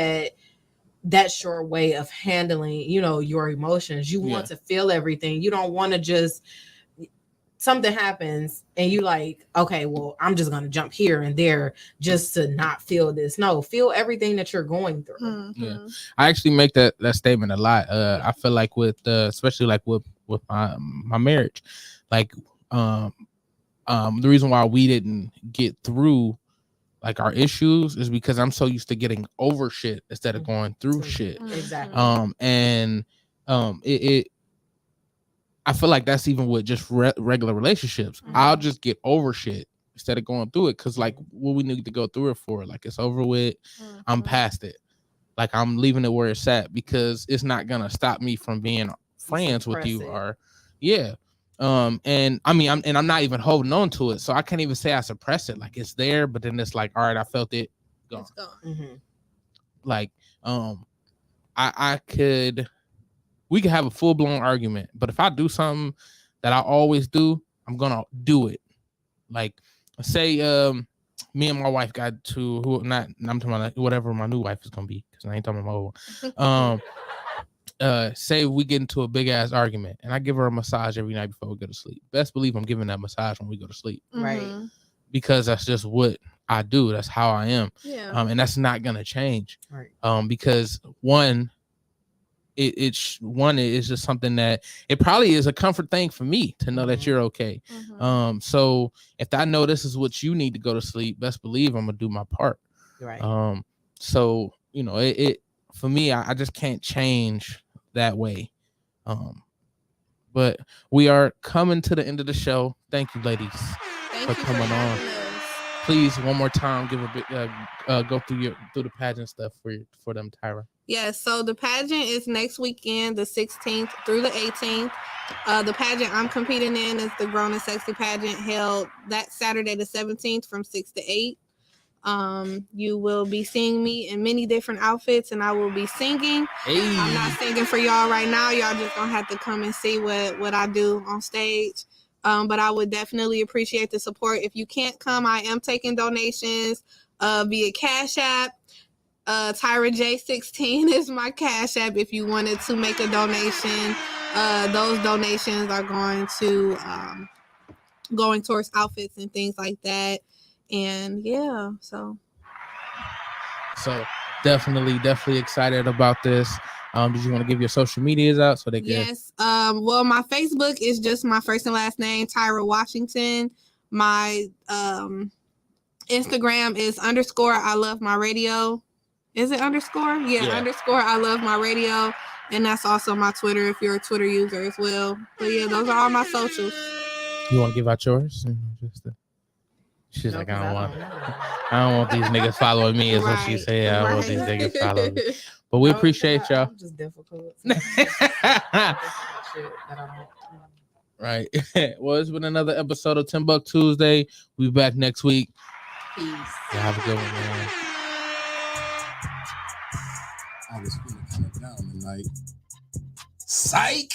[SPEAKER 8] that's your way of handling, you know, your emotions. You want to feel everything. You don't want to just, something happens and you like, okay, well, I'm just going to jump here and there just to not feel this. No, feel everything that you're going through.
[SPEAKER 3] I actually make that statement a lot. I feel like with especially like with my marriage, like the reason why we didn't get through like our issues is because I'm so used to getting over shit instead of going through shit.
[SPEAKER 8] Exactly.
[SPEAKER 3] And it I feel like that's even with just regular relationships. I'll just get over shit instead of going through it, because like what we need to go through it for, like it's over with. I'm past it. Like I'm leaving it where it's at because it's not gonna stop me from being friends with you. Or yeah. And I mean I'm not even holding on to it. So I can't even say I suppress it. Like it's there, but then it's like, all right, I felt it gone.
[SPEAKER 7] It's gone.
[SPEAKER 8] Mm-hmm.
[SPEAKER 3] Like we could have a full-blown argument, but if I do something that I always do, I'm gonna do it. Like say me and my wife got to I'm talking about whatever my new wife is gonna be, because I ain't talking about my old one. Say we get into a big ass argument and I give her a massage every night before we go to sleep. Best believe I'm giving that massage when we go to sleep.
[SPEAKER 8] Right.
[SPEAKER 3] Because that's just what I do. That's how I am.
[SPEAKER 7] Yeah.
[SPEAKER 3] And that's not gonna change.
[SPEAKER 8] Right.
[SPEAKER 3] Because one, it's just something that it probably is a comfort thing for me to know that you're okay. So if I know this is what you need to go to sleep, best believe I'm gonna do my part.
[SPEAKER 8] Right.
[SPEAKER 3] So you know, it for me, I just can't change that way. But we are coming to the end of the show. Thank you, ladies, for coming on. Please, one more time, give a bit, go through the pageant stuff for them, Tyra.
[SPEAKER 7] Yes, so the pageant is next weekend, the 16th through the 18th. The pageant I'm competing in is the Grown and Sexy pageant, held that Saturday the 17th from 6 to 8. You will be seeing me in many different outfits, and I will be singing.
[SPEAKER 3] Hey.
[SPEAKER 7] I'm not singing for y'all right now. Y'all just gonna have to come and see what I do on stage. But I would definitely appreciate the support. If you can't come, I am taking donations via Cash App. Tyra J16 is my Cash App if you wanted to make a donation. Those donations are going towards outfits and things like that. And yeah, so
[SPEAKER 3] definitely excited about this. Did you want to give your social medias out so they can?
[SPEAKER 7] Yes. Well, my Facebook is just my first and last name, Tyra Washington. My Instagram is _ I love my radio. Is it _? Yeah, _ I love my radio. And that's also my Twitter if you're a Twitter user as well. But yeah, those are all my socials.
[SPEAKER 3] You want to give out yours? She's like, I don't want these niggas following me, is what she said. I don't want these niggas following me. But we appreciate y'all.
[SPEAKER 8] I'm just difficult.
[SPEAKER 3] Right. Well, it's been another episode of TimbukTuesday. We'll be back next week.
[SPEAKER 8] Peace.
[SPEAKER 3] Yeah, have a good one, man.
[SPEAKER 6] I was feeling kind of down tonight. Psych!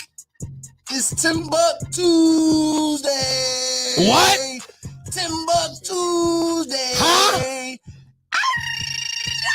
[SPEAKER 6] It's TimbukTuesday!
[SPEAKER 3] What?
[SPEAKER 6] TimbukTuesday!